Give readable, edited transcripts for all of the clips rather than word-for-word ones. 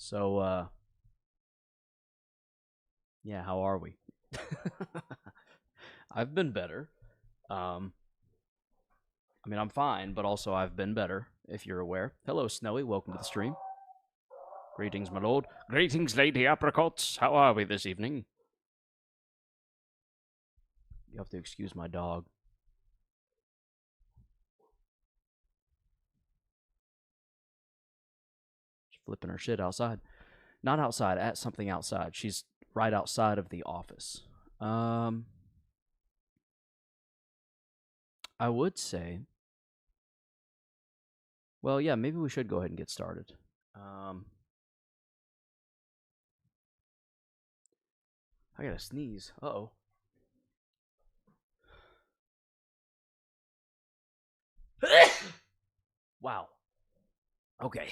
So, yeah, how are we? I've been better. Um, I mean, I'm fine, but also I've been better, if you're aware. Hello, Snowy. Welcome to the stream. Greetings, my lord. Greetings, Lady Apricots. How are we this evening? You have to excuse my dog. She's flipping her shit outside. Not outside, at something outside. She's right outside of the office. I would say, well, yeah, maybe we should go ahead and get started. I gotta sneeze. Uh-oh. Wow. Okay.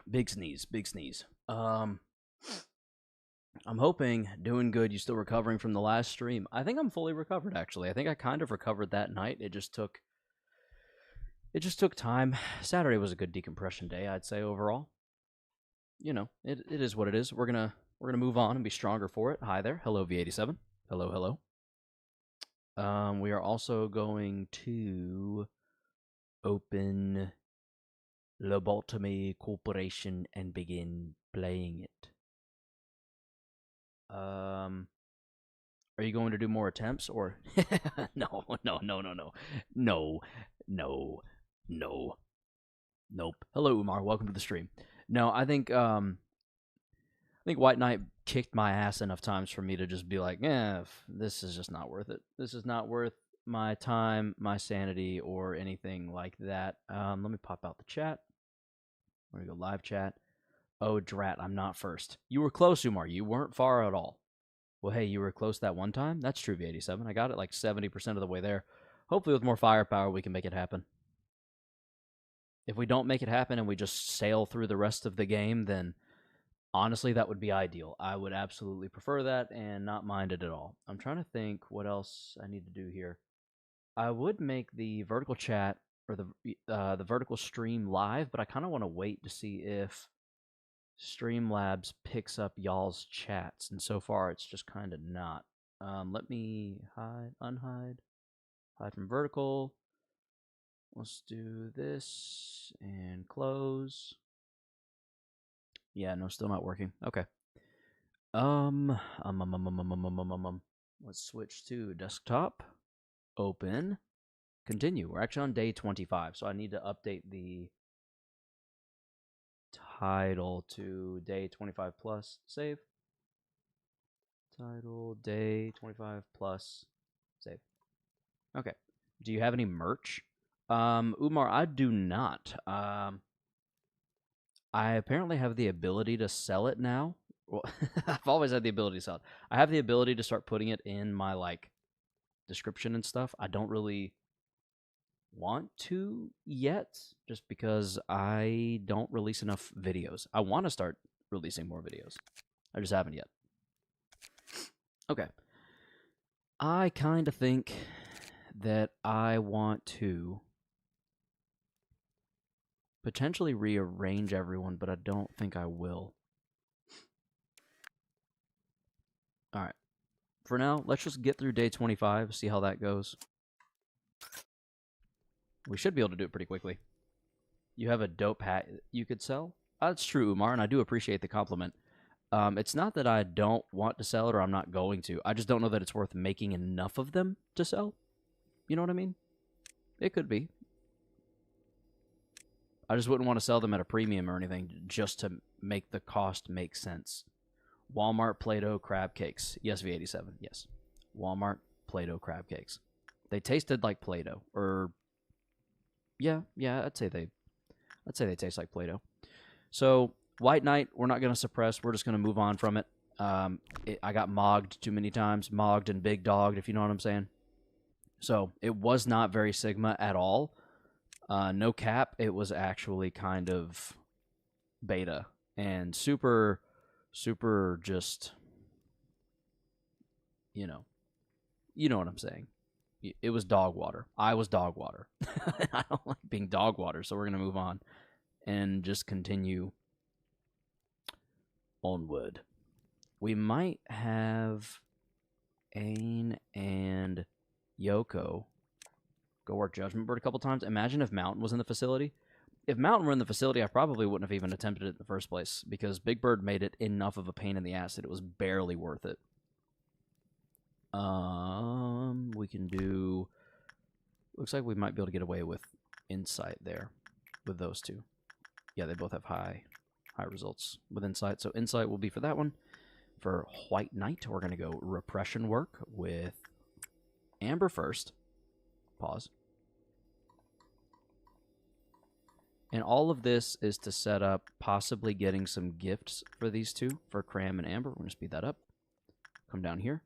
Big sneeze. Big sneeze. I'm hoping doing good. You still recovering from the last stream? I think I'm fully recovered. Actually, I think I kind of recovered that night. It just took time. Saturday was a good decompression day, I'd say overall. You know, it is what it is. We're gonna move on and be stronger for it. Hi there. Hello, V87. Hello, hello. We are also going to open Lobotomy Corporation and begin playing it. Are you going to do more attempts or no, no, no, no, no, no, no, no, nope. Hello, Umar. Welcome to the stream. No, I think WhiteNight kicked my ass enough times for me to just be like, this is just not worth it. This is not worth my time, my sanity, or anything like that. Let me pop out the chat. We're gonna go live chat. Oh, drat, I'm not first. You were close, Umar. You weren't far at all. Well, hey, you were close that one time? That's true, V87. I got it like 70% of the way there. Hopefully with more firepower, we can make it happen. If we don't make it happen and we just sail through the rest of the game, then honestly, that would be ideal. I would absolutely prefer that and not mind it at all. I'm trying to think what else I need to do here. I would make the vertical chat or the vertical stream live, but I kind of want to wait to see if Streamlabs picks up y'all's chats, and so far it's just kind of not. Let me unhide from vertical. Let's do this and close. Yeah, no, still not working. Okay. Let's switch to desktop. Open. Continue. We're actually on day 25, so I need to update the title to day 25 plus. Save. Title day 25 plus. Save. Okay. Do you have any merch? Umar, I do not. I apparently have the ability to sell it now. Well, I've always had the ability to sell it. I have the ability to start putting it in my like description and stuff. I don't really want to yet, just because I don't release enough videos. I want to start releasing more videos. I just haven't yet. Okay. I kind of think that I want to potentially rearrange everyone, but I don't think I will. All right. For now, let's just get through day 25, see how that goes. We should be able to do it pretty quickly. You have a dope hat you could sell? That's true, Umar, and I do appreciate the compliment. It's not that I don't want to sell it or I'm not going to. I just don't know that it's worth making enough of them to sell. You know what I mean? It could be. I just wouldn't want to sell them at a premium or anything just to make the cost make sense. Walmart Play-Doh crab cakes. Yes, V87. Yes. Walmart Play-Doh crab cakes. They tasted like Play-Doh. Or yeah, I'd say they taste like Play-Doh. So, WhiteNight, we're not going to suppress. We're just going to move on from it. I got mogged too many times. Mogged and big dogged, if you know what I'm saying. So, it was not very Sigma at all. No cap, it was actually kind of beta. And super just, you know what I'm saying. It was dog water. I was dog water. I don't like being dog water, so we're going to move on and just continue Onward. We might have Ain and Yoko go work Judgment Bird a couple times. Imagine if Mountain was in the facility. If Mountain were in the facility, I probably wouldn't have even attempted it in the first place because Big Bird made it enough of a pain in the ass that it was barely worth it. We can do... Looks like we might be able to get away with Insight there with those two. Yeah, they both have high results with Insight. So Insight will be for that one. For WhiteNight, we're going to go Repression work with Amber first. Pause. And all of this is to set up possibly getting some gifts for these two, for Cram and Amber. We're going to speed that up. Come down here.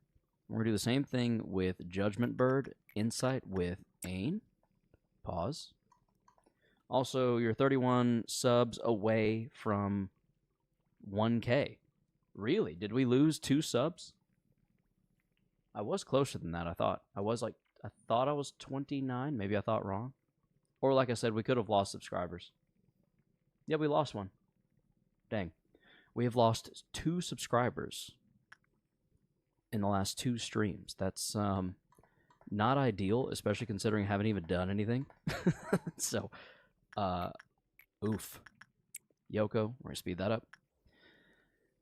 We're going to do the same thing with Judgment Bird, Insight with Ain. Pause. Also, you're 31 subs away from 1K. Really? Did we lose 2 subs? I was closer than that, I thought. I thought I was 29. Maybe I thought wrong. Or like I said, we could have lost subscribers. Yeah, we lost one. Dang. We have lost 2 subscribers in the last 2 streams. That's not ideal, especially considering I haven't even done anything. So, oof. Yoko, we're going to speed that up.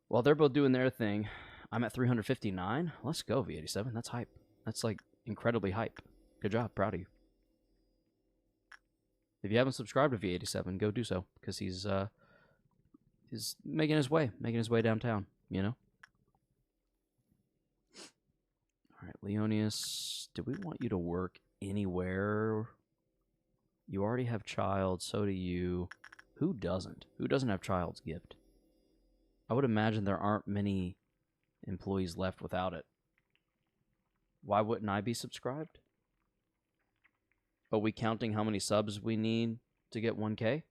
While they're both doing their thing, I'm at 359. Let's go, V87. That's hype. That's, like, incredibly hype. Good job. Proud of you. If you haven't subscribed to V87, go do so, because he's making his way downtown, you know? All right, Leonius, do we want you to work anywhere? You already have child, so do you. Who doesn't? Who doesn't have child's gift? I would imagine there aren't many employees left without it. Why wouldn't I be subscribed? Are we counting how many subs we need to get 1K?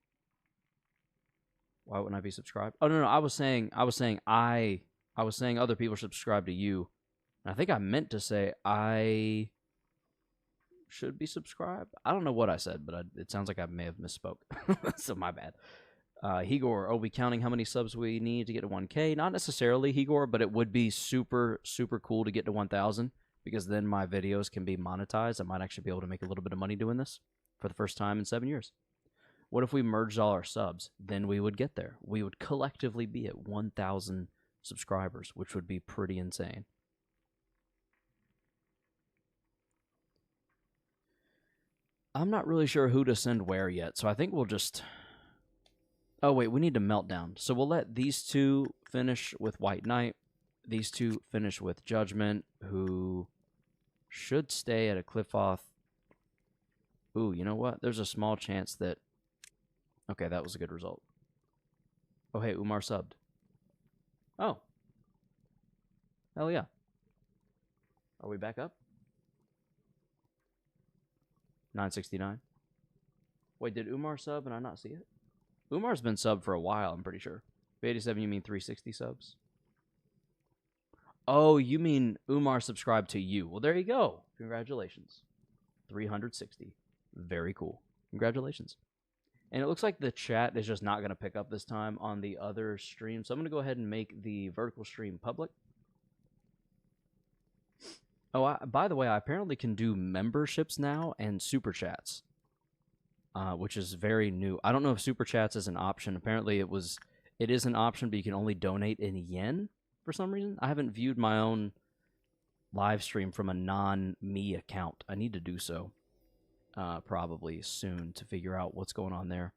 Why wouldn't I be subscribed? Oh no, I was saying other people should subscribe to you. And I think I meant to say I should be subscribed. I don't know what I said, but it sounds like I may have misspoke. So my bad. Higor, are we counting how many subs we need to get to 1K? Not necessarily, Higor, but it would be super, super cool to get to 1,000 because then my videos can be monetized. I might actually be able to make a little bit of money doing this for the first time in 7 years. What if we merged all our subs? Then we would get there. We would collectively be at 1,000 subscribers, which would be pretty insane. I'm not really sure who to send where yet, so I think we'll just... Oh, wait, we need to Meltdown. So we'll let these two finish with WhiteNight. These two finish with Judgment, who should stay at a Cliffoth. Ooh, you know what? There's a small chance that... Okay, that was a good result. Oh, hey, Umar subbed. Oh. Hell yeah. Are we back up? 969. Wait, did Umar sub and I not see it? Umar's been subbed for a while, I'm pretty sure. 87, you mean 360 subs? Oh, you mean Umar subscribed to you. Well, there you go. Congratulations. 360. Very cool. Congratulations. And it looks like the chat is just not going to pick up this time on the other stream. So I'm going to go ahead and make the vertical stream public. Oh, by the way, I apparently can do memberships now and super chats, which is very new. I don't know if super chats is an option. Apparently it is an option, but you can only donate in yen for some reason. I haven't viewed my own live stream from a non-me account. I need to do so probably soon to figure out what's going on there.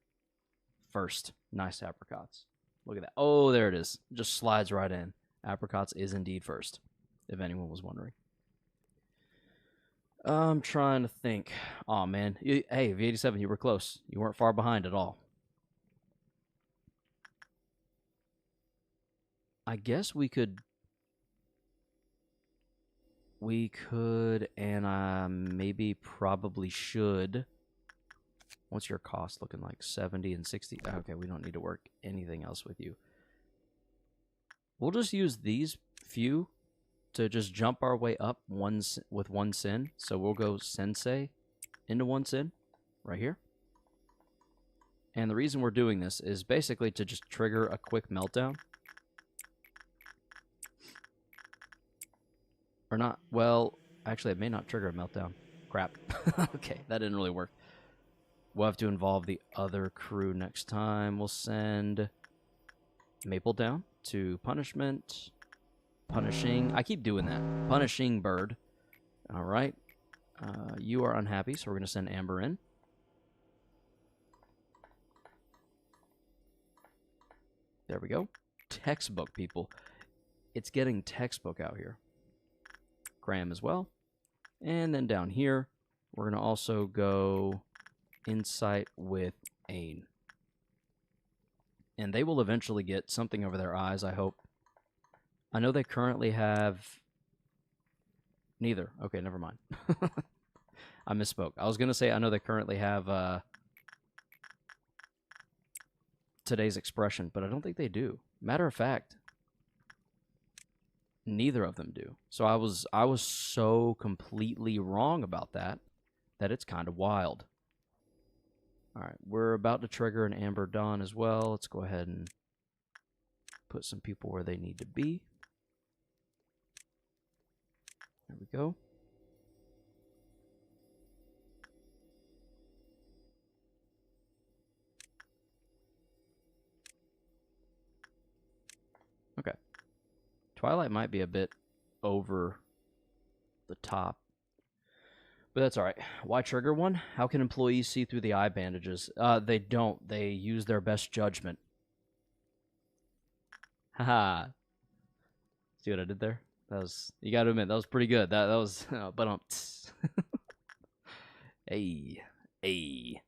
First, nice apricots. Look at that. Oh, there it is. Just slides right in. Apricots is indeed first, if anyone was wondering. I'm trying to think. Oh man, hey, V87, you were close. You weren't far behind at all. I guess we could, and maybe probably should. What's your cost looking like? 70 and 60. Okay, we don't need to work anything else with you. We'll just use these few to just jump our way up with one sin. So we'll go Sensei into one sin right here. And the reason we're doing this is basically to just trigger a quick meltdown. Or not. Well, actually, it may not trigger a meltdown. Crap. Okay, that didn't really work. We'll have to involve the other crew next time. We'll send Maple down to punishment. Punishing. I keep doing that. Punishing bird. All right. You are unhappy, so we're going to send Amber in. There we go. Textbook, people. It's getting textbook out here. Graham as well. And then down here, we're going to also go Insight with Ain. And they will eventually get something over their eyes, I hope. I know they currently have... Neither. Okay, never mind. I misspoke. I was going to say I know they currently have today's expression, but I don't think they do. Matter of fact, neither of them do. So I was so completely wrong about that it's kind of wild. All right, we're about to trigger an Amber Dawn as well. Let's go ahead and put some people where they need to be. There we go. Okay. Twilight might be a bit over the top, but that's all right. Why trigger one? How can employees see through the eye bandages? They don't. They use their best judgment. Haha. See what I did there? That was, you got to admit, that was pretty good. That was, but hey, hey.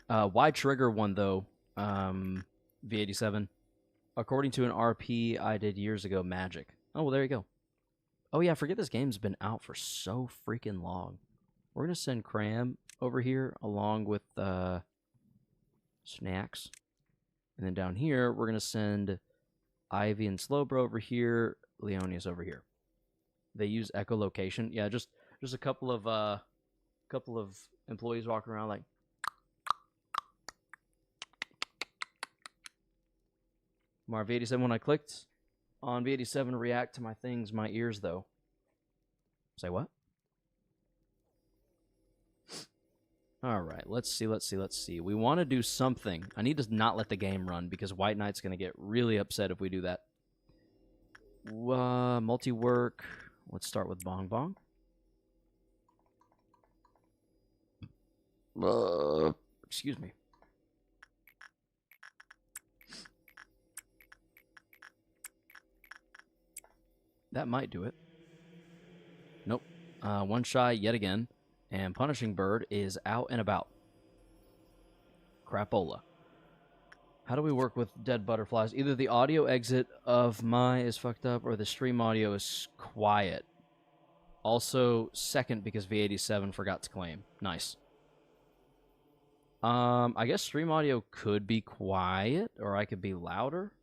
Why trigger one though? V87. According to an RP I did years ago, magic. Oh, well, there you go. Oh yeah, I forget this game's been out for so freaking long. We're gonna send Cram over here along with Snacks, and then down here we're gonna send Ivy and Slowbro over here. Leonia's over here. They use echolocation. Yeah, just a couple of employees walking around like. Marv 87, when I clicked on V87 react to my things, my ears though. Say what? All right, let's see. We want to do something. I need to not let the game run because WhiteNight's going to get really upset if we do that. Multi-work. Let's start with Bong Bong. Excuse me. That might do it. Nope. One shy yet again. And Punishing Bird is out and about. Crapola. How do we work with dead butterflies? Either the audio exit of my is fucked up or the stream audio is quiet. Also, second because V87 forgot to claim. Nice. I guess stream audio could be quiet or I could be louder.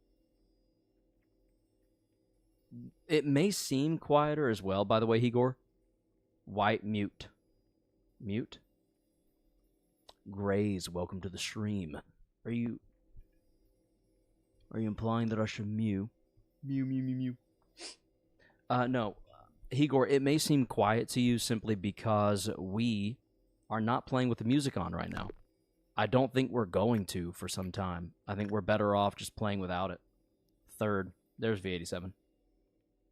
It may seem quieter as well, by the way, Igor. White mute. Mute. Grays, welcome to the stream. Are you implying that I should mew? Mew. No. Igor, it may seem quiet to you simply because we are not playing with the music on right now. I don't think we're going to for some time. I think we're better off just playing without it. Third. There's V87.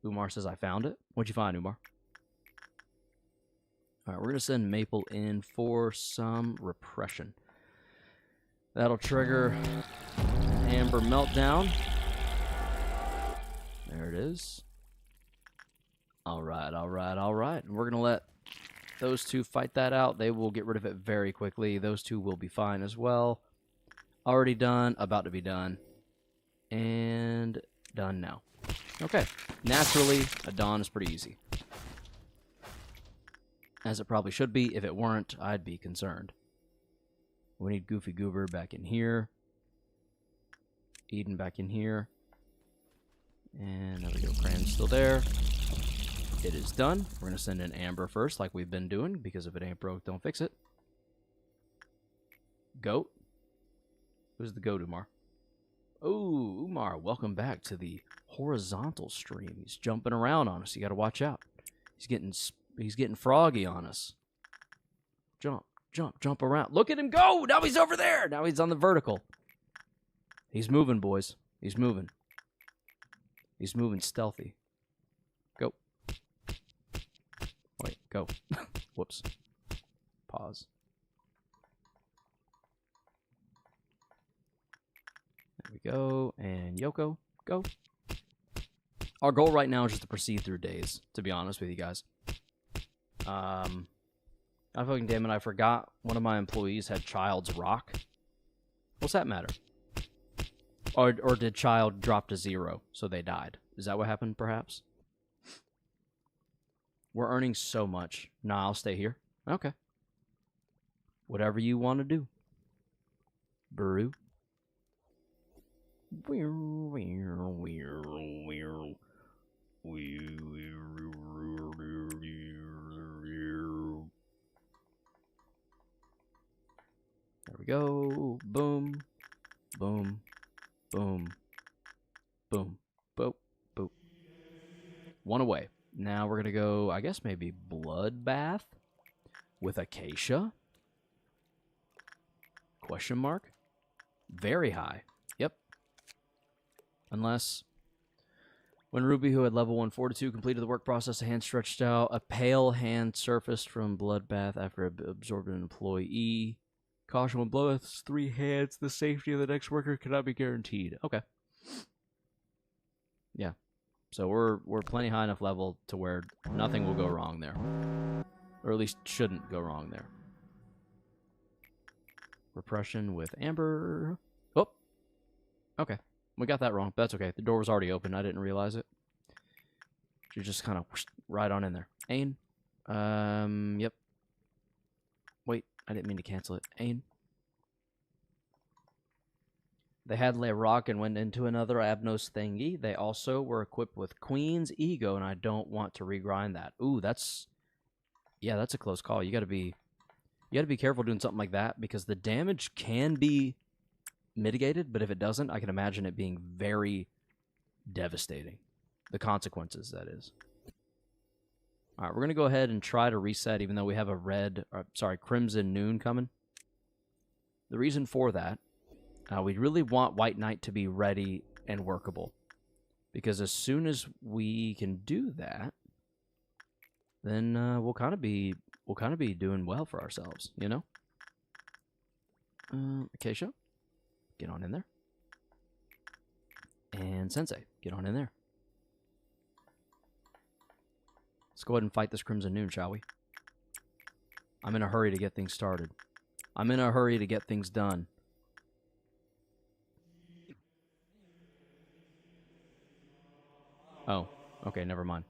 Umar says, I found it. What'd you find, Umar? All right, we're going to send Maple in for some repression. That'll trigger an Amber Meltdown. There it is. All right. And we're going to let those two fight that out. They will get rid of it very quickly. Those two will be fine as well. Already done. About to be done. And done now. Okay. Naturally, a Dawn is pretty easy. As it probably should be. If it weren't, I'd be concerned. We need Goofy Goober back in here. Eden back in here. And there we go. Cran's still there. It is done. We're going to send in Amber first, like we've been doing, because if it ain't broke, don't fix it. Goat. Who's the goat, Umar? Oh, Umar, welcome back to the horizontal stream. He's jumping around on us. You got to watch out. He's getting froggy on us. Jump, jump, jump around. Look at him go. Now he's over there. Now he's on the vertical. He's moving, boys. He's moving. He's moving stealthy. Go. Wait, go. Whoops. Pause. There we go. And Yoko, go. Our goal right now is just to proceed through days, to be honest with you guys. I fucking damn it, I forgot one of my employees had Child's Rock. What's that matter? Or did Child drop to 0, so they died? Is that what happened, perhaps? We're earning so much. Nah, I'll stay here. Okay. Whatever you want to do. Brew. There we go. Boom. Boom. Boom. Boom. Boop. Boop. One away. Now we're going to go, I guess maybe Bloodbath with Acacia. Question mark? Very high. Yep. Unless when Ruby, who had level 1 Fortitude, completed the work process, a hand stretched out. A pale hand surfaced from Bloodbath after absorbing an employee. Caution, when Bloodbath's 3 hands, the safety of the next worker cannot be guaranteed. Okay. Yeah. So we're plenty high enough level to where nothing will go wrong there. Or at least shouldn't go wrong there. Repression with Amber. Oh. Okay. We got that wrong, but that's okay. The door was already open. I didn't realize it. You just kind of right on in there. Ain. Yep. Wait, I didn't mean to cancel it. Ain. They had Le Rock and went into another Abnos thingy. They also were equipped with Queen's Ego, and I don't want to regrind that. Ooh, that's... Yeah, that's a close call. You gotta be careful doing something like that, because the damage can be mitigated, but if it doesn't, I can imagine it being very devastating. The consequences, that is. Alright, we're gonna go ahead and try to reset, even though we have a Crimson Noon coming. The reason for that, we really want WhiteNight to be ready and workable, because as soon as we can do that, then we'll kind of be doing well for ourselves, you know. Acacia, get on in there, and Sensei, get on in there. Let's go ahead and fight this Crimson Noon, shall we? I'm in a hurry to get things started. I'm in a hurry to get things done. Oh, okay, never mind.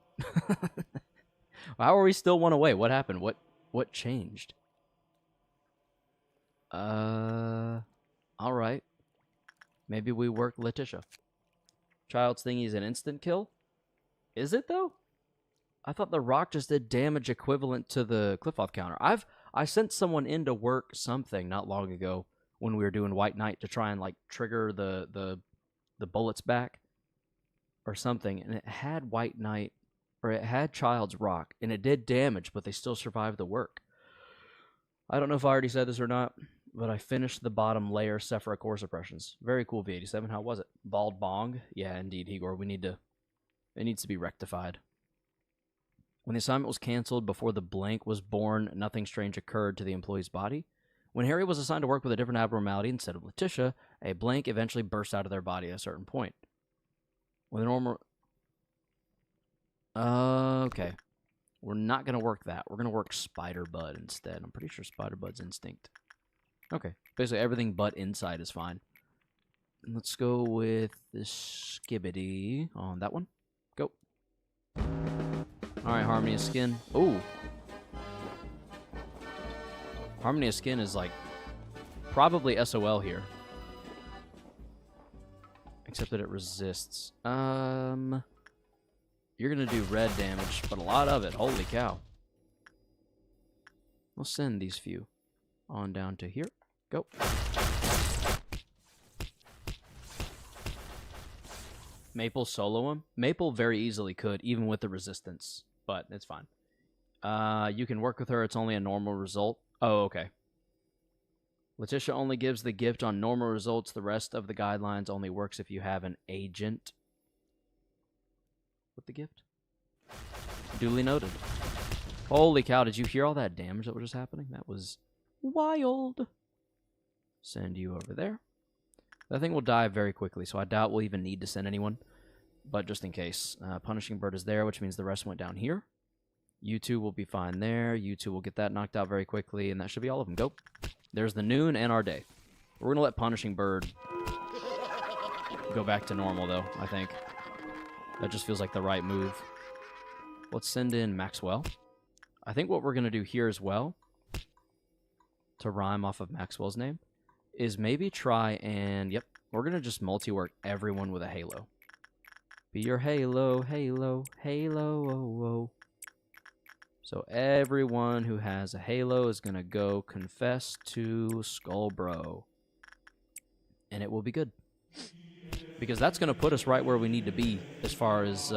How are we still 1 away? What happened? What changed? Alright. Maybe we work Letitia. Child's thingy is an instant kill? Is it, though? I thought the rock just did damage equivalent to the Cliff-Off counter. I sent someone in to work something not long ago when we were doing WhiteNight to try and, like, trigger the bullets back or something, and it had WhiteNight, or it had Child's Rock, and it did damage, but they still survived the work. I don't know if I already said this or not, but I finished the bottom layer Sephira core suppressions. Very cool, V87. How was it? Bald Bong? Yeah, indeed, Igor. It needs to be rectified. When the assignment was canceled before the blank was born, nothing strange occurred to the employee's body. When Harry was assigned to work with a different abnormality instead of Letitia, a blank eventually burst out of their body at a certain point. When the normal... Okay. We're not going to work that. We're going to work Spider Bud instead. I'm pretty sure Spider Bud's instinct. Okay. Basically, everything but inside is fine. Let's go with this Skibbity on that one. Go. Alright, Harmony of Skin. Ooh. Harmony of Skin is like probably SOL here. Except that it resists. You're gonna do red damage, but a lot of it. Holy cow. We'll send these few on down to here. Go. Maple solo him? Maple very easily could, even with the resistance, but it's fine. You can work with her. It's only a normal result. Oh, okay. Letitia only gives the gift on normal results. The rest of the guidelines only works if you have an agent with the gift. Duly noted. Holy cow, did you hear all that damage that was just happening? That was wild. Send you over there. That thing will die very quickly, so I doubt we'll even need to send anyone. But just in case. Punishing Bird is there, which means the rest went down here. You two will be fine there. You two will get that knocked out very quickly, and that should be all of them. Go. There's the noon and our day. We're going to let Punishing Bird go back to normal, though, I think. That just feels like the right move. Let's send in Maxwell. I think what we're going to do here as well, to rhyme off of Maxwell's name, is maybe try and, yep, we're going to just multi-work everyone with a halo. Be your halo, halo, halo, oh, oh. So everyone who has a halo is going to go confess to Skullbro. And it will be good. Because that's going to put us right where we need to be as far as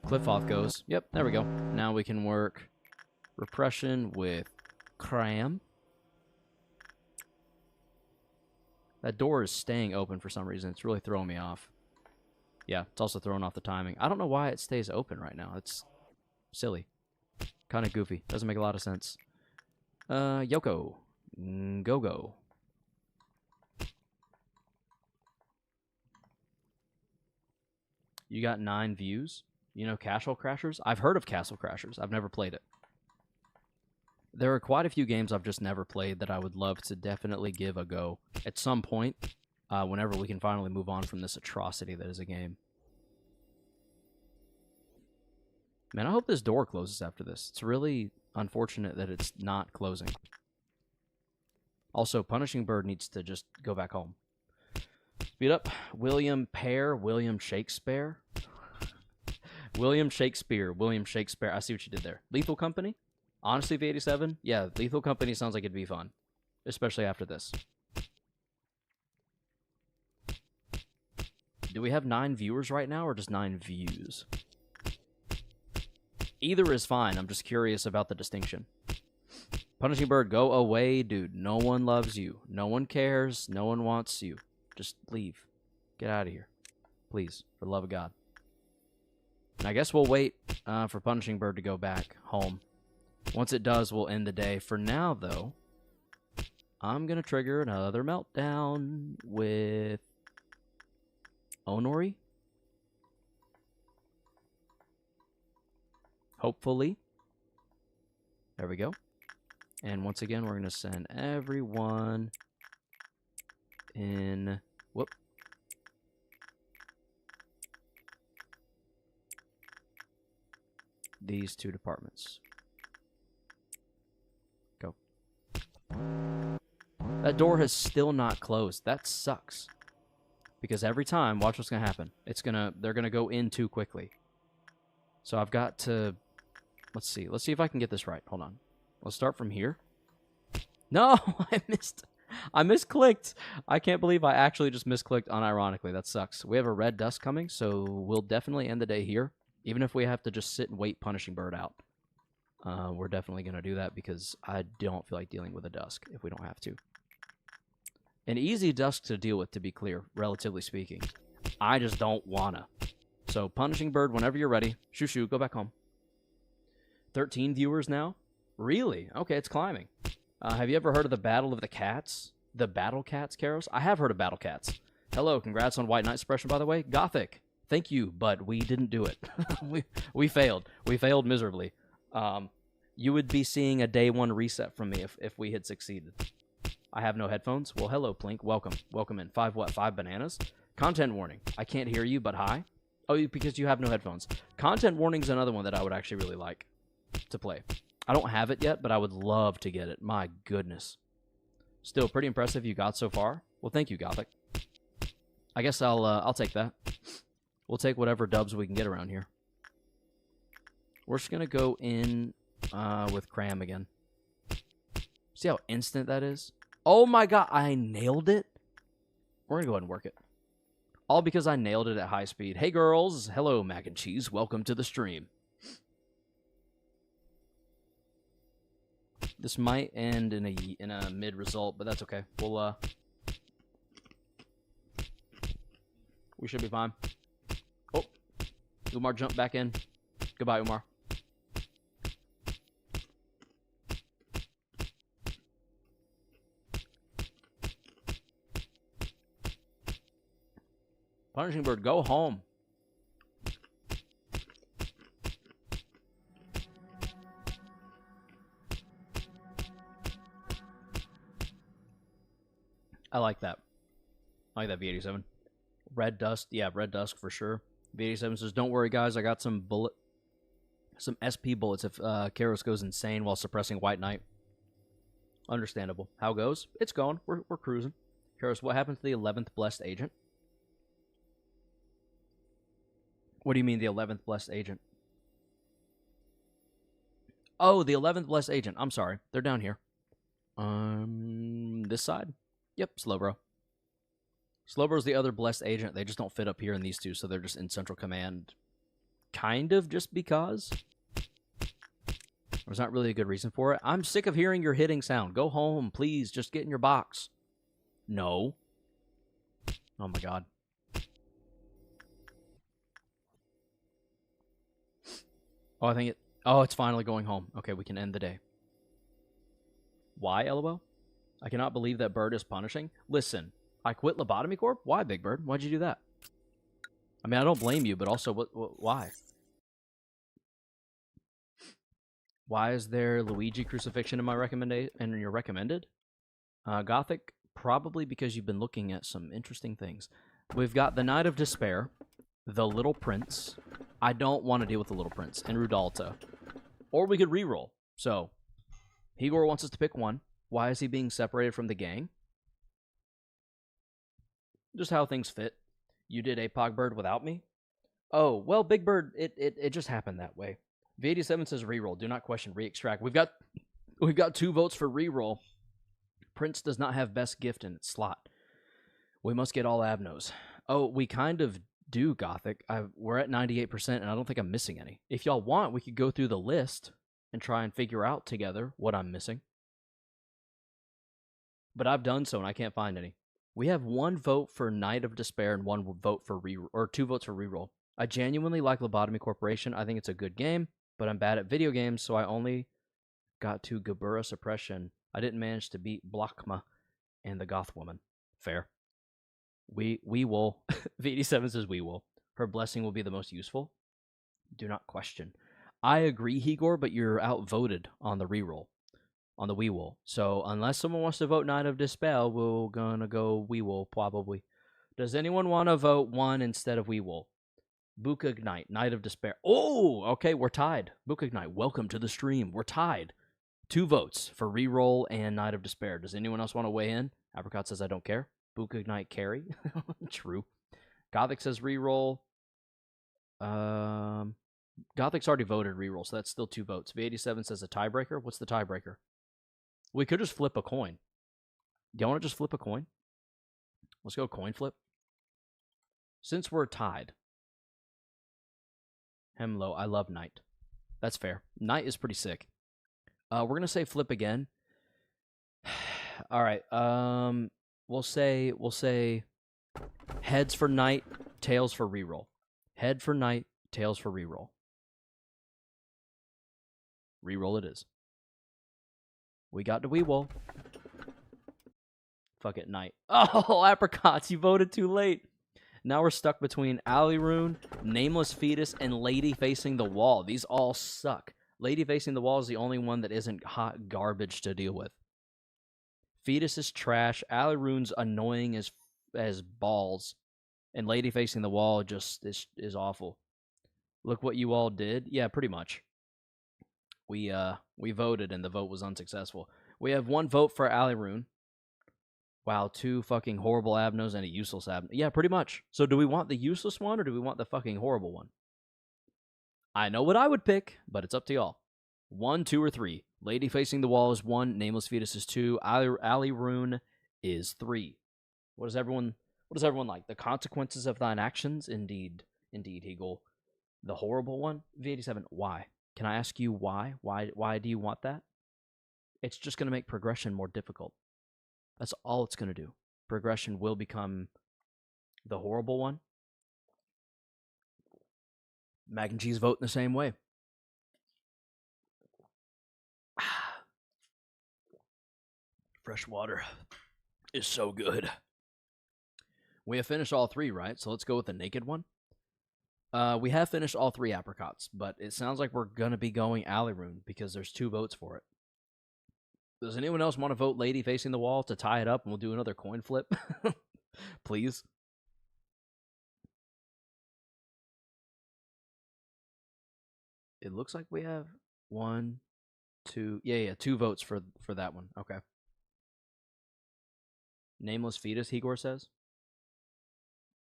Cliffoth goes. Yep, there we go. Now we can work Repression with Cram. That door is staying open for some reason. It's really throwing me off. Yeah, it's also throwing off the timing. I don't know why it stays open right now. It's silly. Kind of goofy. Doesn't make a lot of sense. Yoko. Go-go. You got 9 views? You know Castle Crashers? I've heard of Castle Crashers. I've never played it. There are quite a few games I've just never played that I would love to definitely give a go at some point, whenever we can finally move on from this atrocity that is a game. Man, I hope this door closes after this. It's really unfortunate that it's not closing. Also, Punishing Bird needs to just go back home. Speed up. William Pear, William Shakespeare. William Shakespeare, William Shakespeare. I see what you did there. Lethal Company? Honestly, V87? Yeah, Lethal Company sounds like it'd be fun. Especially after this. Do we have 9 viewers right now, or just 9 views? Either is fine. I'm just curious about the distinction. Punishing Bird, go away, dude. No one loves you. No one cares. No one wants you. Just leave. Get out of here. Please, for the love of God. And I guess we'll wait for Punishing Bird to go back home. Once it does, we'll end the day. For now, though, I'm going to trigger another meltdown with Onori. Hopefully. There we go. And once again, we're going to send everyone in... Whoop. These 2 departments. Go. That door has still not closed. That sucks. Because every time, watch what's going to happen. They're going to go in too quickly. So I've got to... Let's see. Let's see if I can get this right. Hold on. Let's start from here. No! I misclicked. I can't believe I actually just misclicked unironically. That sucks. We have a red dust coming, so we'll definitely end the day here. Even if we have to just sit and wait Punishing Bird out. We're definitely going to do that because I don't feel like dealing with a dusk if we don't have to. An easy dusk to deal with, to be clear, relatively speaking. I just don't wanna. So, Punishing Bird, whenever you're ready. Shoo, go back home. 13 viewers now? Really? Okay, it's climbing. Have you ever heard of the Battle of the Cats? The Battle Cats, Karos? I have heard of Battle Cats. Hello, congrats on WhiteNight suppression, by the way. Gothic, thank you, but we didn't do it. we failed. We failed miserably. You would be seeing a day 1 reset from me if we had succeeded. I have no headphones. Well, hello, Plink. Welcome. Welcome in. 5 what? 5 bananas? Content warning. I can't hear you, but hi. Oh, because you have no headphones. Content warning is another one that I would actually really like to play. I don't have it yet, but I would love to get it. My goodness. Still pretty impressive you got so far. Well, thank you, Gothic. I guess I'll take that. We'll take whatever dubs we can get around here. We're just gonna go in with Cram again. See how instant that is? Oh my god, I nailed it? We're going to go ahead and work it. All because I nailed it at high speed. Hey, girls. Hello, mac and cheese. Welcome to the stream. This might end in a mid result, but that's okay. We should be fine. Oh, Umar jumped back in. Goodbye, Umar. Punishing Bird, go home. I like that. I like that V87. Red Dusk, yeah, Red Dusk for sure. V87 says, don't worry, guys. I got some SP bullets if Karos goes insane while suppressing WhiteNight. Understandable. How goes? It's going. We're cruising. Karos, what happened to the 11th Blessed Agent? What do you mean the 11th Blessed Agent? Oh, the 11th Blessed Agent. I'm sorry. They're down here. This side? Yep, Slowbro. Slowbro's the other Blessed Agent. They just don't fit up here in these two, so they're just in Central Command. Kind of just because. There's not really a good reason for it. I'm sick of hearing your hitting sound. Go home, please. Just get in your box. No. Oh my god. Oh, I think it... Oh, it's finally going home. Okay, we can end the day. Why, LOL? I cannot believe that Bird is punishing. Listen, I quit Lobotomy Corp? Why, Big Bird? Why'd you do that? I mean, I don't blame you, but also, why? Why is there Luigi crucifixion in my in your recommended? Gothic, probably because you've been looking at some interesting things. We've got the Knight of Despair, the Little Prince. I don't want to deal with the Little Prince, and Rudalta. Or we could reroll. So, Higor wants us to pick one. Why is he being separated from the gang? Just how things fit. You did APOG Bird without me? Oh, well, Big Bird, it just happened that way. V87 says reroll. Do not question re-extract. We've got 2 votes for reroll. Prince does not have best gift in its slot. We must get all Abnos. Oh, we kind of do, Gothic. We're at 98%, and I don't think I'm missing any. If y'all want, we could go through the list and try and figure out together what I'm missing. But I've done so, and I can't find any. We have 1 vote for Knight of Despair and 1 vote for reroll, or 2 votes for reroll. I genuinely like Lobotomy Corporation. I think it's a good game, but I'm bad at video games, so I only got to Gabura Suppression. I didn't manage to beat Blockma and the Goth Woman. Fair. We will. V87 says we will. Her blessing will be the most useful. Do not question. I agree, Higor, but you're outvoted on the reroll. On the we will. So unless someone wants to vote Knight of Despair, we're gonna go we will, probably. Does anyone want to vote 1 instead of we will? Bukag Knight, Knight of Despair. Oh, okay, we're tied. Bukag Knight, welcome to the stream. We're tied. 2 votes for reroll and Knight of Despair. Does anyone else want to weigh in? Apricot says I don't care. Bukag Knight carry. True. Gothic says reroll. Gothic's already voted reroll, so that's still 2 votes. V87 says a tiebreaker. What's the tiebreaker? We could just flip a coin. Do you want to just flip a coin? Let's go coin flip. Since we're tied. Hemlo, I love Knight. That's fair. Knight is pretty sick. We're going to say flip again. All right. We'll say heads for Knight, tails for reroll. Head for Knight, tails for reroll. Reroll it is. We got to reroll. Fuck it, Knight. Oh, apricots, you voted too late. Now we're stuck between Alley Rune, Nameless Fetus, and Lady Facing the Wall. These all suck. Lady Facing the Wall is the only one that isn't hot garbage to deal with. Fetus is trash. Alley Rune's annoying as balls. And Lady Facing the Wall just is awful. Look what you all did. Yeah, pretty much. We voted and the vote was unsuccessful. We have 1 vote for Alley Rune. Wow, 2 fucking horrible Abnos and a useless Abno. Yeah, pretty much. So do we want the useless one or do we want the fucking horrible one? I know what I would pick, but it's up to y'all. 1, 2, or 3. Lady Facing the Wall is 1. Nameless Fetus is 2. Alley Rune is 3. What does everyone What does everyone like? The consequences of thine actions? Indeed. Indeed, Hegel. The horrible one? V87, why? Can I ask you why? Why do you want that? It's just going to make progression more difficult. That's all it's going to do. Progression will become the horrible one. Mac and cheese vote in the same way. Fresh water is so good. We have finished all three, right? So let's go with the naked one. We have finished all three apricots, but it sounds like we're going to be going Alley-Rune because there's 2 votes for it. Does anyone else want to vote lady facing the wall to tie it up and we'll do another coin flip? Please. It looks like we have 1, 2. Yeah, 2 votes for that one. Okay. Nameless fetus, Igor says.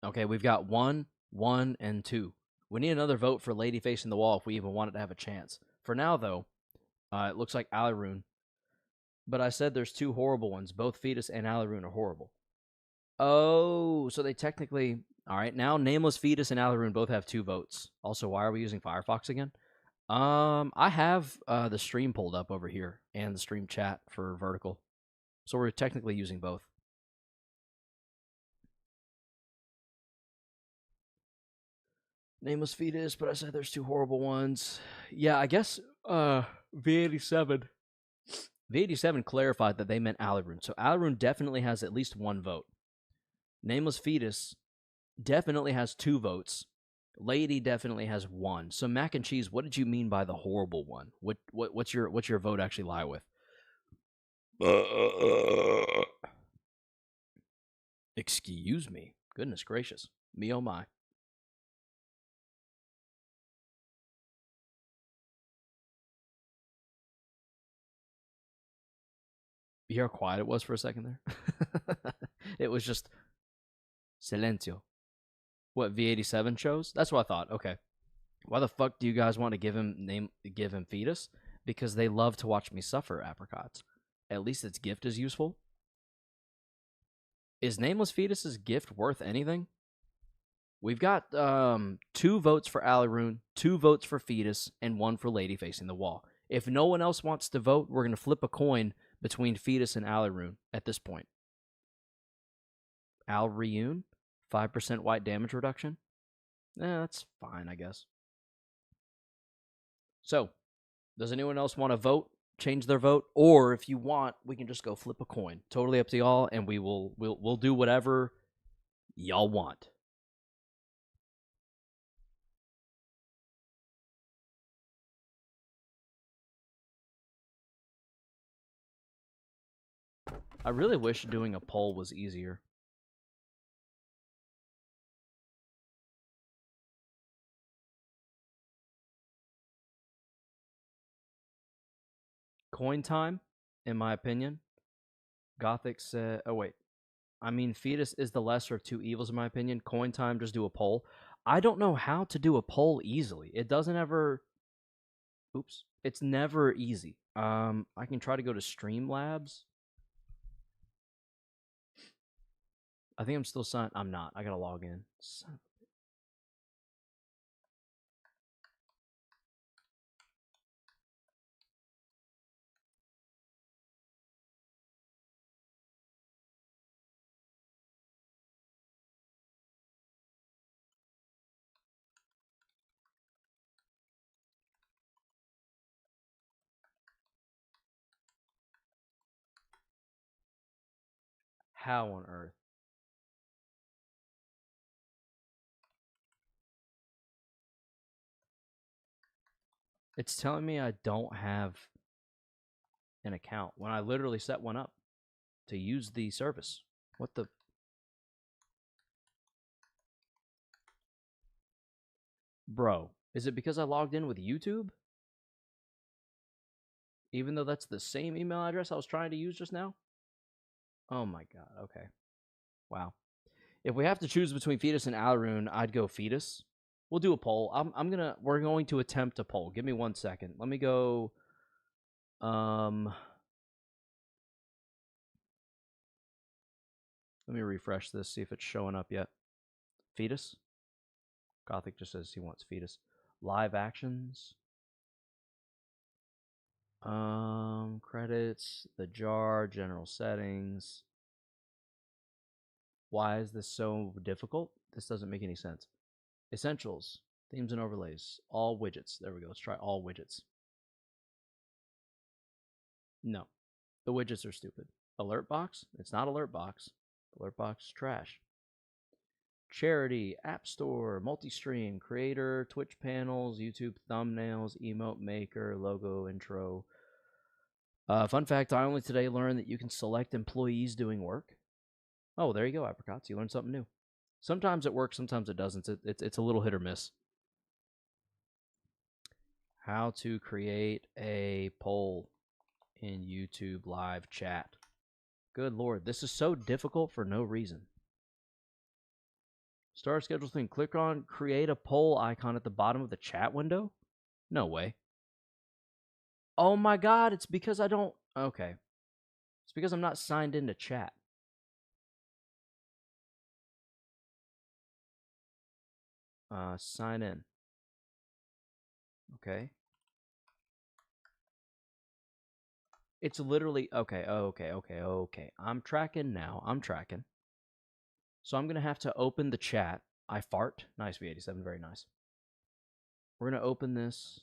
Okay, we've got 1, 1, and 2. We need another vote for lady facing the wall if we even want it to have a chance. For now, though, it looks like Alley-Rune. But I said there's 2 horrible ones. Both fetus and Alley-Rune are horrible. Oh, so they technically... All right, now Nameless Fetus and Alley-Rune both have 2 votes. Also, why are we using Firefox again? I have the stream pulled up over here and the stream chat for vertical. So we're technically using both. Nameless Fetus, but I said there's 2 horrible ones. Yeah, I guess V87 clarified that they meant Alley-Rune. So Alley-Rune definitely has at least 1 vote. Nameless Fetus definitely has 2 votes. Lady definitely has 1. So Mac and Cheese, what did you mean by the horrible one? What's your vote actually lie with? Excuse me. Goodness gracious. Me oh my. You hear how quiet it was for a second there? It was just silencio. What, V87 shows? That's what I thought. Okay. Why the fuck do you guys want to give him fetus? Because they love to watch me suffer, apricots. At least its gift is useful. Is Nameless Fetus's gift worth anything? We've got 2 votes for Alley-Rune, 2 votes for fetus, and 1 for lady facing the wall. If no one else wants to vote, we're going to flip a coin between fetus and Alley-Rune at this point. Alley-Rune? 5% white damage reduction? That's fine, I guess. So, does anyone else want to vote, change their vote? Or if you want, we can just go flip a coin. Totally up to y'all, and we'll do whatever y'all want. I really wish doing a poll was easier. Coin time, in my opinion. Gothic said... Oh, wait. I mean, fetus is the lesser of 2 evils, in my opinion. Coin time, just do a poll. I don't know how to do a poll easily. It doesn't ever... Oops. It's never easy. I can try to go to Streamlabs. I think I'm still signed. I'm not. I gotta log in. How on earth? It's telling me I don't have an account when I literally set one up to use the service. What the? Bro, is it because I logged in with YouTube? Even though that's the same email address I was trying to use just now? Oh my god, okay. Wow. If we have to choose between fetus and Alley-Rune, I'd go fetus. We'll do a poll. We're going to attempt a poll. Give me 1 second. Let me go. Let me refresh this, see if it's showing up yet. Fetus. Gothic just says he wants fetus. Live actions. Credits, the jar, general settings. Why is this so difficult? This doesn't make any sense. Essentials, themes and overlays, all widgets. There we go. Let's try all widgets. No, the widgets are stupid. Alert box? It's not alert box. Alert box is trash. Charity, App Store, multi-stream, creator, Twitch panels, YouTube thumbnails, emote maker, logo, intro. Fun fact, I only today learned that you can select employees doing work. Oh, there you go, apricots. You learned something new. Sometimes it works, sometimes it doesn't. It's a little hit or miss. How to create a poll in YouTube live chat. Good Lord, this is so difficult for no reason. Start schedule thing. Click on create a poll icon at the bottom of the chat window? No way. Oh my God, it's because I don't... Okay. It's because I'm not signed into chat. Sign in. Okay. It's literally... Okay. I'm tracking now. I'm tracking. So I'm going to have to open the chat. I fart. Nice, V87. Very nice. We're going to open this.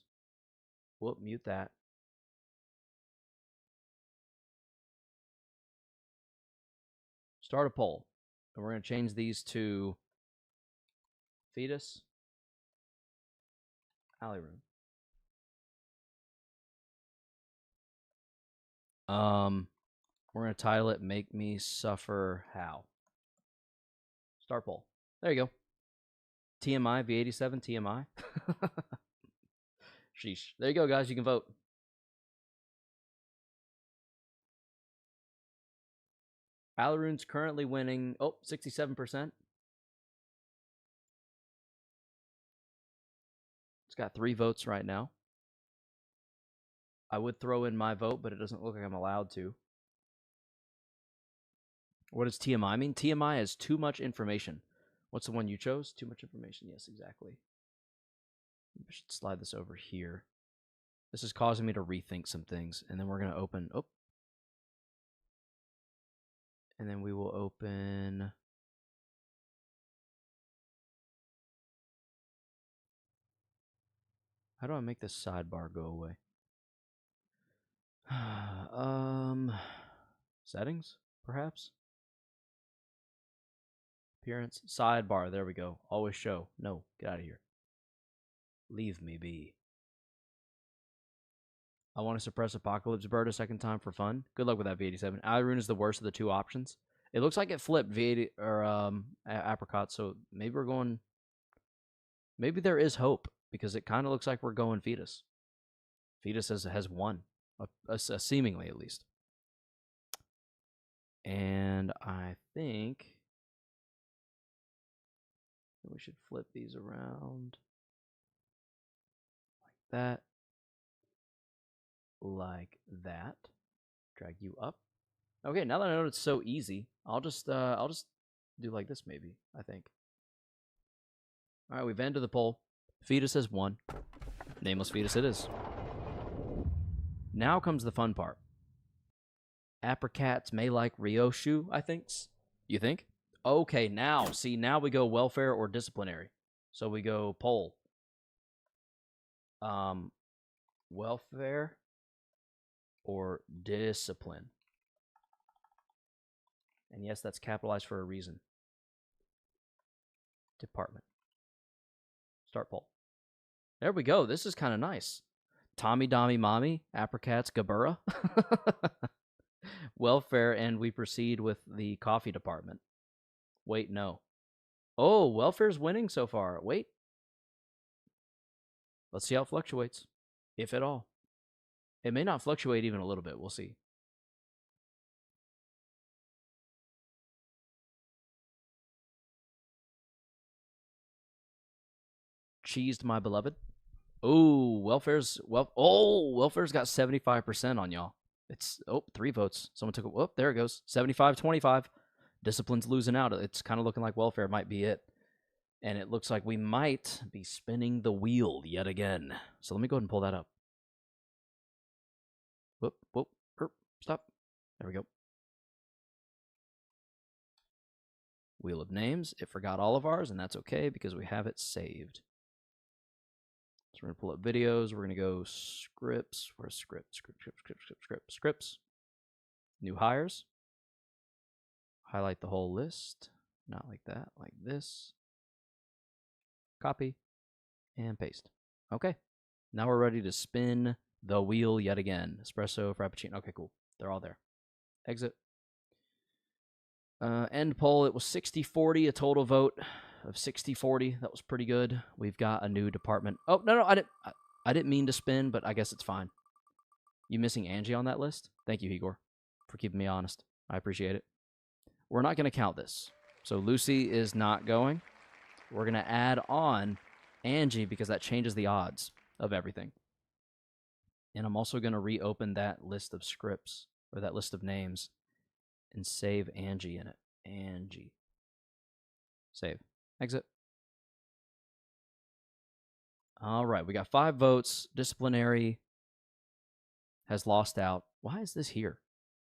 Whoop, mute that. Start a poll. And we're going to change these to fetus, alley room. We're going to title it Make Me Suffer How. Start poll. There you go. TMI, V87, TMI. Sheesh. There you go, guys. You can vote. Alaroon's currently winning, 67%. It's got 3 votes right now. I would throw in my vote, but it doesn't look like I'm allowed to. What does TMI mean? TMI is too much information. What's the one you chose? Too much information. Yes, exactly. I should slide this over here. This is causing me to rethink some things. And then we're going to open... Oh. And then we will open... How do I make this sidebar go away? Settings, perhaps? Appearance, sidebar, there we go. Always show. No, get out of here. Leave me be. I want to suppress Apocalypse Bird a second time for fun. Good luck with that, V87. Alaroon is the worst of the 2 options. It looks like it flipped V80 or Apricot, so maybe we're going... Maybe there is hope, because it kind of looks like we're going fetus. Fetus has won, seemingly at least. And I think we should flip these around like that. Like that. Drag you up. Okay, now that I know it's so easy, I'll just do like this maybe, I think. All right, we've ended the poll. Fetus has won. Nameless fetus it is. Now comes the fun part. Apricats may like Ryoshu, I think. You think? Okay, now, see, now we go welfare or disciplinary. So we go poll. Welfare or discipline. And yes, that's capitalized for a reason. Department. Start poll. There we go. This is kind of nice. Tommy, Dommy, Mommy, Apricats, Gabura. Welfare, and we proceed with the coffee department. Wait, no. Oh, welfare's winning so far. Wait. Let's see how it fluctuates, if at all. It may not fluctuate even a little bit. We'll see. Cheesed, my beloved. Oh, welfare's got 75% on y'all. It's 3 votes. Someone took it. Oh, there it goes. 75-25. Discipline's losing out. It's kind of looking like welfare might be it. And it looks like we might be spinning the wheel yet again. So let me go ahead and pull that up. Whoop, whoop, stop. There we go. Wheel of names. It forgot all of ours, and that's okay because we have it saved. So we're going to pull up videos. We're going to go scripts. Where's scripts? Scripts. New hires. Highlight the whole list. Not like that, like this. Copy and paste. Okay. Now we're ready to spin the wheel yet again. Espresso, Frappuccino. Okay, cool. They're all there. Exit. End poll, it was 60-40, a total vote of 60-40. That was pretty good. We've got a new department. Oh, no, I didn't mean to spin, but I guess it's fine. You missing Angie on that list? Thank you, Igor, for keeping me honest. I appreciate it. We're not going to count this. So Lucy is not going. We're going to add on Angie because that changes the odds of everything. And I'm also going to reopen that list of scripts, or that list of names, and save Angie in it. Angie. Save. Exit. All right, we got 5 votes. Disciplinary has lost out. Why is this here?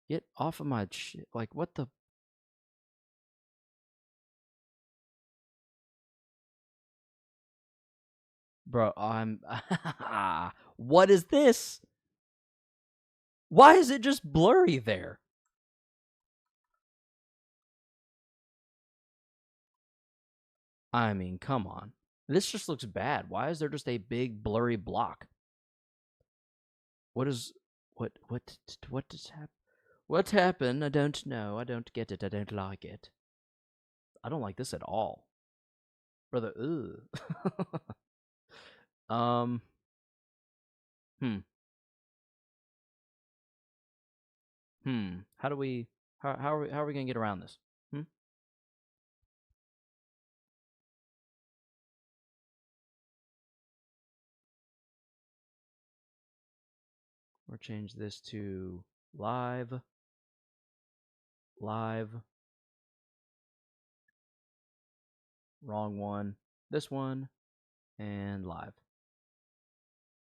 Get off of my shit. Like, what the? Bro, what is this? Why is it just blurry there? I mean, come on. This just looks bad. Why is there just a big blurry block? What just happened? What happened? I don't know. I don't get it. I don't like it. I don't like this at all. Brother, ugh. How do we how are we going to get around this? Or change this to live. Wrong one. This one. And live.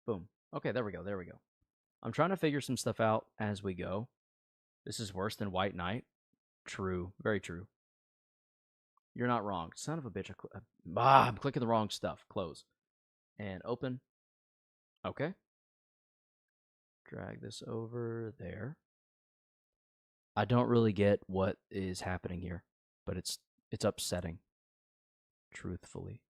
Boom. Okay, there we go. I'm trying to figure some stuff out as we go. This is worse than WhiteNight. True. Very true. You're not wrong. Son of a bitch. I'm clicking the wrong stuff. Close. And open. Okay. Drag this over there. I don't really get what is happening here, but it's upsetting. Truthfully.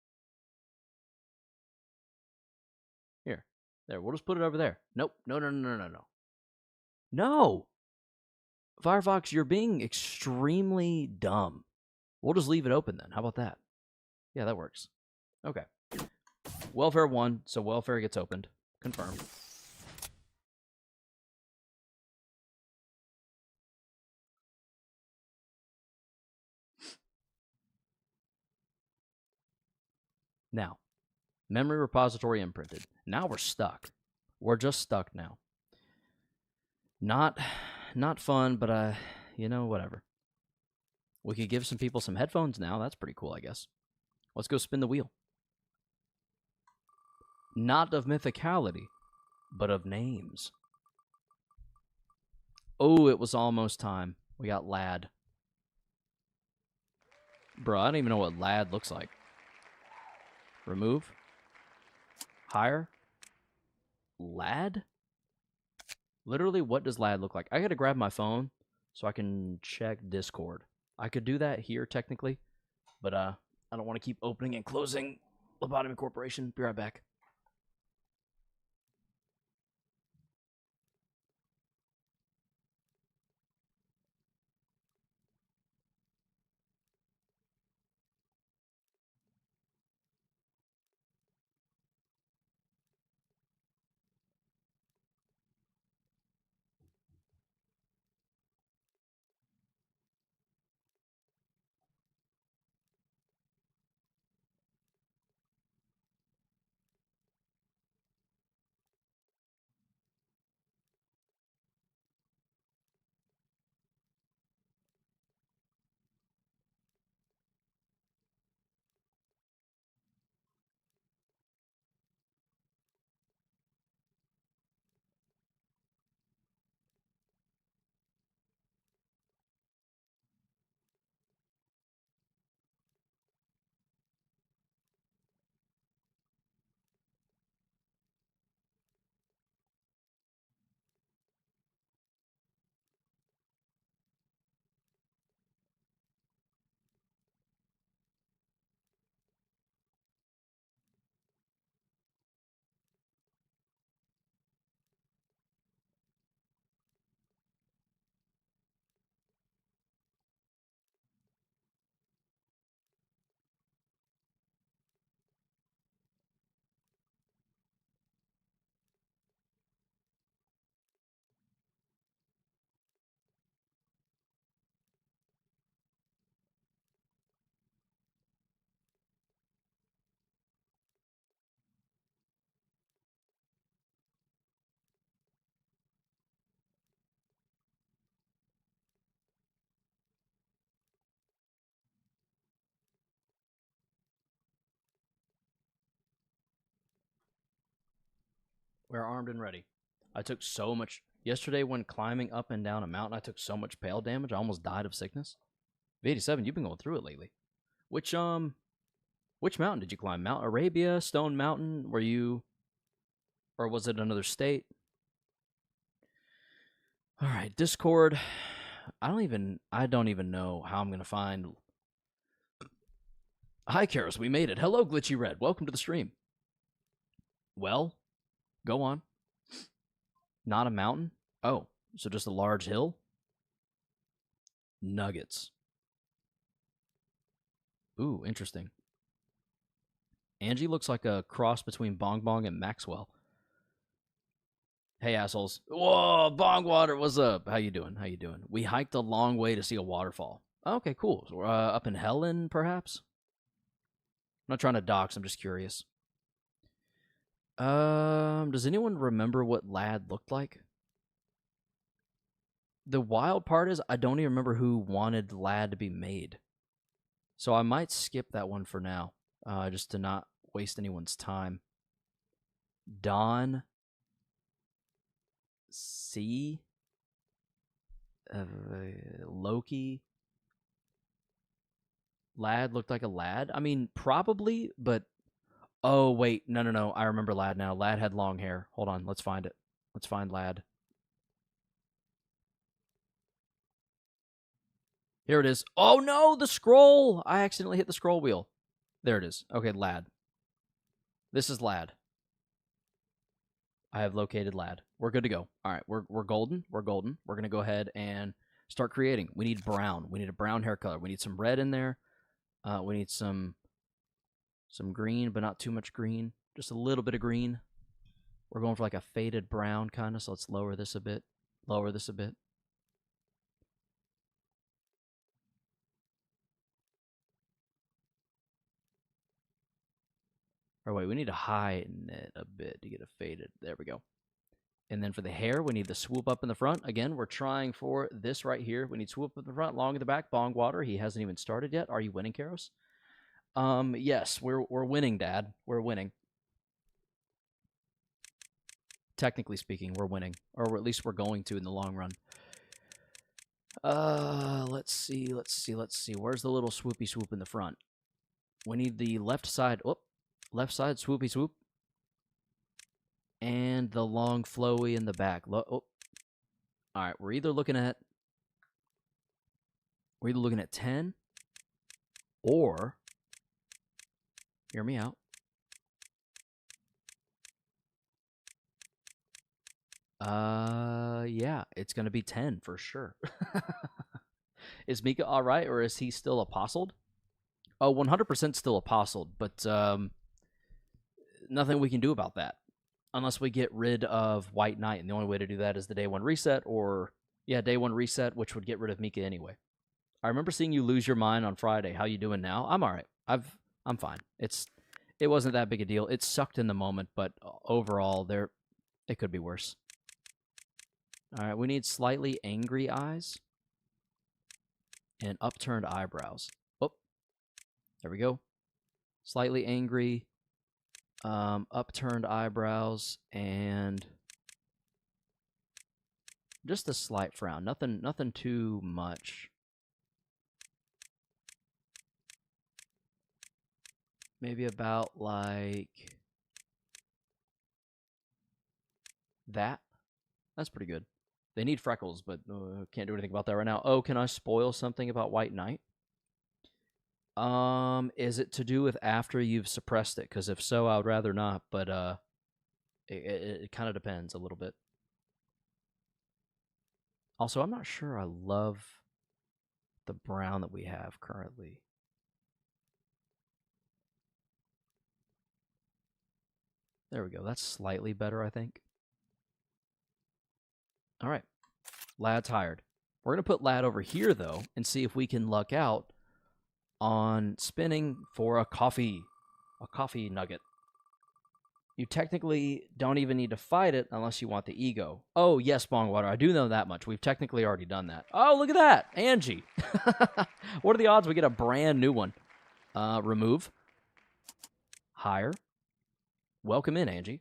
Here. There. We'll just put it over there. Nope. No. No! Firefox, you're being extremely dumb. We'll just leave it open then. How about that? Yeah, that works. Okay. Welfare 1, so welfare gets opened. Confirmed. Now, memory repository imprinted. Now we're stuck. We're just stuck now. Not fun, but whatever. We could give some people some headphones now. That's pretty cool, I guess. Let's go spin the wheel. Not of mythicality, but of names. Oh, it was almost time. We got Lad. Bro, I don't even know what Lad looks like. Remove. Hire. Lad? Literally, what does Lad look like? I gotta grab my phone so I can check Discord. I could do that here, technically, but I don't want to keep opening and closing Lobotomy Corporation. Be right back. We're armed and ready. I took so much... Yesterday, when climbing up and down a mountain, I took so much pale damage, I almost died of sickness. V87, you've been going through it lately. Which mountain did you climb? Mount Arabia, Stone Mountain? Were you... Or was it another state? All right, Discord. I don't even know how I'm going to find... Hi, Karos, we made it. Hello, Glitchy Red. Welcome to the stream. Well, go on. Not a mountain? Oh, so just a large hill? Nuggets. Ooh, interesting. Angie looks like a cross between Bong Bong and Maxwell. Hey, assholes. Whoa, Bongwater, what's up? How you doing? How you doing? We hiked a long way to see a waterfall. Okay, cool. So, up in Helen, perhaps? I'm not trying to dox, I'm just curious. Does anyone remember what Lad looked like? The wild part is I don't even remember who wanted Lad to be made. So I might skip that one for now, just to not waste anyone's time. Don C. Loki. Lad looked like a lad? I mean, probably, but... Oh, wait. No. I remember Lad now. Lad had long hair. Hold on. Let's find it. Let's find Lad. Here it is. Oh, no! The scroll! I accidentally hit the scroll wheel. There it is. Okay, Lad. This is Lad. I have located Lad. We're good to go. All right, we're golden. We're golden. We're going to go ahead and start creating. We need brown. We need a brown hair color. We need some red in there. We need some green, but not too much green. Just a little bit of green. We're going for like a faded brown kind of, so let's lower this a bit. Lower this a bit. Or wait, we need to heighten it a bit to get it faded. There we go. And then for the hair, we need the swoop up in the front. Again, we're trying for this right here. We need swoop up in the front, long in the back, Bongwater. He hasn't even started yet. Are you winning, Karos? Yes, we're winning, Dad. We're winning. Technically speaking, we're winning. Or at least we're going to in the long run. Let's see. Where's the little swoopy swoop in the front? We need the left side. Oh, left side swoopy swoop. And the long flowy in the back. Oh. All right, we're either looking at 10 or, hear me out. Yeah, it's going to be 10 for sure. Is Mika all right, or is he still apostled? Oh, 100% still apostled, but nothing we can do about that. Unless we get rid of WhiteNight, and the only way to do that is the day one reset, or, yeah, day one reset, which would get rid of Mika anyway. I remember seeing you lose your mind on Friday. How you doing now? I'm all right. I'm fine. It wasn't that big a deal. It sucked in the moment, but overall, it could be worse. All right, we need slightly angry eyes and upturned eyebrows. Oh, there we go. Slightly angry. Upturned eyebrows and just a slight frown. Nothing too much. Maybe about like that. That's pretty good. They need freckles, but can't do anything about that right now. Oh, can I spoil something about WhiteNight? Is it to do with after you've suppressed it? Because if so, I would rather not, but it kind of depends a little bit. Also, I'm not sure I love the brown that we have currently. There we go. That's slightly better, I think. All right. Lad's hired. We're going to put Lad over here, though, and see if we can luck out on spinning for a coffee nugget. You technically don't even need to fight it unless you want the ego. Oh, yes, Bongwater, I do know that much. We've technically already done that. Oh, look at that, Angie. What are the odds we get a brand new one? Remove. Hire. Welcome in, Angie.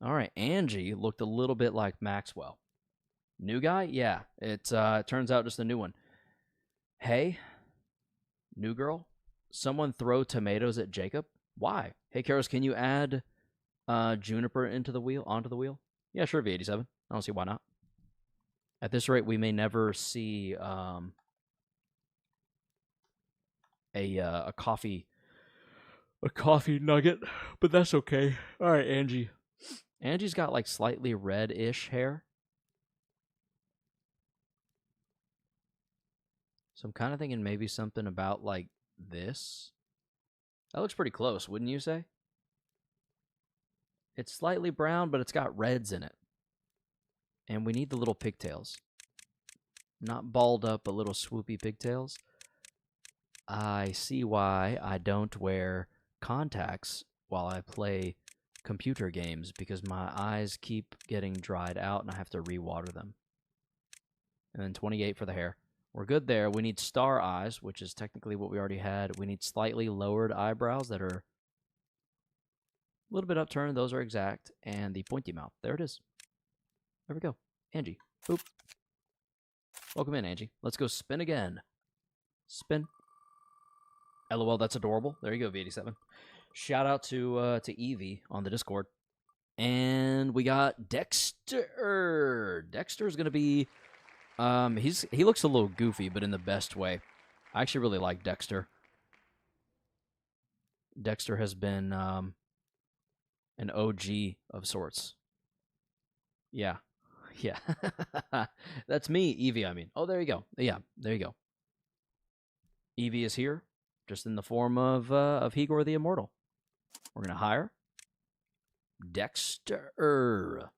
All right, Angie looked a little bit like Maxwell. New guy? Yeah, it turns out just a new one. Hey, new girl, someone throw tomatoes at Jacob? Why? Hey, Karos, can you add Juniper onto the wheel? Yeah, sure, V87. I don't see why not. At this rate, we may never see a coffee nugget, but that's okay. All right, Angie. Angie's got like slightly red-ish hair. So I'm kind of thinking maybe something about like this. That looks pretty close, wouldn't you say? It's slightly brown, but it's got reds in it. And we need the little pigtails. Not balled up, but little swoopy pigtails. I see why I don't wear contacts while I play computer games, because my eyes keep getting dried out and I have to re-water them. And then 28 for the hair. We're good there. We need star eyes, which is technically what we already had. We need slightly lowered eyebrows that are a little bit upturned. Those are exact. And the pointy mouth. There it is. There we go. Angie. Boop. Welcome in, Angie. Let's go spin again. Spin. LOL, that's adorable. There you go, V87. Shout out to Evie on the Discord. And we got Dexter. Dexter's going to be... he looks a little goofy, but in the best way. I actually really like Dexter. Dexter has been an OG of sorts. Yeah. Yeah. That's me, Evie, I mean. Oh, there you go. Yeah, there you go. Evie is here, just in the form of Higor the Immortal. We're going to hire Dexter.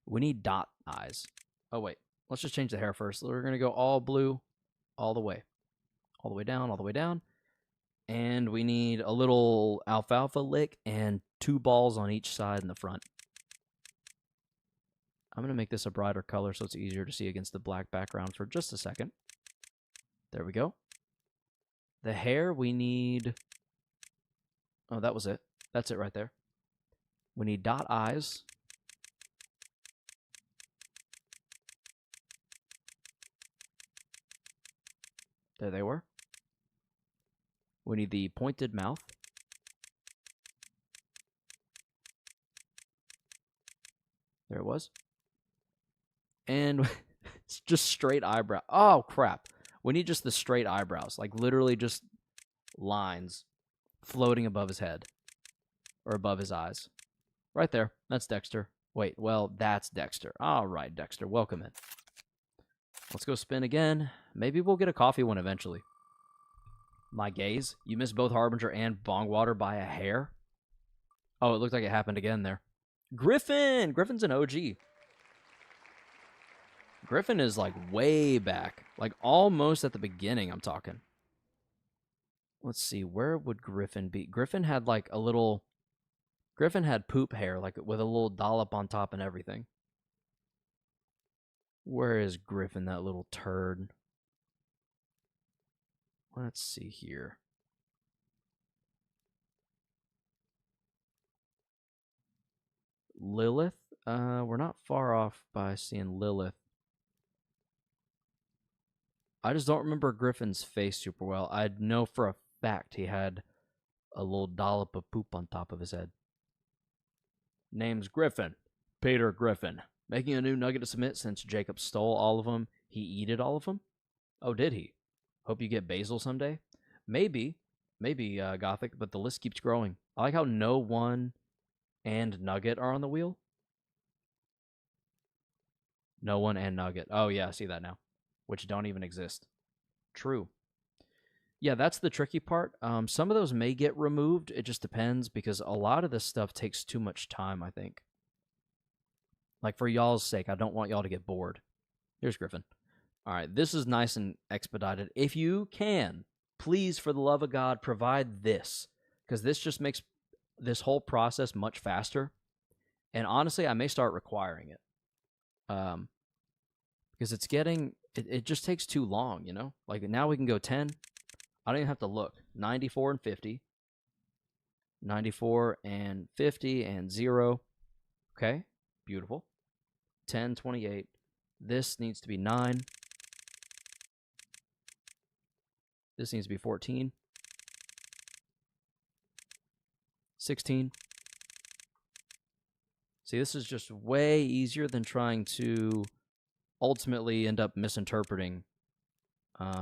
We need dot eyes. Oh, wait. Let's just change the hair first. We're going to go all blue all the way. All the way down, all the way down. And we need a little alfalfa lick and 2 balls on each side in the front. I'm going to make this a brighter color so it's easier to see against the black background for just a second. There we go. The hair, we need... Oh, that was it. That's it right there. We need dot eyes. There they were. We need the pointed mouth. There it was. And it's just straight eyebrow. Oh, crap. We need just the straight eyebrows. Like, literally just lines floating above his head. Or above his eyes. Right there. That's Dexter. Wait, well, that's Dexter. All right, Dexter. Welcome in. Let's go spin again. Maybe we'll get a coffee one eventually. My gaze. You missed both Harbinger and Bongwater by a hair? Oh, it looked like it happened again there. Griffin! Griffin's an OG. Griffin is like way back. Like almost at the beginning, I'm talking. Let's see, where would Griffin be? Griffin had like a little... Griffin had poop hair, like with a little dollop on top and everything. Where is Griffin, that little turd? Let's see here. Lilith? We're not far off by seeing Lilith. I just don't remember Griffin's face super well. I know for a fact he had a little dollop of poop on top of his head. Name's Griffin. Peter Griffin. Making a new nugget to submit since Jacob stole all of them. He eated all of them? Oh, did he? Hope you get basil someday. Maybe, Gothic, but the list keeps growing. I like how no one and Nugget are on the wheel. No one and Nugget. Oh, yeah, I see that now. Which don't even exist. True. Yeah, that's the tricky part. Some of those may get removed. It just depends, because a lot of this stuff takes too much time, I think. Like, for y'all's sake, I don't want y'all to get bored. Here's Griffin. All right, this is nice and expedited. If you can, please, for the love of God, provide this, because this just makes this whole process much faster. And honestly, I may start requiring it. Because it's getting... It just takes too long, you know? Like, now we can go 10. I don't even have to look. 94 and 50. 94 and 50 and 0. Okay, beautiful. 10, 28. This needs to be 9. This needs to be 14. 16. See, this is just way easier than trying to ultimately end up misinterpreting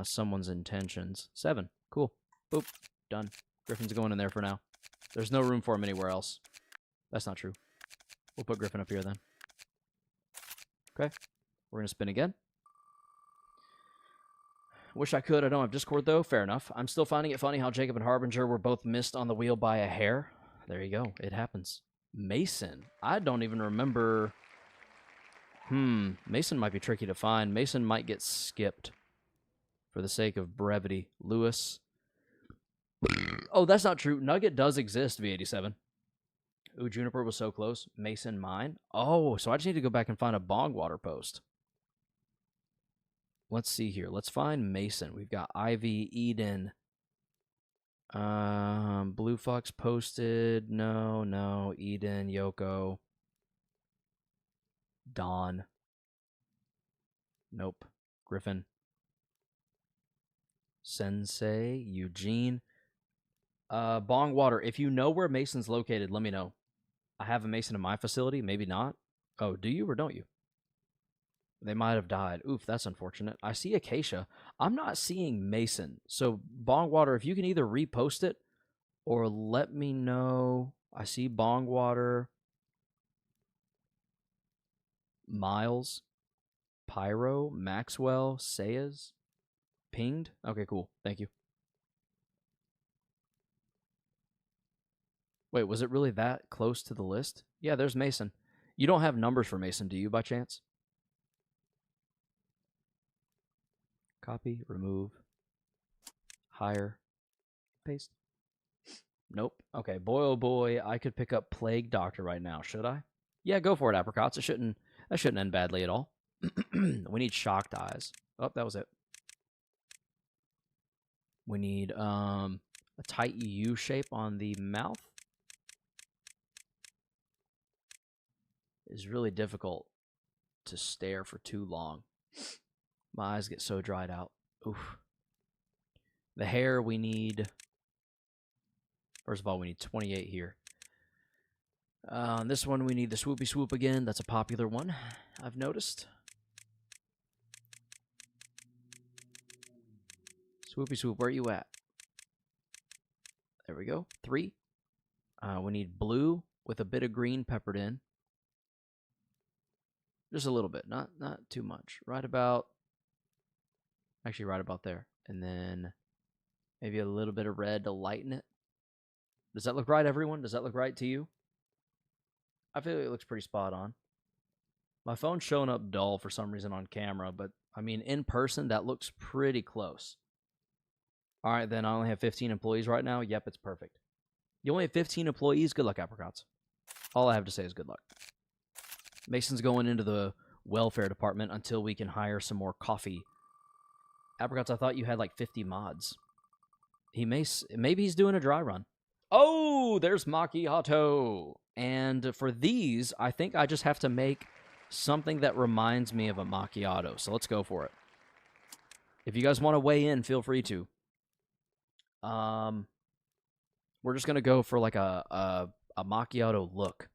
someone's intentions. 7. Cool. Boop. Done. Griffin's going in there for now. There's no room for him anywhere else. That's not true. We'll put Griffin up here then. Okay. We're going to spin again. Wish I could. I don't have Discord, though. Fair enough. I'm still finding it funny how Jacob and Harbinger were both missed on the wheel by a hair. There you go. It happens. Mason. I don't even remember. Mason might be tricky to find. Mason might get skipped for the sake of brevity. Lewis. Oh, that's not true. Nugget does exist, V87. Ooh, Juniper was so close. Mason, mine. Oh, so I just need to go back and find a Bongwater post. Let's see here. Let's find Mason. We've got Ivy, Eden. Blue Fox posted. No. Eden, Yoko. Dawn. Nope. Griffin. Sensei. Eugene. Bongwater. If you know where Mason's located, let me know. I have a Mason in my facility. Maybe not. Oh, do you or don't you? They might have died. Oof, that's unfortunate. I see Acacia. I'm not seeing Mason. So, Bongwater, if you can either repost it or let me know. I see Bongwater. Miles. Pyro. Maxwell. Sayas. Pinged. Okay, cool. Thank you. Wait, was it really that close to the list? Yeah, there's Mason. You don't have numbers for Mason, do you, by chance? Copy, remove, hire, paste. Nope. Okay, boy, oh boy, I could pick up Plague Doctor right now. Should I? Yeah, go for it, apricots. That shouldn't end badly at all. We need shocked eyes. Oh, that was it. We need a tight U shape on the mouth. It's really difficult to stare for too long. My eyes get so dried out. Oof. The hair, we need... First of all, we need 28 here. On this one, we need the swoopy swoop again. That's a popular one, I've noticed. Swoopy swoop, where are you at? There we go. 3. We need blue with a bit of green peppered in. Just a little bit, not too much. Right about there. And then maybe a little bit of red to lighten it. Does that look right, everyone? Does that look right to you? I feel like it looks pretty spot on. My phone's showing up dull for some reason on camera, but I mean, in person, that looks pretty close. All right, then I only have 15 employees right now. Yep, it's perfect. You only have 15 employees? Good luck, apricots. All I have to say is good luck. Mason's going into the welfare department until we can hire some more coffee. Apricots, I thought you had like 50 mods. Maybe he's doing a dry run. Oh, there's macchiato. And for these, I think I just have to make something that reminds me of a macchiato. So let's go for it. If you guys want to weigh in, feel free to. We're just going to go for like a macchiato look,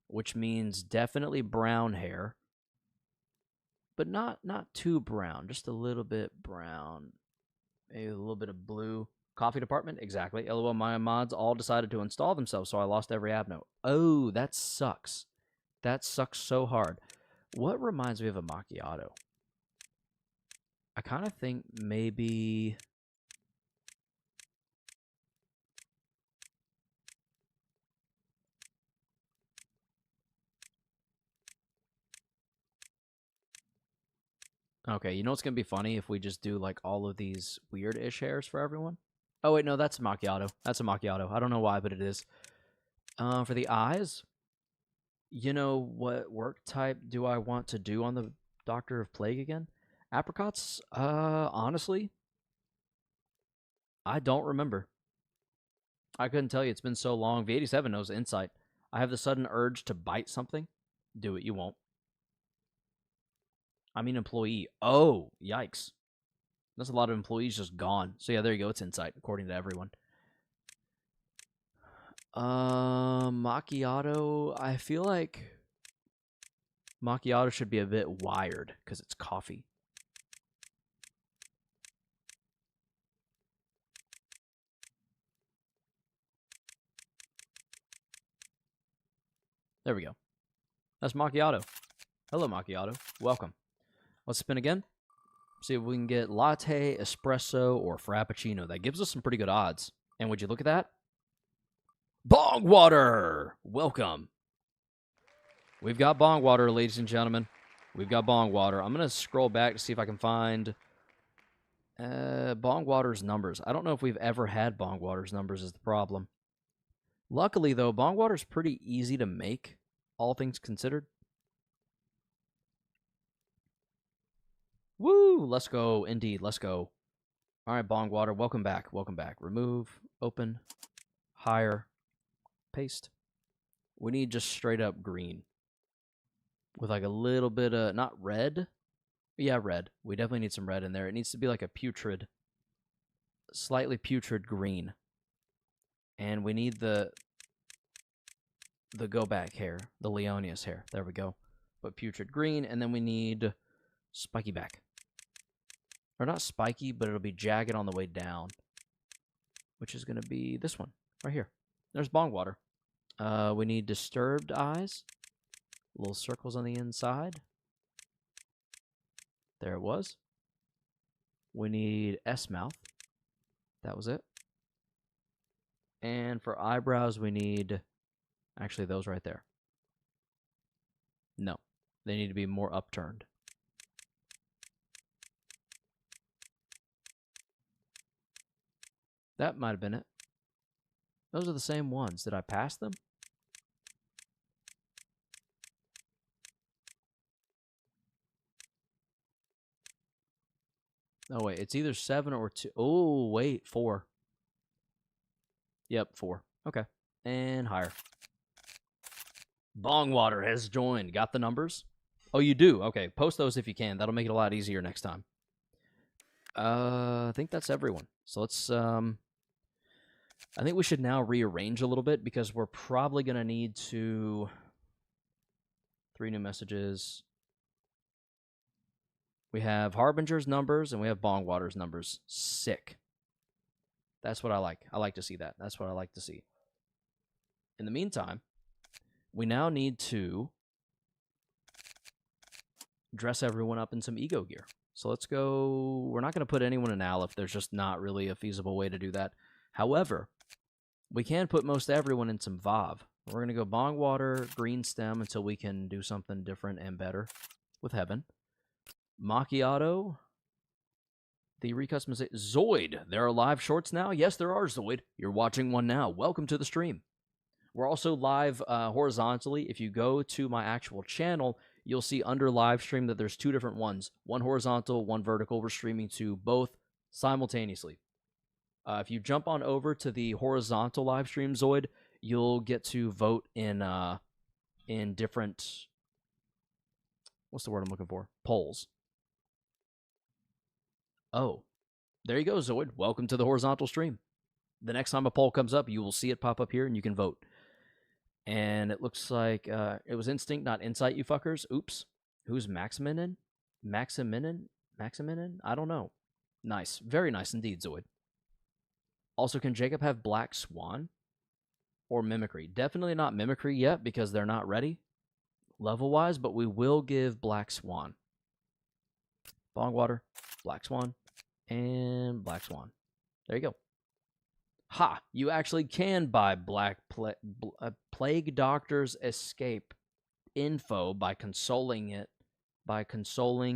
which means definitely brown hair, but not too brown, just a little bit brown, maybe a little bit of blue. Coffee department, exactly. LOL, my mods all decided to install themselves, so I lost every app note. Oh, that sucks. That sucks so hard. What reminds me of a macchiato? I kind of think maybe... Okay, you know what's going to be funny if we just do like all of these weird-ish hairs for everyone? Oh, wait, no, that's a macchiato. That's a macchiato. I don't know why, but it is. For the eyes, you know what work type do I want to do on the Doctor of Plague again? Apricots? Honestly, I don't remember. I couldn't tell you. It's been so long. V87 knows insight. I have the sudden urge to bite something. Do it. You won't. I mean employee. Oh, yikes. That's a lot of employees just gone. So yeah, there you go. It's insight, according to everyone. Macchiato. I feel like macchiato should be a bit wired because it's coffee. There we go. That's macchiato. Hello, macchiato. Welcome. Let's spin again. See if we can get latte, espresso, or frappuccino. That gives us some pretty good odds. And would you look at that? Bong water! Welcome. We've got bong water, ladies and gentlemen. We've got bong water. I'm going to scroll back to see if I can find bong water's numbers. I don't know if we've ever had bong water's numbers is the problem. Luckily, though, bong water's pretty easy to make, all things considered. Woo! Let's go. Indeed, let's go. All right, bong water, welcome back. Welcome back. Remove, open, hire, paste. We need just straight up green. With like a little bit of, not red. Yeah, red. We definitely need some red in there. It needs to be like a putrid, slightly putrid green. And we need the go back hair, the Leonius hair. There we go. But putrid green, and then we need spiky back. Or not spiky, but it'll be jagged on the way down. Which is going to be this one, right here. There's bong water. We need disturbed eyes. Little circles on the inside. There it was. We need S-mouth. That was it. And for eyebrows, we need... Actually, those right there. No. They need to be more upturned. That might have been it. Those are the same ones. Did I pass them? Oh, wait. It's either 7 or 2. Oh, wait. 4. Yep, 4. Okay. And higher. Bongwater has joined. Got the numbers? Oh, you do? Okay. Post those if you can. That'll make it a lot easier next time. I think that's everyone. So let's... I think we should now rearrange a little bit because we're probably going to need to... 3 new messages. We have Harbinger's numbers and we have Bongwater's numbers. Sick. That's what I like. I like to see that. That's what I like to see. In the meantime, we now need to dress everyone up in some ego gear. So let's go... We're not going to put anyone in Aleph. There's just not really a feasible way to do that. However, we can put most everyone in some Vav. We're going to go Bongwater, Green Stem until we can do something different and better with Heaven. Macchiato. The recustomization. Zoid. There are live shorts now? Yes, there are, Zoid. You're watching one now. Welcome to the stream. We're also live horizontally. If you go to my actual channel, you'll see under live stream that there's 2 different ones. One horizontal, one vertical. We're streaming to both simultaneously. If you jump on over to the horizontal live stream, Zoid, you'll get to vote in different... What's the word I'm looking for? Polls. Oh, there you go, Zoid. Welcome to the horizontal stream. The next time a poll comes up, you will see it pop up here, and you can vote. And it looks like it was Instinct, not Insight, you fuckers. Oops. Who's Maximinin? Maximinin? I don't know. Nice. Very nice indeed, Zoid. Also, can Jacob have Black Swan or Mimicry? Definitely not Mimicry yet because they're not ready level-wise, but we will give Black Swan. Bongwater, Black Swan, and Black Swan. There you go. Ha! You actually can buy Plague Doctor's Escape info by consoling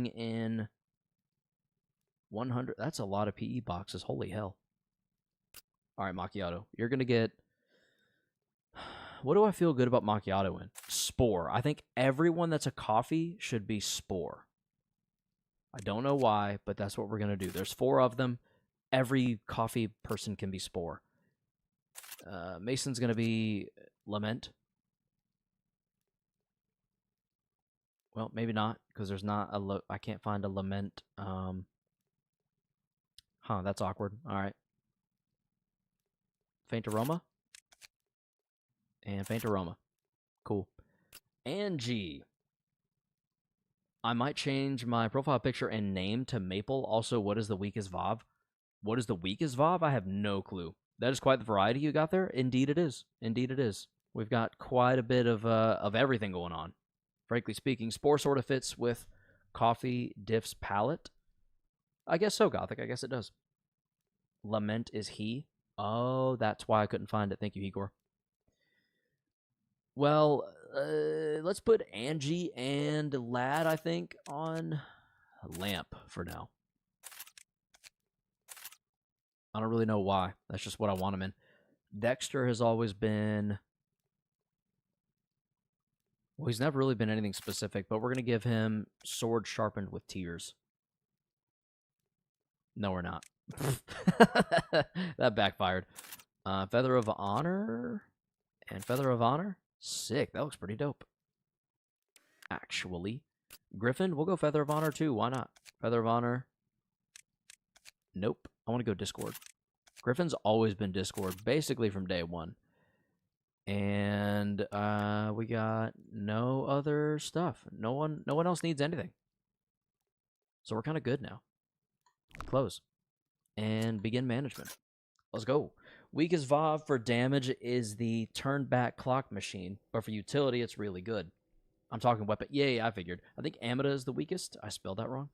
in 100. That's a lot of PE boxes. Holy hell. All right, Macchiato. You're going to get... What do I feel good about Macchiato in? Spore. I think everyone that's a coffee should be Spore. I don't know why, but that's what we're going to do. There's 4 of them. Every coffee person can be Spore. Mason's going to be Lament. Well, maybe not, because there's not a... I can't find a Lament. That's awkward. All right. Faint Aroma. And Faint Aroma. Cool. Angie. I might change my profile picture and name to Maple. Also, what is the weakest VOV? What is the weakest VOV? I have no clue. That is quite the variety you got there. Indeed it is. Indeed it is. We've got quite a bit of everything going on. Frankly speaking, Spore sort of fits with Coffee Diff's palette. I guess so, Gothic. I guess it does. Lament is he. Oh, that's why I couldn't find it. Thank you, Igor. Well, let's put Angie and Lad, I think, on Lamp for now. I don't really know why. That's just what I want him in. Dexter has always been... Well, he's never really been anything specific, but we're going to give him Sword Sharpened with Tears. No, we're not. That backfired. Feather of Honor and Feather of Honor. Sick. That looks pretty dope. Actually. Griffin, we'll go Feather of Honor too. Why not? Feather of Honor. Nope. I want to go Discord. Griffin's always been Discord, basically from day one. And we got no other stuff. No one else needs anything. So we're kind of good now. Close. And begin management. Let's go. Weakest VOV for damage is the turn back clock machine, but for utility, it's really good. I'm talking weapon. Yeah, I figured. I think Amida is the weakest. I spelled that wrong.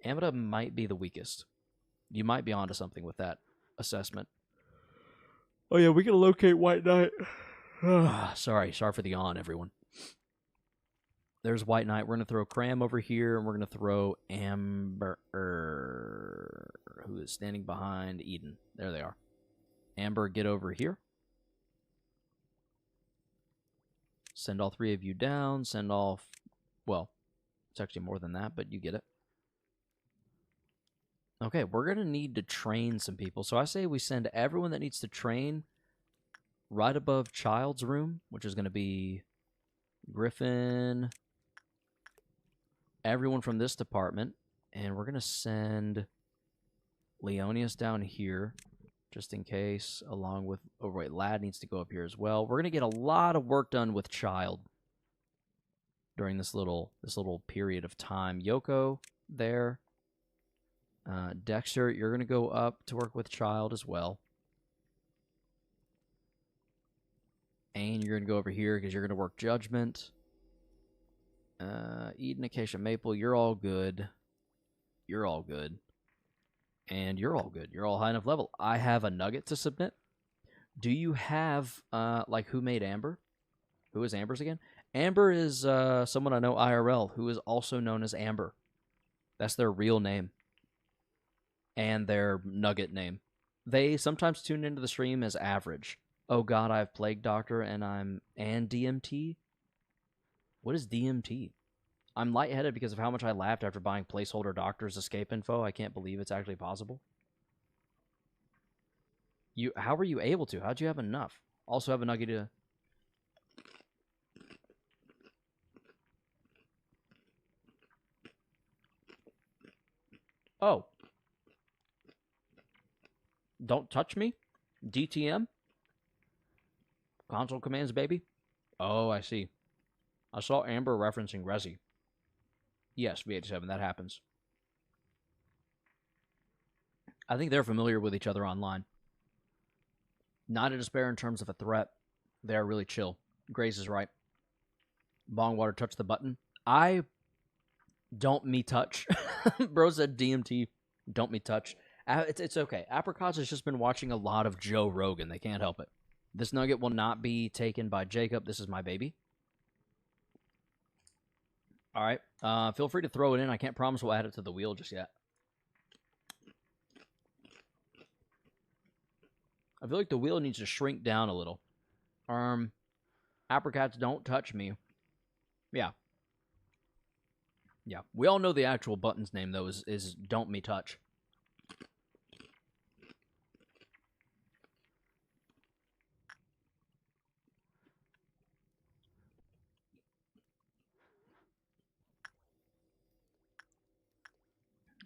Amida might be the weakest. You might be onto something with that assessment. Oh yeah, we can locate WhiteNight. Sorry for the yawn, everyone. There's WhiteNight. We're going to throw Cram over here, and we're going to throw Amber, who is standing behind Eden. There they are. Amber, get over here. Send all three of you down. Send all... Well, it's actually more than that, but you get it. Okay, we're going to need to train some people. So I say we send everyone that needs to train right above Child's room, which is going to be Griffin, everyone from this department, and we're going to send Leonius down here, just in case, along with... Oh, wait, Lad needs to go up here as well. We're going to get a lot of work done with Child during this little period of time. Yoko, there. Dexter, you're going to go up to work with Child as well. And you're going to go over here because you're going to work Judgment. Eden, Acacia, Maple, you're all good. You're all good. And you're all good. You're all high enough level. I have a nugget to submit. Do you have, like, who made Amber? Who is Amber's again? Amber is someone I know IRL who is also known as Amber. That's their real name. And their nugget name. They sometimes tune into the stream as Average. Oh god, I have Plague Doctor and DMT? What is DMT? I'm lightheaded because of how much I laughed after buying placeholder Doctor's escape info. I can't believe it's actually possible. How were you able to? How'd you have enough? Also have a nugget to... Oh. Don't touch me? DTM? Console commands, baby? Oh, I see. I saw Amber referencing Resi. Yes, V87, that happens. I think they're familiar with each other online. Not a despair in terms of a threat. They're really chill. Grace is right. Bongwater, touch the button. I don't me touch. Bro said DMT, don't me touch. It's okay. Apricots has just been watching a lot of Joe Rogan. They can't help it. This nugget will not be taken by Jacob. This is my baby. All right. Feel free to throw it in. I can't promise we'll add it to the wheel just yet. I feel like the wheel needs to shrink down a little. Apricots, don't touch me. Yeah. Yeah. We all know the actual button's name, though, is Don't Me Touch.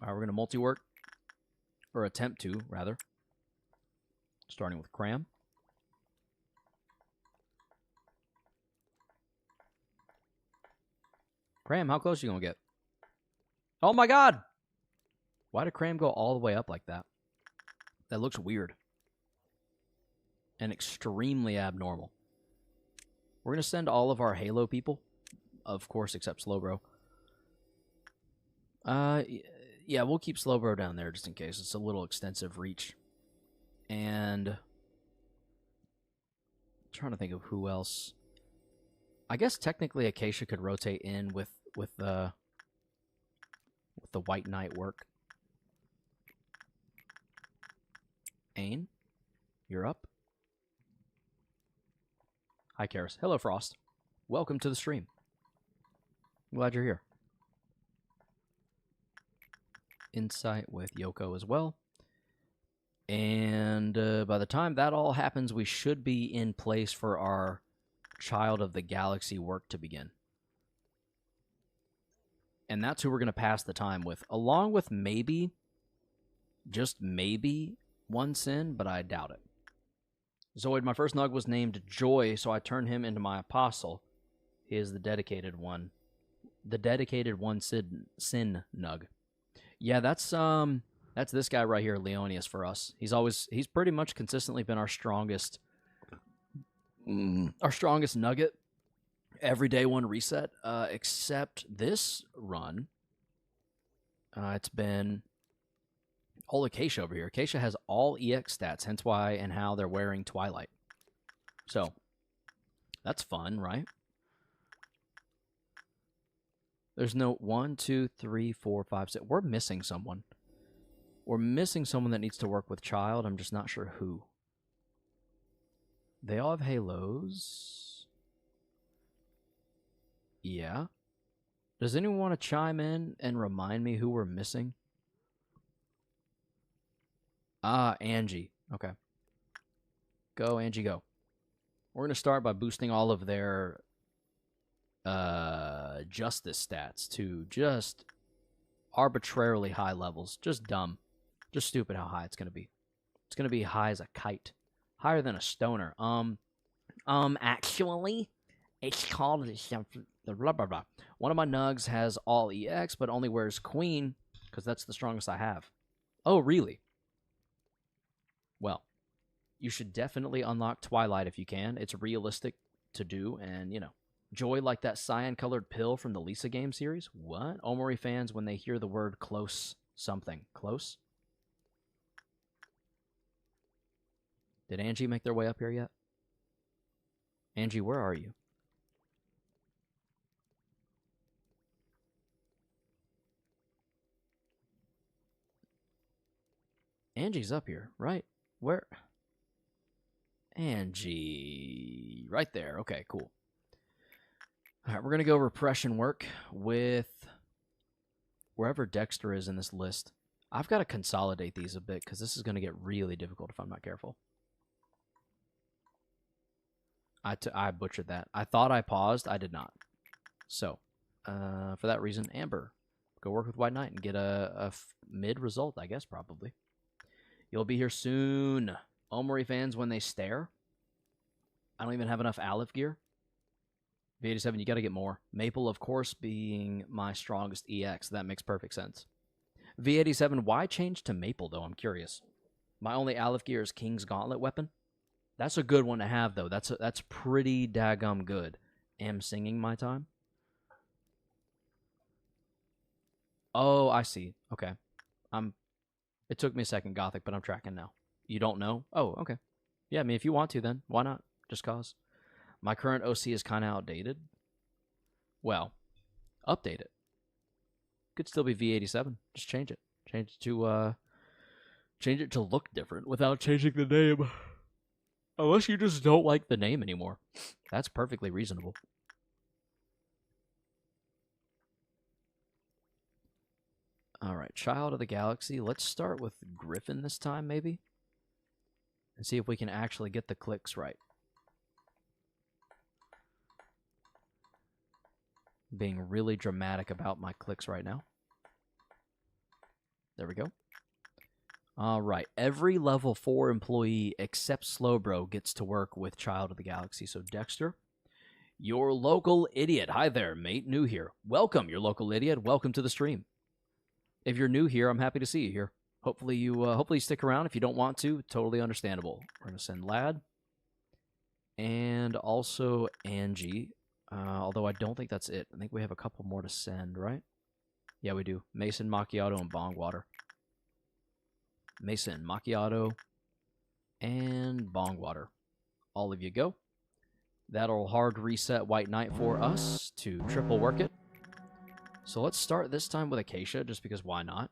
All right, we're going to multi-work, or attempt to, rather. Starting with Cram. Cram, how close are you going to get? Oh my god! Why did Cram go all the way up like that? That looks weird. And extremely abnormal. We're going to send all of our Halo people. Of course, except Slowbro. Yeah, we'll keep Slowbro down there just in case. It's a little extensive reach. And I'm trying to think of who else. I guess technically Acacia could rotate in with the WhiteNight work. Ain, you're up. Hi, Karis. Hello, Frost. Welcome to the stream. I'm glad you're here. Insight with Yoko as well. And by the time that all happens, we should be in place for our Child of the Galaxy work to begin. And that's who we're going to pass the time with, along with maybe, just maybe, one Sin, but I doubt it. Zoid, my first Nug was named Joy, so I turned him into my apostle. He is the dedicated one. The dedicated one Sin Nug. Yeah, that's this guy right here, Leonius, for us. He's pretty much consistently been our strongest nugget. Everyday one reset, except this run. It's been all Acacia over here. Acacia has all EX stats, hence why and how they're wearing Twilight. So, that's fun, right? There's no 1, 2, 3, 4, 5, 6. We're missing someone. We're missing someone that needs to work with Child. I'm just not sure who. They all have halos. Yeah. Does anyone want to chime in and remind me who we're missing? Angie. Okay. Go, Angie, go. We're going to start by boosting all of their justice stats to just arbitrarily high levels. Just dumb. Just stupid how high it's going to be. It's going to be high as a kite. Higher than a stoner. Actually, it's called blah, blah, blah. One of my nugs has all EX, but only wears Queen, because that's the strongest I have. Oh, really? Well, you should definitely unlock Twilight if you can. It's realistic to do, and, you know, Joy like that cyan-colored pill from the Lisa game series? What? Omori fans, when they hear the word close something. Close? Did Angie make their way up here yet? Angie, where are you? Angie's up here, right? Where? Angie. Right there. Okay, cool. All right, we're going to go repression work with wherever Dexter is in this list. I've got to consolidate these a bit because this is going to get really difficult if I'm not careful. I butchered that. I thought I paused. I did not. So, for that reason, Amber, go work with WhiteNight and get a mid result, I guess, probably. You'll be here soon. Omori fans, when they stare. I don't even have enough Aleph gear. V87, you got to get more. Maple, of course, being my strongest EX. That makes perfect sense. V87, why change to Maple, though? I'm curious. My only Aleph gear is King's Gauntlet weapon. That's a good one to have, though. That's pretty daggum good. Am singing my time? Oh, I see. Okay. It took me a second, Gothic, but I'm tracking now. You don't know? Oh, okay. Yeah, I mean, if you want to, then why not? Just cause. My current OC is kind of outdated. Well, update it. Could still be V87. Just change it. Change it to look different without changing the name. Unless you just don't like the name anymore. That's perfectly reasonable. All right, Child of the Galaxy. Let's start with Griffin this time, maybe? And see if we can actually get the clicks right. Being really dramatic about my clicks right now. There we go. All right. Every level 4 employee except Slowbro gets to work with Child of the Galaxy. So Dexter, your local idiot. Hi there, mate. New here. Welcome, your local idiot. Welcome to the stream. If you're new here, I'm happy to see you here. Hopefully you stick around. If you don't want to, totally understandable. We're gonna send Lad and also Angie. Although I don't think that's it. I think we have a couple more to send, right? Yeah, we do. Mason, Macchiato, and Bong Water. Mason, Macchiato, and Bong Water. All of you go. That'll hard reset WhiteNight for us to triple work it. So let's start this time with Acacia, just because why not?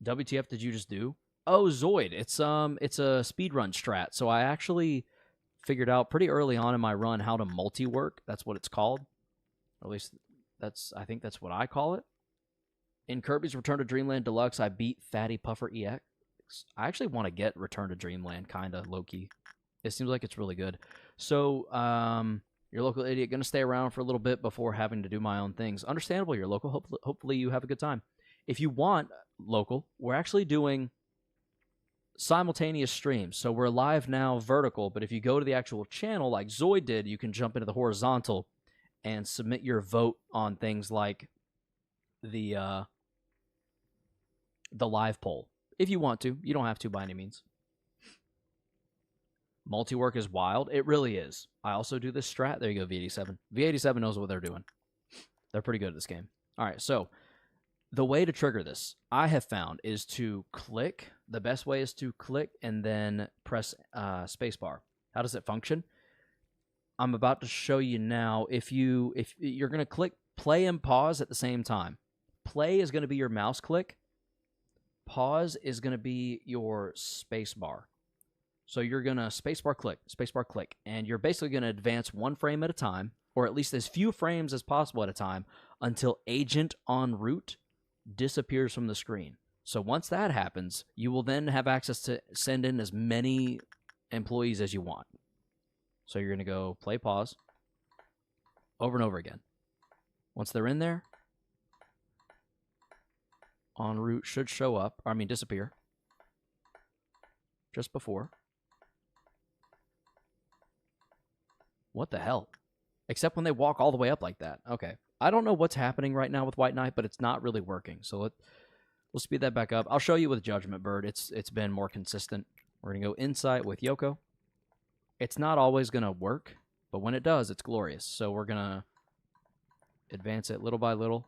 WTF did you just do? Oh, Zoid. It's a speedrun strat. So I actually figured out pretty early on in my run how to multi-work. That's what it's called. Or at least I think that's what I call it. In Kirby's Return to Dreamland Deluxe, I beat Fatty Puffer EX. I actually want to get Return to Dreamland, kind of low-key. It seems like it's really good. So, your local idiot going to stay around for a little bit before having to do my own things. Understandable, you're local. Hopefully you have a good time. If you want, local, we're actually doing simultaneous streams. So we're live now vertical, but if you go to the actual channel like Zoid did, you can jump into the horizontal and submit your vote on things like the live poll. If you want to. You don't have to by any means. Multi-work is wild. It really is. I also do this strat. There you go, V87. V87 knows what they're doing. They're pretty good at this game. All right, so the way to trigger this, I have found, is to click. The best way is to click and then press spacebar. How does it function? I'm about to show you now. If you're going to click play and pause at the same time. Play is going to be your mouse click. Pause is going to be your spacebar. So you're going to spacebar click, and you're basically going to advance one frame at a time, or at least as few frames as possible at a time, until Agent en route disappears from the screen. So once that happens, you will then have access to send in as many employees as you want. So you're going to go play, pause, over and over again. Once they're in there, en route should show up, disappear, just before. What the hell? Except when they walk all the way up like that. Okay. I don't know what's happening right now with WhiteNight, but it's not really working. So we'll speed that back up. I'll show you with Judgment Bird. It's been more consistent. We're going to go Insight with Yoko. It's not always going to work, but when it does, it's glorious. So we're going to advance it little by little.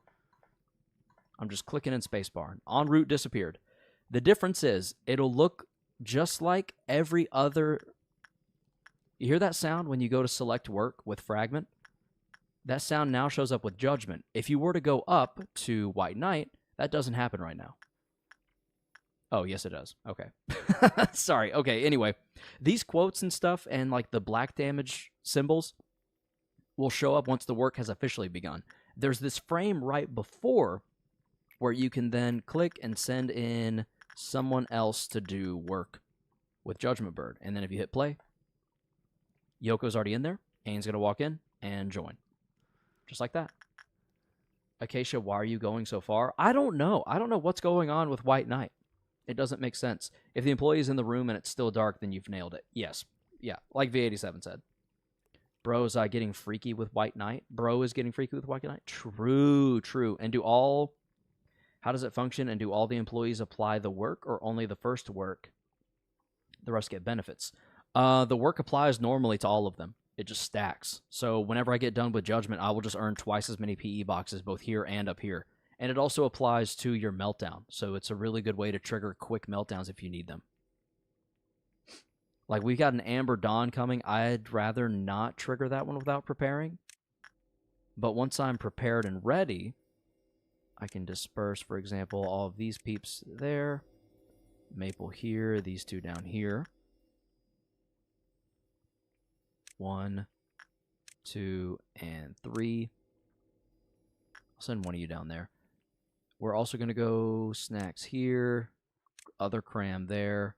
I'm just clicking in spacebar. En route disappeared. The difference is it'll look just like every other... You hear that sound when you go to select work with Fragment? That sound now shows up with Judgment. If you were to go up to WhiteNight, that doesn't happen right now. Oh, yes, it does. Okay. Sorry. Okay, anyway. These quotes and stuff and like the black damage symbols will show up once the work has officially begun. There's this frame right before where you can then click and send in someone else to do work with Judgment Bird. And then if you hit play, Yoko's already in there. Aang's going to walk in and join. Just like that. Acacia, why are you going so far? I don't know. I don't know what's going on with WhiteNight. It doesn't make sense. If the employee is in the room and it's still dark, then you've nailed it. Yes. Yeah, like V87 said. Bro, is getting freaky with WhiteNight? Bro is getting freaky with WhiteNight? True. And how does it function? And do all the employees apply the work or only the first work? The rest get benefits. The work applies normally to all of them. It just stacks. So whenever I get done with Judgment, I will just earn twice as many PE boxes, both here and up here. And it also applies to your meltdown. So it's a really good way to trigger quick meltdowns if you need them. Like, we got an Amber Dawn coming. I'd rather not trigger that one without preparing. But once I'm prepared and ready, I can disperse, for example, all of these peeps there. Maple here, these two down here. 1, 2, and 3. I'll send one of you down there. We're also going to go snacks here. Other cram there.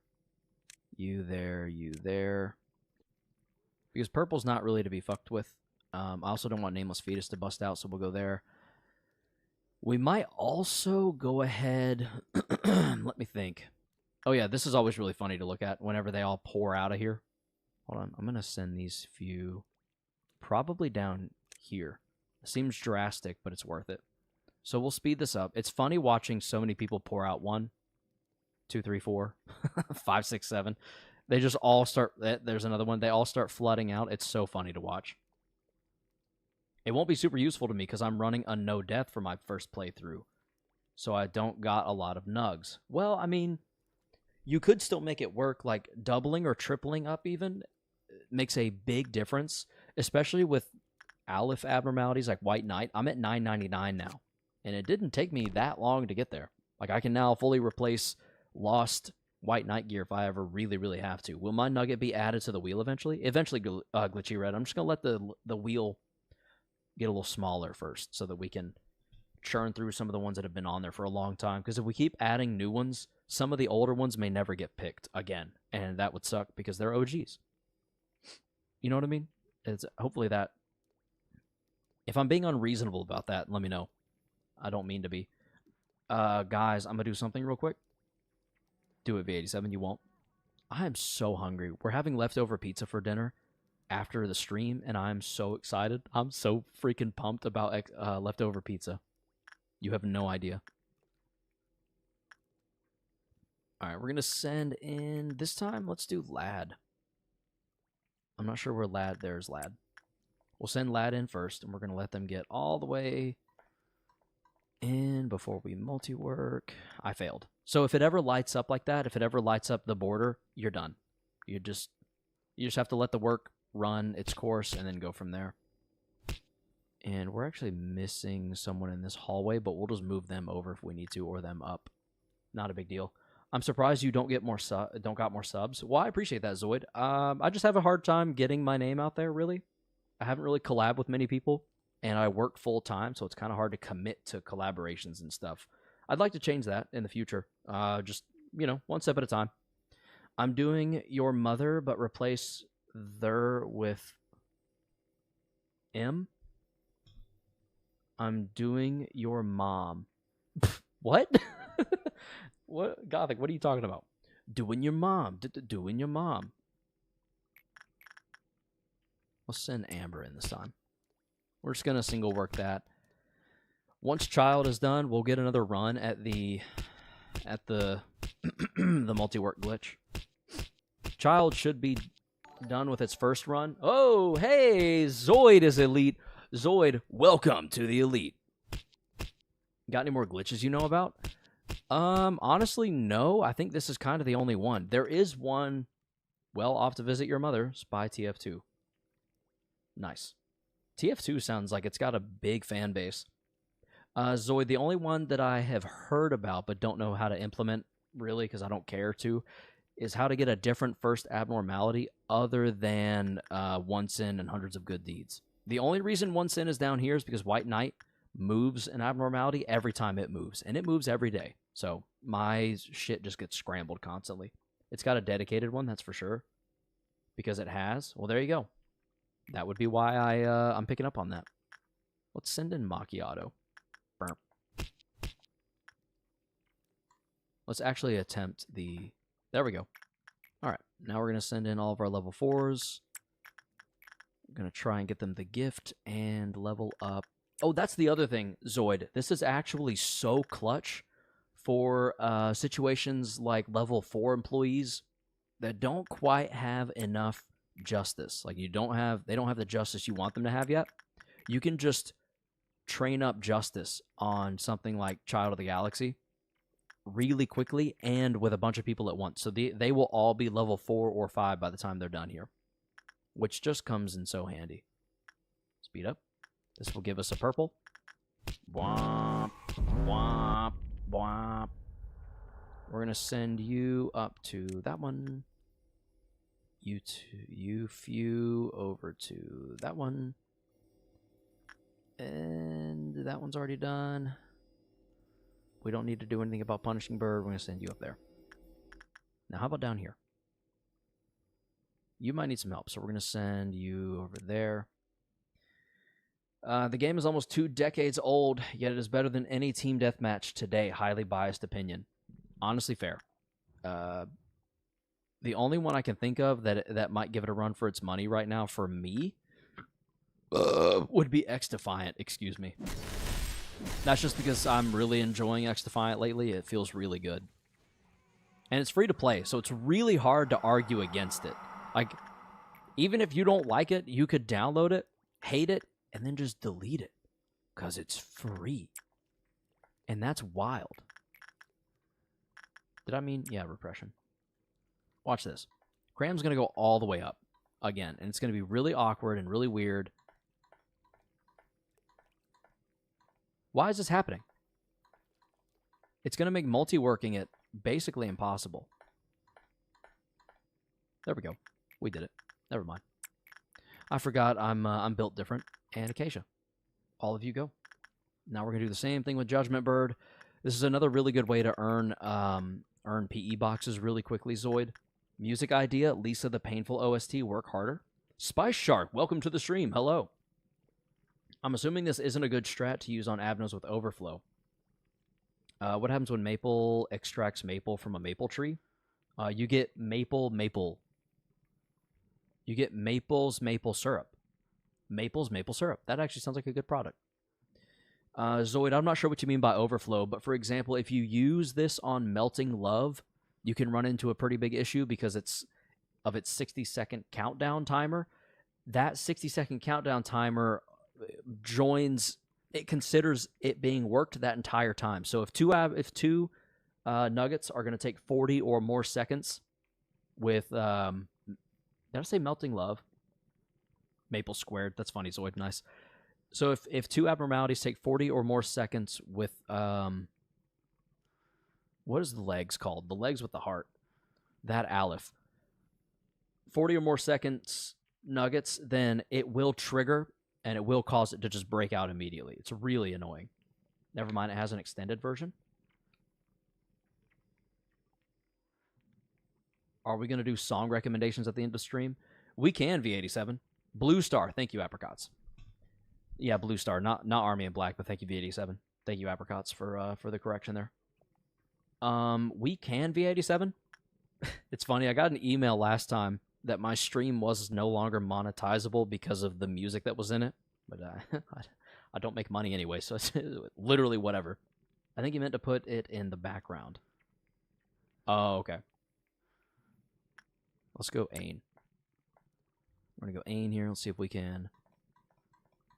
You there, you there. Because purple's not really to be fucked with. I also don't want Nameless Fetus to bust out, so we'll go there. We might also go ahead. Let me think. Oh, yeah, this is always really funny to look at whenever they all pour out of here. Hold on. I'm going to send these few probably down here. It seems drastic, but it's worth it. So we'll speed this up. It's funny watching so many people pour out 1, 2, 3, 4, 5, 6, 7. They just all start. There's another one. They all start flooding out. It's so funny to watch. It won't be super useful to me because I'm running a no death for my first playthrough. So I don't got a lot of nugs. Well, I mean, you could still make it work. Like doubling or tripling up even makes a big difference, especially with Aleph abnormalities like WhiteNight. I'm at 999 now, and it didn't take me that long to get there. Like I can now fully replace lost WhiteNight gear if I ever really, really have to. Will my nugget be added to the wheel eventually? Eventually, Glitchy Red. I'm just going to let the wheel get a little smaller first so that we can churn through some of the ones that have been on there for a long time. Because if we keep adding new ones, some of the older ones may never get picked again, and that would suck because they're OGs. You know what I mean? It's hopefully that. If I'm being unreasonable about that, let me know. I don't mean to be. Guys, I'm going to do something real quick. Do it, V87. You won't. I am so hungry. We're having leftover pizza for dinner after the stream, and I'm so excited. I'm so freaking pumped about leftover pizza. You have no idea. All right, we're going to send in... This time, let's do Lad. I'm not sure where Lad... There's Lad. We'll send Lad in first, and we're going to let them get all the way in before we multi-work. I failed. So if it ever lights up like that, if it ever lights up the border, you're done. You just have to let the work run its course and then go from there. And we're actually missing someone in this hallway, but we'll just move them over if we need to, or them up. Not a big deal. I'm surprised you don't got more subs. Well, I appreciate that, Zoid. I just have a hard time getting my name out there, really. I haven't really collabed with many people, and I work full-time, so it's kind of hard to commit to collaborations and stuff. I'd like to change that in the future. Just, one step at a time. I'm doing your mother, but replace there with M. I'm doing your mom. What? What? Gothic, what are you talking about? Doing your mom. Doing your mom. Let's send Amber in this time. We're just going to single work that. Once child is done, we'll get another run at the the multi-work glitch. Child should be done with its first run. Oh, hey, Zoid is elite. Zoid, welcome to the elite. Got any more glitches you know about? Honestly, no. I think this is kind of the only one. There is one, well, off to visit your mother, Spy TF2. Nice. TF2 sounds like it's got a big fan base. Zoid, the only one that I have heard about but don't know how to implement, really, because I don't care to, is how to get a different first abnormality other than one sin and hundreds of good deeds. The only reason one sin is down here is because WhiteNight moves an abnormality every time it moves, and it moves every day. So my shit just gets scrambled constantly. It's got a dedicated one, that's for sure, because it has. Well, there you go. That would be why I'm picking up on that. Let's send in Macchiato. Burp. Let's actually attempt the... There we go. All right, now we're going to send in all of our level 4s. I'm going to try and get them the gift and level up. Oh, that's the other thing, Zoid. This is actually so clutch for situations like level 4 employees that don't quite have enough justice. Like they don't have the justice you want them to have yet. You can just train up justice on something like Child of the Galaxy really quickly and with a bunch of people at once. So they will all be level 4 or 5 by the time they're done here, which just comes in so handy. Speed up. This will give us a purple. Womp, womp, womp. We're going to send you up to that one. You few over to that one. And that one's already done. We don't need to do anything about Punishing Bird. We're going to send you up there. Now, how about down here? You might need some help, so we're going to send you over there. The game is almost 2 decades old, yet it is better than any team deathmatch today. Highly biased opinion. Honestly, fair. The only one I can think of that might give it a run for its money right now for me would be X Defiant. Excuse me. That's just because I'm really enjoying X Defiant lately. It feels really good. And it's free to play, so it's really hard to argue against it. Like, even if you don't like it, you could download it, hate it, and then just delete it. Because it's free. And that's wild. Did I mean? Yeah, repression. Watch this. Cram's going to go all the way up again, and it's going to be really awkward and really weird. Why is this happening? It's going to make multi-working it basically impossible. There we go. We did it. Never mind. I forgot I'm built different. And Acacia. All of you go. Now we're going to do the same thing with Judgment Bird. This is another really good way to earn PE boxes really quickly, Zoid. Music idea, Lisa the Painful OST, work harder. Spice Shark, welcome to the stream. Hello. I'm assuming this isn't a good strat to use on Avnos with overflow. What happens when maple extracts maple from a maple tree? You get maple. You get Maple's maple syrup. Maple's maple syrup. That actually sounds like a good product. Zoid, I'm not sure what you mean by overflow, but for example, if you use this on Melting Love, you can run into a pretty big issue because it's 60-second countdown timer. That 60-second countdown timer considers it being worked that entire time. So if two nuggets are going to take 40 or more seconds with did I say Melting Love? Maple squared. That's funny, Zoid. Nice. So if two abnormalities take 40 or more seconds with what is the legs called? The legs with the heart. That Aleph. 40 or more seconds nuggets, then it will trigger and it will cause it to just break out immediately. It's really annoying. Never mind, it has an extended version. Are we going to do song recommendations at the end of the stream? We can, V87. Blue Star. Thank you, Apricots. Yeah, Blue Star. Not Army in Black, but thank you, V87. Thank you, Apricots, for the correction there. We can, V87. It's funny, I got an email last time that my stream was no longer monetizable because of the music that was in it. But I don't make money anyway, so it's literally whatever. I think he meant to put it in the background. Oh, okay. Let's go Ain. We're going to go Ain here. Let's see if we can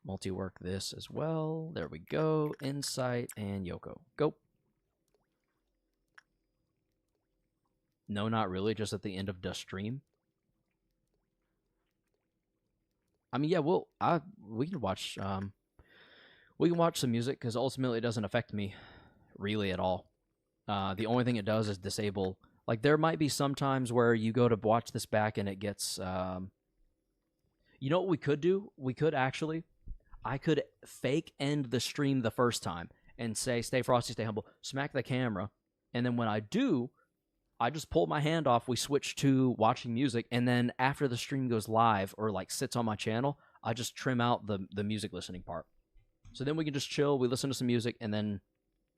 multi-work this as well. There we go. Insight and Yoko. Go. No, not really. Just at the end of the stream. I mean, yeah, we can watch some music because ultimately it doesn't affect me really at all. The only thing it does is disable. Like there might be some times where you go to watch this back and it gets. You know what we could do? I could fake end the stream the first time and say, "Stay frosty, stay humble." Smack the camera, and then when I do, I just pull my hand off, we switch to watching music, and then after the stream goes live or like sits on my channel, I just trim out the music listening part. So then we can just chill, we listen to some music, and then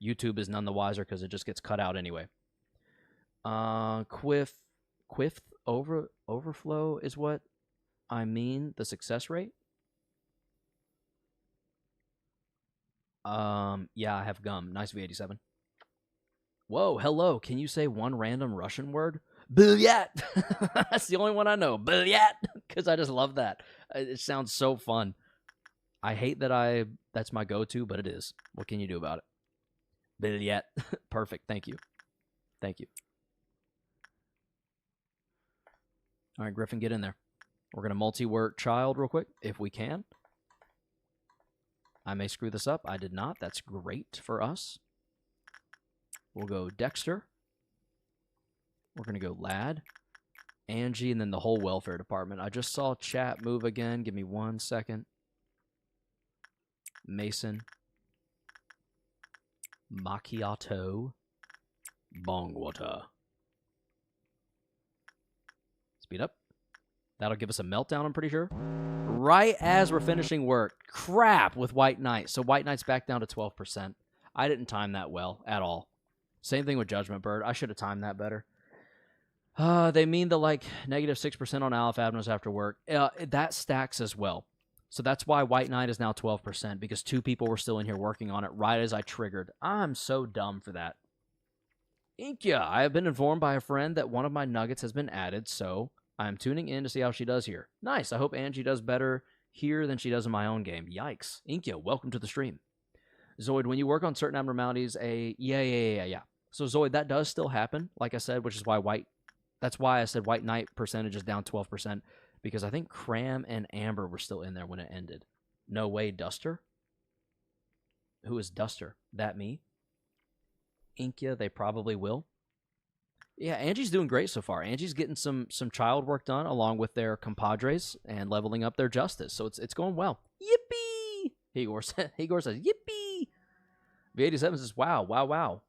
YouTube is none the wiser because it just gets cut out anyway. Quiff overflow is what I mean, the success rate. Yeah, I have gum. Nice V87. Whoa, hello. Can you say one random Russian word? Bilyat. That's the only one I know. Bilyat. Because I just love that. It sounds so fun. I hate that that's my go-to, but it is. What can you do about it? Bilyat. Perfect. Thank you. Thank you. All right, Griffin, get in there. We're going to multi-work child real quick, if we can. I may screw this up. I did not. That's great for us. We'll go Dexter. We're going to go Lad, Angie, and then the whole welfare department. I just saw chat move again. Give me 1 second. Mason. Macchiato. Bongwater. Speed up. That'll give us a meltdown, I'm pretty sure. Right as we're finishing work. Crap with WhiteNight. So WhiteNight's back down to 12%. I didn't time that well at all. Same thing with Judgment Bird. I should have timed that better. They mean the like negative 6% on Aleph Admirals after work. That stacks as well. So that's why WhiteNight is now 12%, because 2 people were still in here working on it right as I triggered. I'm so dumb for that. Inkia, I have been informed by a friend that one of my nuggets has been added, so I'm tuning in to see how she does here. Nice. I hope Angie does better here than she does in my own game. Yikes. Inkia, welcome to the stream. Zoid, when you work on certain abnormalities, yeah. So Zoid, that does still happen, like I said, which is why that's why I said WhiteNight percentage is down 12%, because I think Cram and Amber were still in there when it ended. No way, Duster? Who is Duster? That me? Inkia, they probably will. Yeah, Angie's doing great so far. Angie's getting some child work done along with their compadres and leveling up their justice. So it's going well. Yippee! Igor says, yippee! V87 says, wow.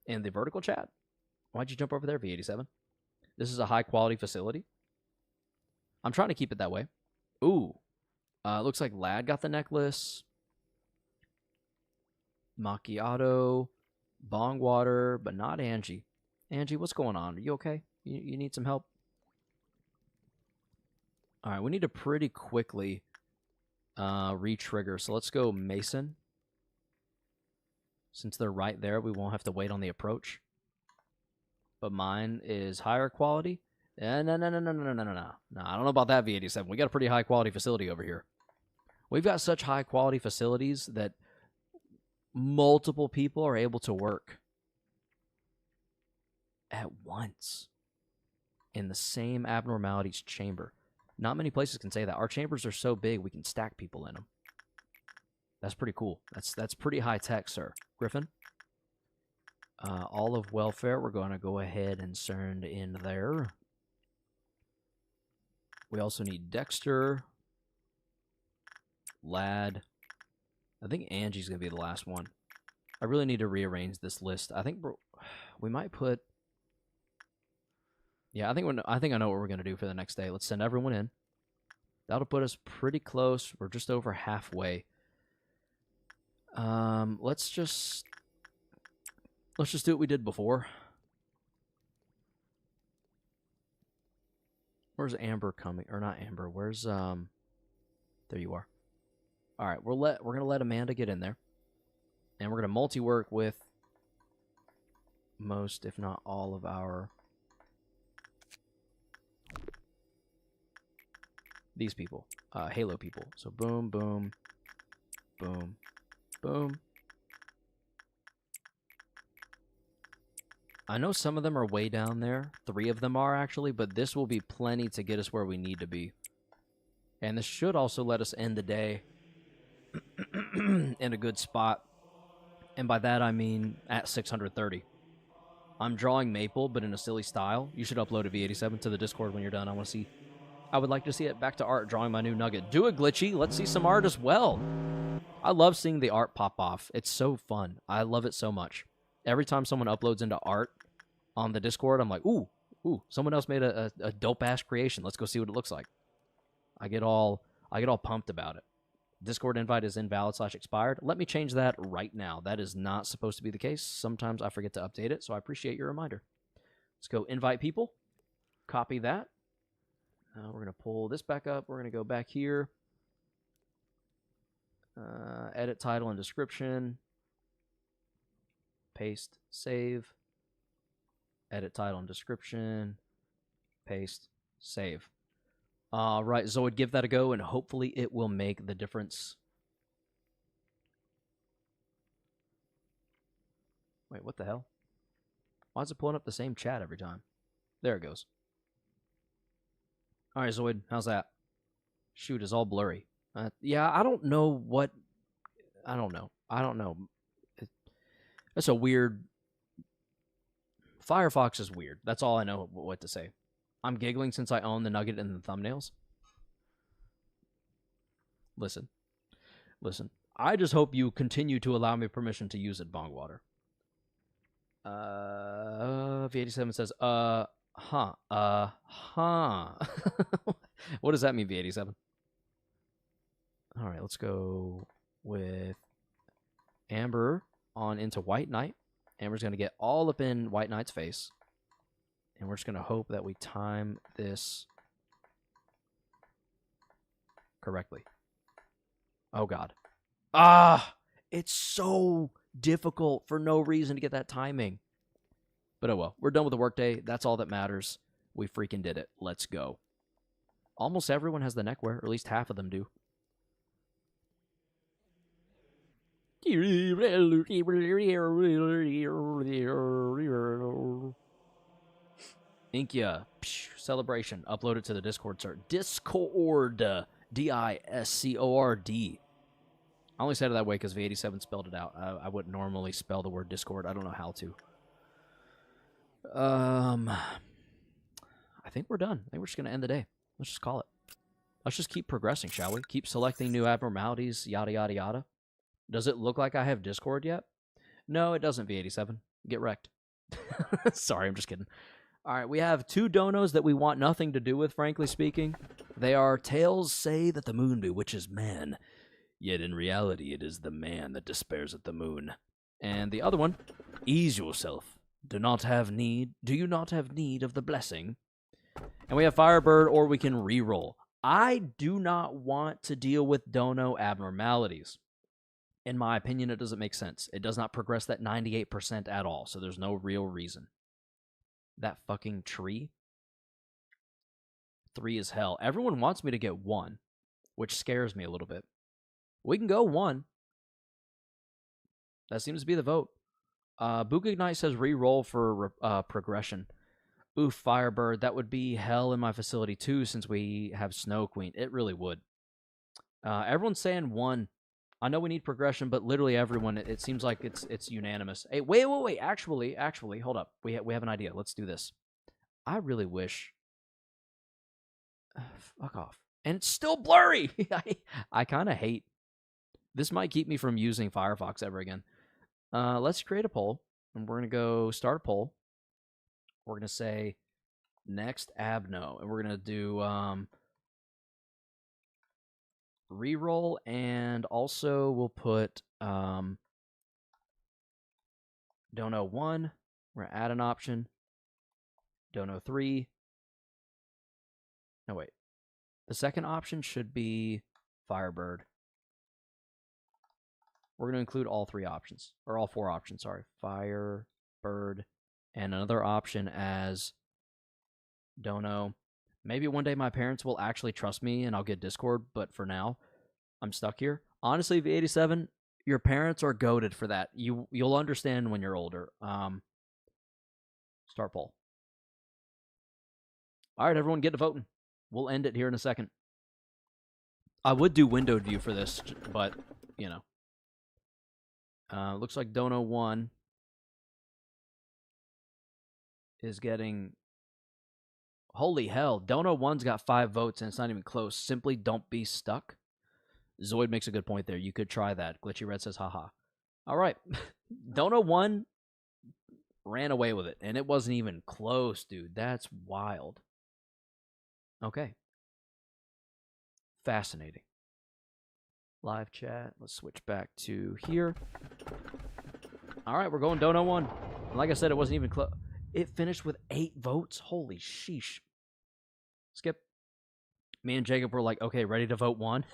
In the vertical chat. Why'd you jump over there, V87? This is a high-quality facility. I'm trying to keep it that way. Ooh. Looks like Lad got the necklace. Macchiato. Bong water, but not Angie. Angie, what's going on? Are you okay? You need some help? All right, we need to pretty quickly re-trigger. So let's go Mason. Since they're right there, we won't have to wait on the approach. But mine is higher quality. No. I don't know about that, V87. We got a pretty high-quality facility over here. We've got such high-quality facilities that multiple people are able to work at once in the same abnormalities chamber. Not many places can say that. Our chambers are so big we can stack people in them. That's pretty cool. That's pretty high tech, sir. Griffin? All of welfare, we're going to go ahead and send in there. We also need Dexter. Lad. I think Angie's going to be the last one. I really need to rearrange this list. I think we might put... Yeah, I think I know what we're going to do for the next day. Let's send everyone in. That'll put us pretty close. We're just over halfway. Let's just do what we did before. Where's Amber coming? Or not Amber. Where's there you are. All right, we're going to let Amanda get in there. And we're going to multi-work with most, if not all, of our... these people. Halo people. So boom, boom, boom, boom. I know some of them are way down there. 3 of them are, actually. But this will be plenty to get us where we need to be. And this should also let us end the day in a good spot. And by that, I mean at 630. I'm drawing Maple, but in a silly style. You should upload a V87 to the Discord when you're done. I would like to see it. Back to art, drawing my new nugget. Do it, Glitchy. Let's see some art as well. I love seeing the art pop off. It's so fun. I love it so much. Every time someone uploads into art on the Discord, I'm like, ooh, someone else made a dope-ass creation. Let's go see what it looks like. I get all pumped about it. Discord invite is invalid/expired. Let me change that right now. That is not supposed to be the case. Sometimes I forget to update it, so I appreciate your reminder. Let's go invite people. Copy that. We're going to pull this back up. We're going to go back here. Edit title and description. Paste, save. Edit title and description. Paste, save. Right, Zoid, give that a go, and hopefully it will make the difference. Wait, what the hell? Why is it pulling up the same chat every time? There it goes. All right, Zoid, how's that? Shoot, it's all blurry. Yeah, I don't know what... I don't know. That's a weird... Firefox is weird. That's all I know what to say. I'm giggling since I own the nugget and the thumbnails. Listen. I just hope you continue to allow me permission to use it, Bongwater. V87 says, huh. What does that mean, V87? All right, let's go with Amber on into WhiteNight. Amber's going to get all up in WhiteNight's face. And we're just going to hope that we time this correctly. Oh, God. Ah! It's so difficult for no reason to get that timing. But oh well. We're done with the workday. That's all that matters. We freaking did it. Let's go. Almost everyone has the neckwear, or at least half of them do. Inkia. Celebration. Upload it to the Discord server. Discord. D-I-S-C-O-R-D. I only said it that way because V87 spelled it out. I wouldn't normally spell the word Discord. I don't know how to. I think we're done. I think we're just going to end the day. Let's just call it. Let's just keep progressing, shall we? Keep selecting new abnormalities, yada, yada, yada. Does it look like I have Discord yet? No, it doesn't, V87. Get wrecked. Sorry, I'm just kidding. All right, we have 2 donos that we want nothing to do with, frankly speaking. They are Tales say that the moon bewitches man, yet in reality it is the man that despairs at the moon. And the other one, ease yourself. Do you not have need of the blessing? And we have Firebird, or we can reroll. I do not want to deal with dono abnormalities. In my opinion, it doesn't make sense. It does not progress that 98% at all, so there's no real reason. That fucking tree. 3 is hell. Everyone wants me to get 1, which scares me a little bit. We can go 1. That seems to be the vote. Book-Ignite says re-roll for progression. Oof, Firebird. That would be hell in my facility too, since we have Snow Queen. It really would. Everyone's saying 1. I know we need progression, but literally everyone, it seems like it's unanimous. Hey, wait. Actually, hold up. We have an idea. Let's do this. I really wish... fuck off. And it's still blurry! I kind of hate... This might keep me from using Firefox ever again. Let's create a poll, and we're going to go start a poll. We're going to say next abno, and we're going to do reroll, and also we'll put dono 1. We're going to add an option. Dono 3. No, wait. The second option should be Firebird. We're going to include all 3 options, or all 4 options, sorry. Firebird, and another option as Dono. Maybe one day my parents will actually trust me and I'll get Discord, but for now, I'm stuck here. Honestly, V87, your parents are goated for that. You'll understand when you're older. Start poll. All right, everyone, get to voting. We'll end it here in a second. I would do windowed view for this, but, you know. Looks like Dono 1 is getting... Holy hell, Dono 1's got 5 votes and it's not even close. Simply don't be stuck. Zoid makes a good point there. You could try that. Glitchy Red says, haha. All right. Dono 1 ran away with it, and it wasn't even close, dude. That's wild. Okay. Fascinating. Live chat. Let's switch back to here. All right, we're going Dono 1. Like I said, it wasn't even close. It finished with 8 votes. Holy sheesh. Skip. Me and Jacob were like, okay, ready to vote 1?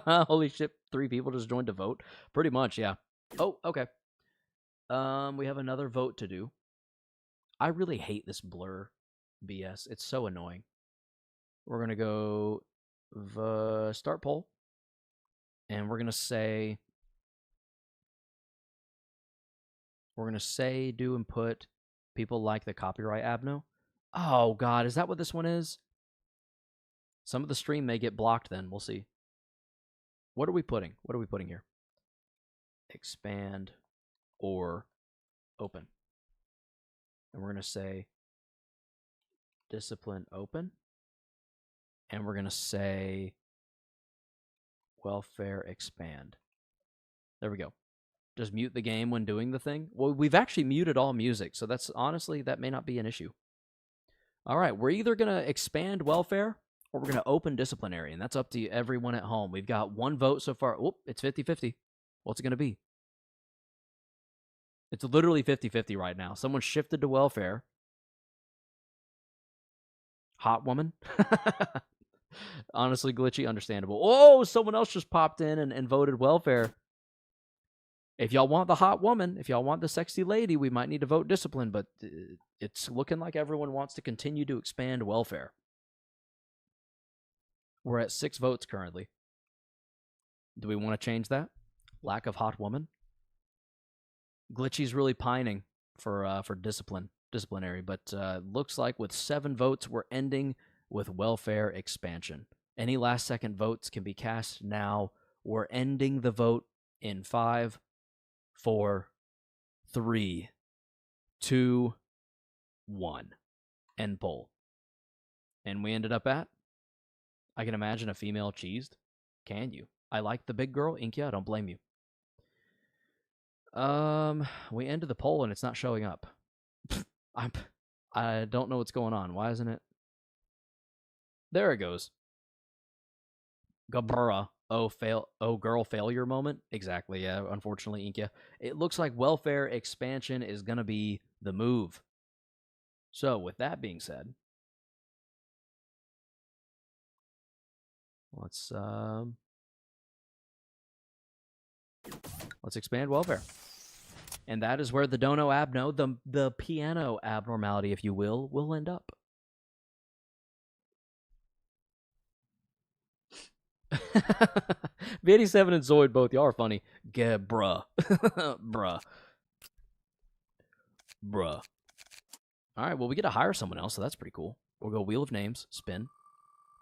Holy shit, 3 people just joined to vote. Pretty much, yeah. Oh, okay. We have another vote to do. I really hate this blur BS. It's so annoying. We're going to go start poll. And we're going to say... do and put people like the copyright abno. Oh, God, is that what this one is? Some of the stream may get blocked then. We'll see. What are we putting? What are we putting here? Expand or open. And we're going to say discipline open. And we're going to say welfare expand. There we go. Just mute the game when doing the thing. Well, we've actually muted all music, so that's honestly, that may not be an issue. All right, we're either going to expand welfare or we're going to open disciplinary, and that's up to everyone at home. We've got 1 vote so far. Whoop, it's 50-50. What's it going to be? It's literally 50-50 right now. Someone shifted to welfare. Hot woman. Honestly, glitchy, understandable. Oh, someone else just popped in and voted welfare. If y'all want the hot woman, if y'all want the sexy lady, we might need to vote discipline, but it's looking like everyone wants to continue to expand welfare. We're at 6 votes currently. Do we want to change that? Lack of hot woman? Glitchy's really pining for disciplinary, but looks like with 7 votes, we're ending with welfare expansion. Any last-second votes can be cast now. We're ending the vote in 5, 4, 3, 2, 1. End poll. And we ended up at, I can imagine a female cheesed. Can you? I like the big girl. Inkia, I don't blame you. We ended the poll and it's not showing up. I don't know what's going on. Why isn't it? There it goes. Gabura. Oh, girl failure moment. Exactly. Yeah. Unfortunately, Inkia. It looks like welfare expansion is gonna be the move. So, with that being said, let's expand welfare. And that is where the dono abno, the piano abnormality, if you will end up. V87 and Zoid both, y'all are funny. Bruh. Bruh. Alright, well, we get to hire someone else, so that's pretty cool. We'll go Wheel of Names, spin.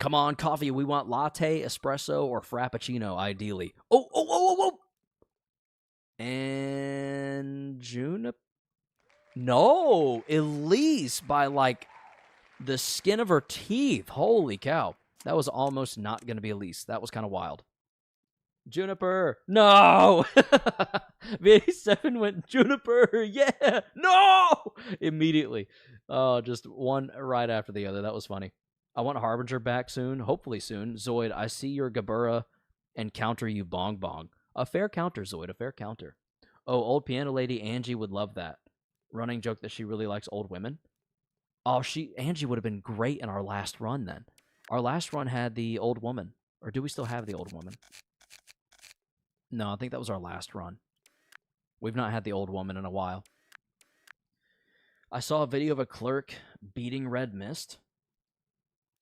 Come on, coffee, we want latte, espresso, or frappuccino, ideally. Oh! And Juniper? No, Elise by, like, the skin of her teeth. Holy cow. That was almost not going to be Elise. That was kind of wild. Juniper. No! V87 went Juniper. Yeah! No! Immediately. Just one right after the other. That was funny. I want Harbinger back soon. Hopefully soon. Zoid, I see your Gabura and counter you bong bong. A fair counter, Zoid. A fair counter. Oh, old piano lady Angie would love that. Running joke that she really likes old women. Oh, Angie would have been great in our last run then. Our last run had the old woman. Or do we still have the old woman? No, I think that was our last run. We've not had the old woman in a while. I saw a video of a clerk beating Red Mist.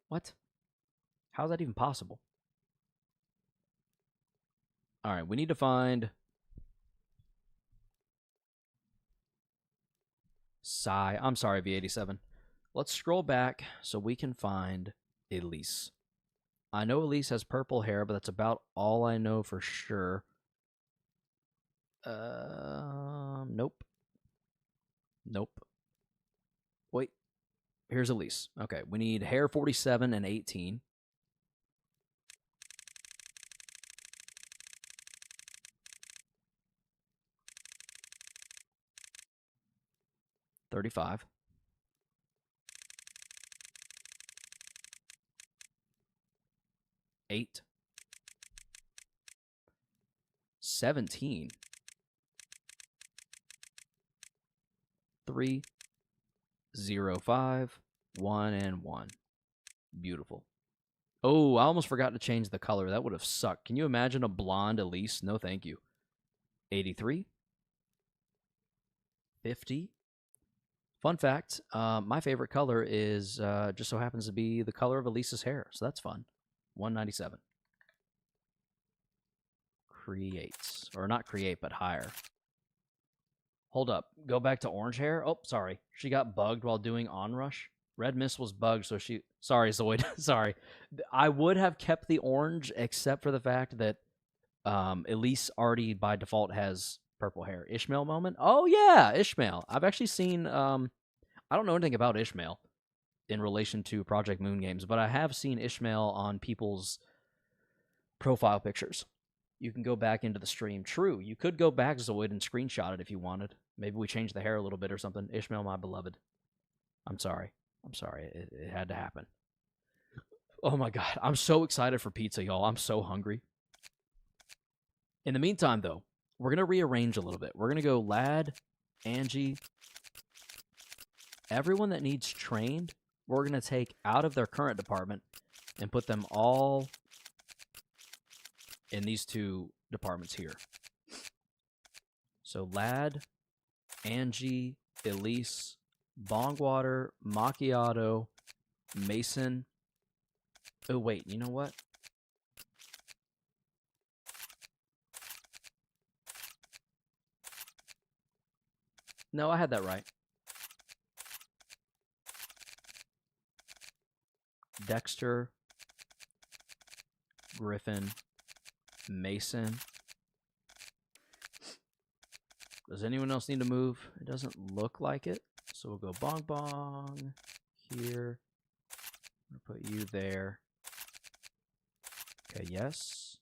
What? How's that even possible? All right, we need to find Psy. I'm sorry, V87. Let's scroll back so we can find Elise. I know Elise has purple hair, but that's about all I know for sure. Nope. Wait. Here's Elise. Okay, we need hair 47 and 18. $35. 8. 17. 3. 0, 5. 1 and 1. Beautiful. Oh, I almost forgot to change the color. That would have sucked. Can you imagine a blonde Elise? No, thank you. 83. 50. Fun fact, my favorite color is just so happens to be the color of Elise's hair, so that's fun. 197. Creates. Or not create, but hire. Hold up. Go back to orange hair. Oh, sorry. She got bugged while doing Onrush. Red Mist was bugged, so she... Sorry, Zoid. Sorry. I would have kept the orange, except for the fact that Elise already, by default, has purple hair. Ishmael moment? Oh, yeah, Ishmael. I've actually seen... I don't know anything about Ishmael in relation to Project Moon games, but I have seen Ishmael on people's profile pictures. You can go back into the stream. True, you could go back, Zoid, and screenshot it if you wanted. Maybe we change the hair a little bit or something. Ishmael, my beloved. I'm sorry. It had to happen. Oh my god, I'm so excited for pizza, y'all. I'm so hungry. In the meantime, though, we're going to rearrange a little bit. We're going to go Lad, Angie, everyone that needs trained, we're going to take out of their current department and put them all in these two departments here. So Lad, Angie, Elise, Bongwater, Macchiato, Mason. Oh, wait, you know what? No, I had that right. Dexter, Griffin, Mason. Does anyone else need to move? It doesn't look like it. So we'll go bong bong here. I'm going to put you there. Okay, yes.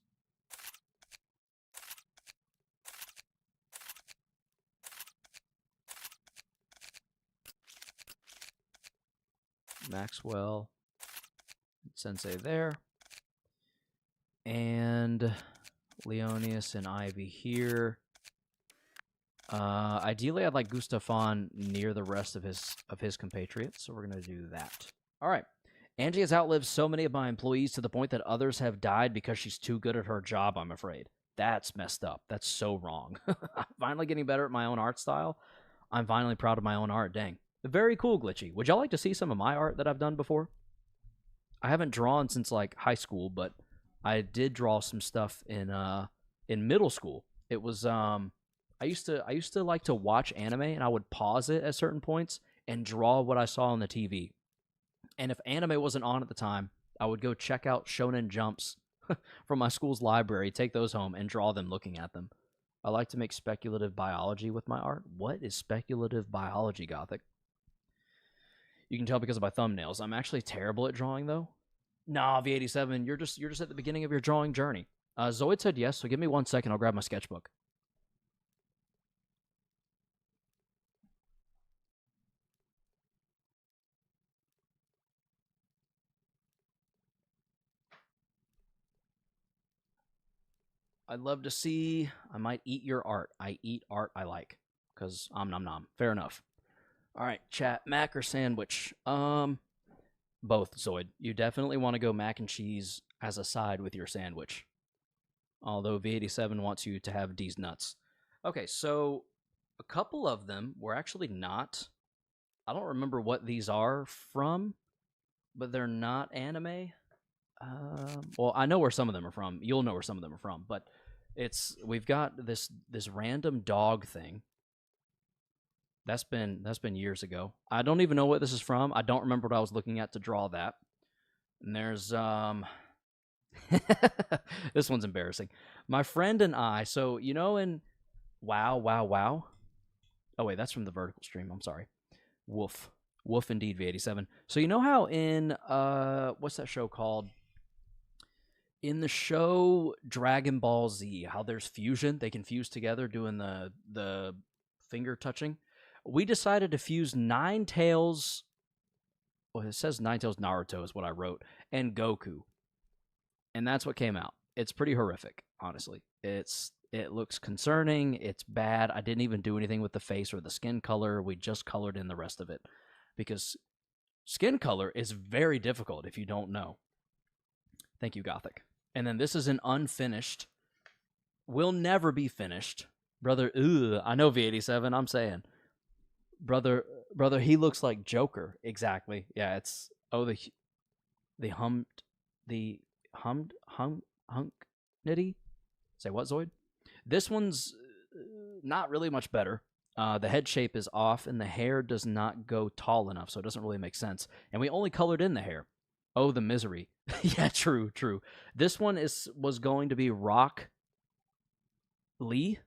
Maxwell, Sensei there. And Leonius and Ivy here. Ideally, I'd like Gustafon near the rest of his compatriots, so we're going to do that. All right. Angie has outlived so many of my employees to the point that others have died because she's too good at her job, I'm afraid. That's messed up. That's so wrong. I'm finally getting better at my own art style. I'm finally proud of my own art. Dang. Very cool, Glitchy. Would y'all like to see some of my art that I've done before? I haven't drawn since, like, high school, but I did draw some stuff in middle school. It was I used to like to watch anime, and I would pause it at certain points and draw what I saw on the TV. And if anime wasn't on at the time, I would go check out Shonen Jumps from my school's library, take those home, and draw them looking at them. I like to make speculative biology with my art. What is speculative biology, Gothic? You can tell because of my thumbnails. I'm actually terrible at drawing, though. Nah, V87, you're just at the beginning of your drawing journey. Zoid said yes, so give me 1 second. I'll grab my sketchbook. I'd love to see. I might eat your art. I eat art I like. Because nom nom. Fair enough. All right, chat. Mac or sandwich? Both, Zoid. You definitely want to go mac and cheese as a side with your sandwich. Although V87 wants you to have D's nuts. Okay, so a couple of them were actually not. I don't remember what these are from, but they're not anime. Well, I know where some of them are from. You'll know where some of them are from, but we've got this random dog thing. That's been years ago. I don't even know what this is from. I don't remember what I was looking at to draw that. And there's this one's embarrassing. My friend and I. So you know in Wow. Oh wait, that's from the vertical stream. I'm sorry. Woof indeed. V87. So you know how in what's that show called? In the show Dragon Ball Z, how there's fusion, they can fuse together doing the finger touching. We decided to fuse Ninetales. Well, it says Ninetales Naruto is what I wrote, and Goku, and that's what came out. It's pretty horrific, honestly. It looks concerning. It's bad. I didn't even do anything with the face or the skin color. We just colored in the rest of it because skin color is very difficult if you don't know. Thank you, Gothic. And then this is an unfinished. Will never be finished. Brother, I know V87, I'm saying. Brother, he looks like Joker. Exactly. Yeah, it's the hummed hunk nitty. Say what, Zoid? This one's not really much better. The head shape is off, and the hair does not go tall enough, so it doesn't really make sense. And we only colored in the hair. Oh, the misery. Yeah, true. This one was going to be Rock Lee.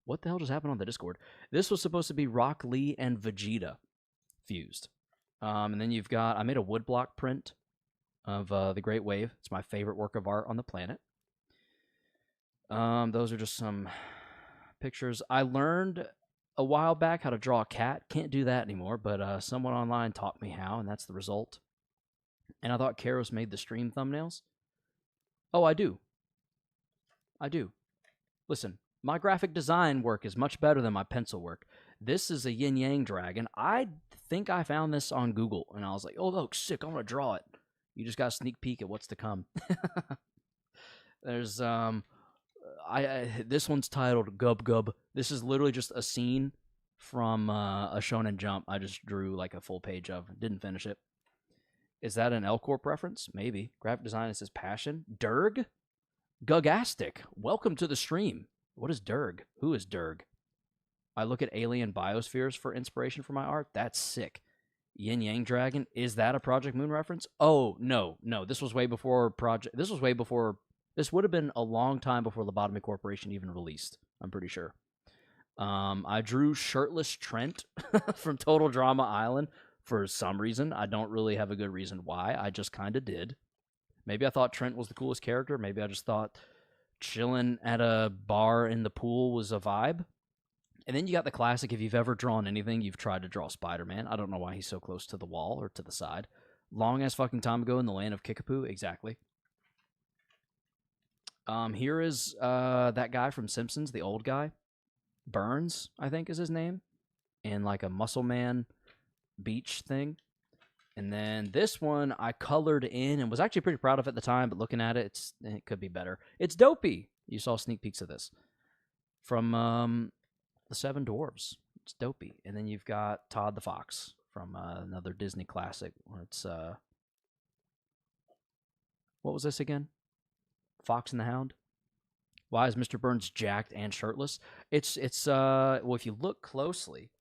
What the hell just happened on the Discord? This was supposed to be Rock Lee and Vegeta fused. And then you've got, I made a woodblock print of the Great Wave. It's my favorite work of art on the planet. Those are just some pictures. I learned a while back how to draw a cat. Can't do that anymore, but someone online taught me how, and that's the result. And I thought Karos made the stream thumbnails. Oh, I do. I do. Listen, my graphic design work is much better than my pencil work. This is a yin yang dragon. I think I found this on Google, and I was like, oh, look, sick, I want to draw it. You just got a sneak peek at what's to come. There's this one's titled Gub Gub. This is literally just a scene from a Shonen Jump. I just drew like a full page of. Didn't finish it. Is that an L Corp reference? Maybe. Graphic design is his passion. Durg? Gugastic. Welcome to the stream. What is Durg? Who is Durg? I look at alien biospheres for inspiration for my art. That's sick. Yin Yang Dragon. Is that a Project Moon reference? Oh, no. This was way before Project. This was way before. This would have been a long time before Lobotomy Corporation even released. I'm pretty sure. I drew shirtless Trent from Total Drama Island for some reason. I don't really have a good reason why. I just kind of did. Maybe I thought Trent was the coolest character. Maybe I just thought chilling at a bar in the pool was a vibe. And then you got the classic, if you've ever drawn anything, you've tried to draw Spider-Man. I don't know why he's so close to the wall or to the side. Long-ass fucking time ago in the land of Kickapoo. Exactly. Here is that guy from Simpsons, the old guy. Burns, I think is his name. In like a muscle man beach thing. And then this one I colored in and was actually pretty proud of at the time, but looking at it, it could be better. It's Dopey. You saw sneak peeks of this. From the Seven Dwarves. It's Dopey. And then you've got Todd the Fox from another Disney classic. It's what was this again? Fox and the Hound. Why is Mr. Burns jacked and shirtless? It's well, if you look closely,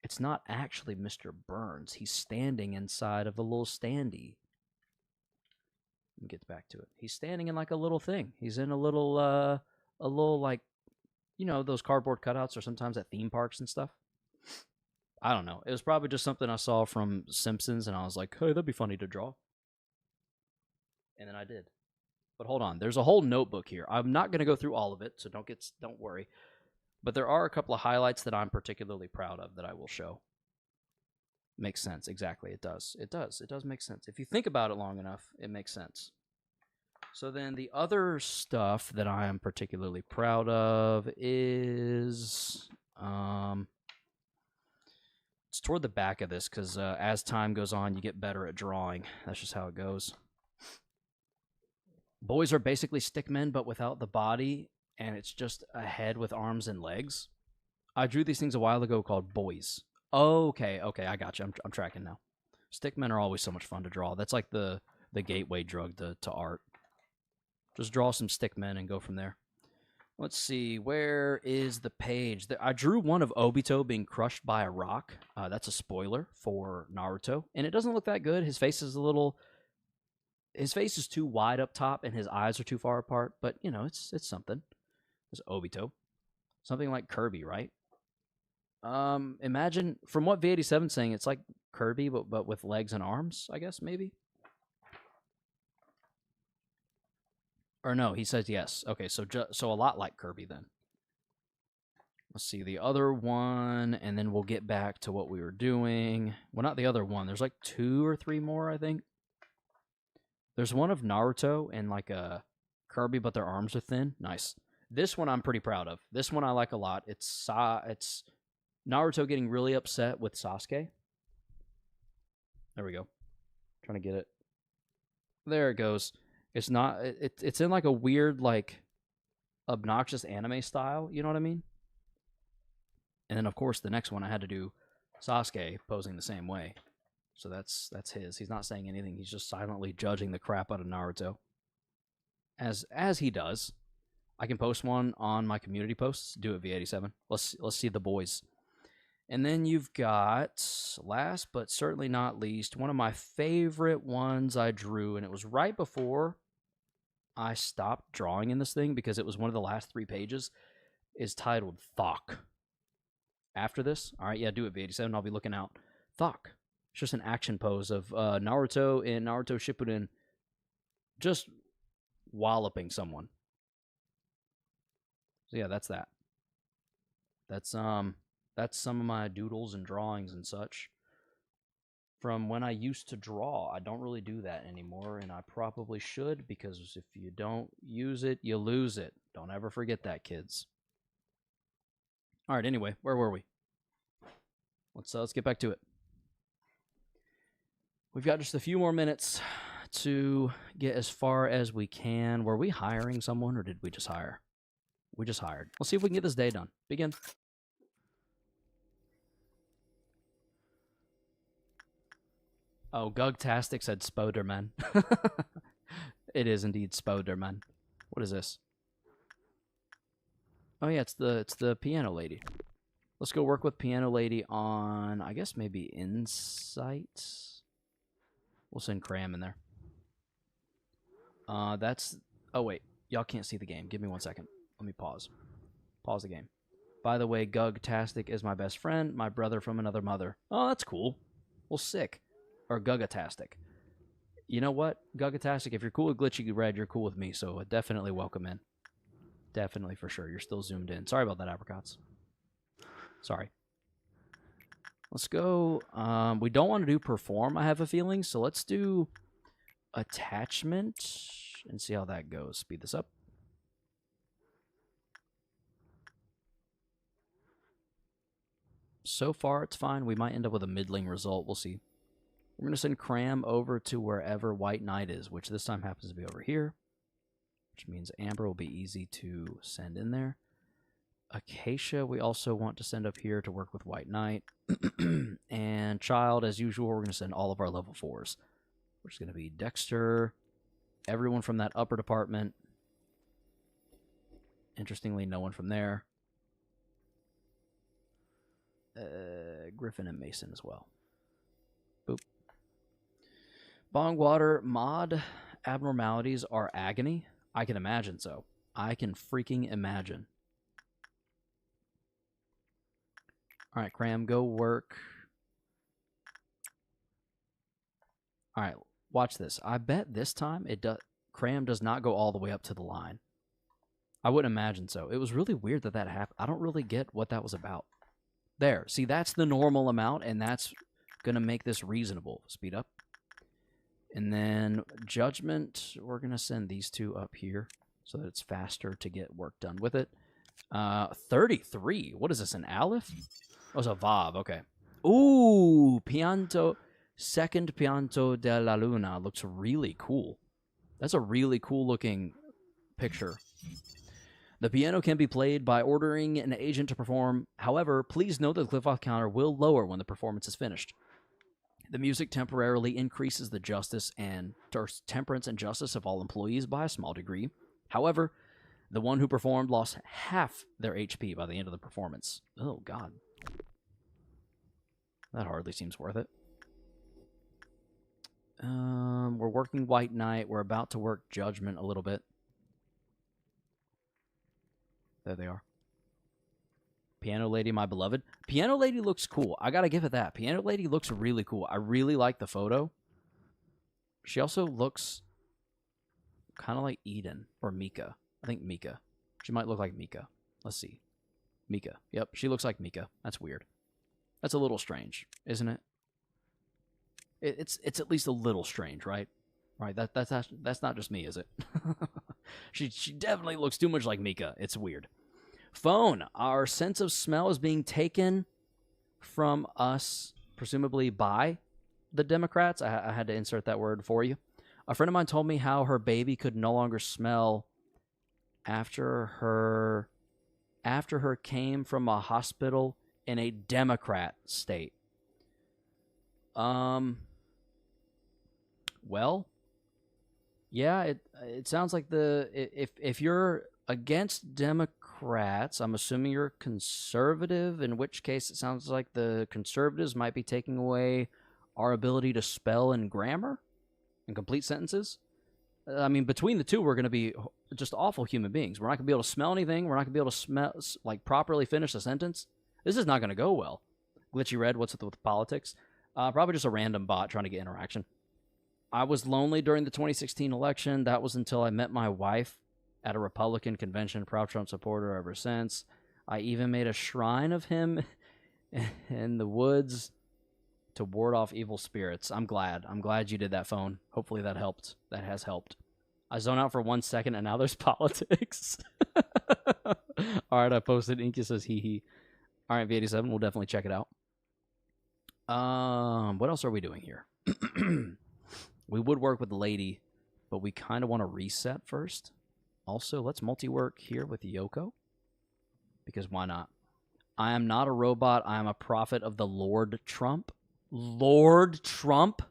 it's not actually Mr. Burns. He's standing inside of a little standee. Let me get back to it. He's standing in like a little thing. He's in a little like, you know, those cardboard cutouts are sometimes at theme parks and stuff. I don't know. It was probably just something I saw from Simpsons, and I was like, hey, that'd be funny to draw. And then I did. But hold on. There's a whole notebook here. I'm not going to go through all of it, so don't worry. But there are a couple of highlights that I'm particularly proud of that I will show. Makes sense. Exactly. It does. It does make sense. If you think about it long enough, it makes sense. So then the other stuff that I am particularly proud of is it's toward the back of this because as time goes on, you get better at drawing. That's just how it goes. Boys are basically stickmen, but without the body, and it's just a head with arms and legs. I drew these things a while ago called boys. Okay, I got you. I'm tracking now. Stickmen are always so much fun to draw. That's like the gateway drug to art. Just draw some stickmen and go from there. Let's see, where is the page? I drew one of Obito being crushed by a rock. That's a spoiler for Naruto, and it doesn't look that good. His face is a little... His face is too wide up top, and his eyes are too far apart. But you know, it's something. It's Obito, something like Kirby, right? Imagine from what V87's saying, it's like Kirby, but with legs and arms. I guess maybe. Or no, he says yes. Okay, so a lot like Kirby then. Let's see the other one, and then we'll get back to what we were doing. Well, not the other one. There's like 2 or 3 more, I think. There's one of Naruto and like a Kirby, but their arms are thin. Nice. This one I'm pretty proud of. This one I like a lot. It's Naruto getting really upset with Sasuke. There we go. Trying to get it. There it goes. It's not. It's in like a weird, like, obnoxious anime style. You know what I mean? And then of course the next one I had to do Sasuke posing the same way. So that's his. He's not saying anything. He's just silently judging the crap out of Naruto. As he does. I can post one on my community posts. Do it V87. Let's see the boys. And then you've got, last but certainly not least, one of my favorite ones I drew, and it was right before I stopped drawing in this thing because it was one of the last 3 pages, is titled Thok. After this, all right, yeah, do it V87. I'll be looking out. Thok. It's just an action pose of Naruto in Naruto Shippuden just walloping someone. So yeah, that's that. That's some of my doodles and drawings and such from when I used to draw. I don't really do that anymore, and I probably should, because if you don't use it, you lose it. Don't ever forget that, kids. All right, anyway, where were we? Let's get back to it. We've got just a few more minutes to get as far as we can. Were we hiring someone, or did we just hire? We just hired. Let's see if we can get this day done. Begin. Oh, Gugtastic said Spoderman. It is indeed Spoderman. What is this? Oh yeah, it's the piano lady. Let's go work with piano lady on, I guess, maybe insights. We'll send Cram in there. That's... Oh, wait. Y'all can't see the game. Give me 1 second. Let me pause. Pause the game. By the way, Gugtastic is my best friend, my brother from another mother. Oh, that's cool. Well, sick. Or Gugatastic. You know what, Gugatastic, if you're cool with Glitchy Red, you're cool with me, so definitely welcome in. Definitely, for sure. You're still zoomed in. Sorry about that, apricots. Sorry. Let's go. We don't want to do perform, I have a feeling, so let's do attachment and see how that goes. Speed this up. So far, it's fine. We might end up with a middling result. We'll see. We're going to send Cram over to wherever WhiteNight is, which this time happens to be over here, which means Amber will be easy to send in there. Acacia, we also want to send up here to work with WhiteNight. And Child, as usual, we're going to send all of our level 4s, which is going to be Dexter, everyone from that upper department. Interestingly, no one from there. Griffin and Mason as well. Boop. Bongwater mod abnormalities are agony. I can imagine so. I can freaking imagine. All right, Cram, go work. All right, watch this. I bet this time Cram does not go all the way up to the line. I wouldn't imagine so. It was really weird that that happened. I don't really get what that was about. There. See, that's the normal amount, and that's going to make this reasonable. Speed up. And then Judgment, we're going to send these two up here so that it's faster to get work done with it. 33. What is this, an Aleph? Oh, it's a Vav. Okay. Ooh, Pianto. Second Pianto de la Luna looks really cool. That's a really cool looking picture. The piano can be played by ordering an agent to perform. However, please note that the cliff-off counter will lower when the performance is finished. The music temporarily increases the temperance and justice of all employees by a small degree. However, the one who performed lost half their HP by the end of the performance. Oh, God. That hardly seems worth it. We're working WhiteNight. We're about to work Judgment a little bit. There they are. Piano Lady, my beloved. Piano Lady looks cool. I gotta give it that. Piano Lady looks really cool. I really like the photo. She also looks kind of like Eden or Mika. I think Mika. She might look like Mika. Let's see. Mika. Yep, she looks like Mika. That's weird. That's a little strange, isn't it? It's at least a little strange, right? Right. That's not just me, is it? She definitely looks too much like Mika. It's weird. Phone. Our sense of smell is being taken from us, presumably by the Democrats. I had to insert that word for you. A friend of mine told me how her baby could no longer smell after her came from a hospital in a Democrat state. Well, yeah, it sounds like if you're against Democrats, I'm assuming you're conservative, in which case it sounds like the conservatives might be taking away our ability to spell and grammar and complete sentences. I mean, between the two, we're going to be just awful human beings. We're not going to be able to smell anything. We're not going to be able to properly finish a sentence. This is not going to go well. Glitchy Red, what's with politics? Probably just a random bot trying to get interaction. I was lonely during the 2016 election. That was until I met my wife at a Republican convention. Proud Trump supporter ever since. I even made a shrine of him in the woods to ward off evil spirits. I'm glad. I'm glad you did that, phone. Hopefully that helped. That has helped. I zone out for 1 second, and now there's politics. All right, I posted. Inky says hee hee. All right, V87, we'll definitely check it out. What else are we doing here? We would work with the lady, but we kind of want to reset first. Also, let's multi-work here with Yoko, because why not? I am not a robot. I am a prophet of the Lord Trump. Lord Trump?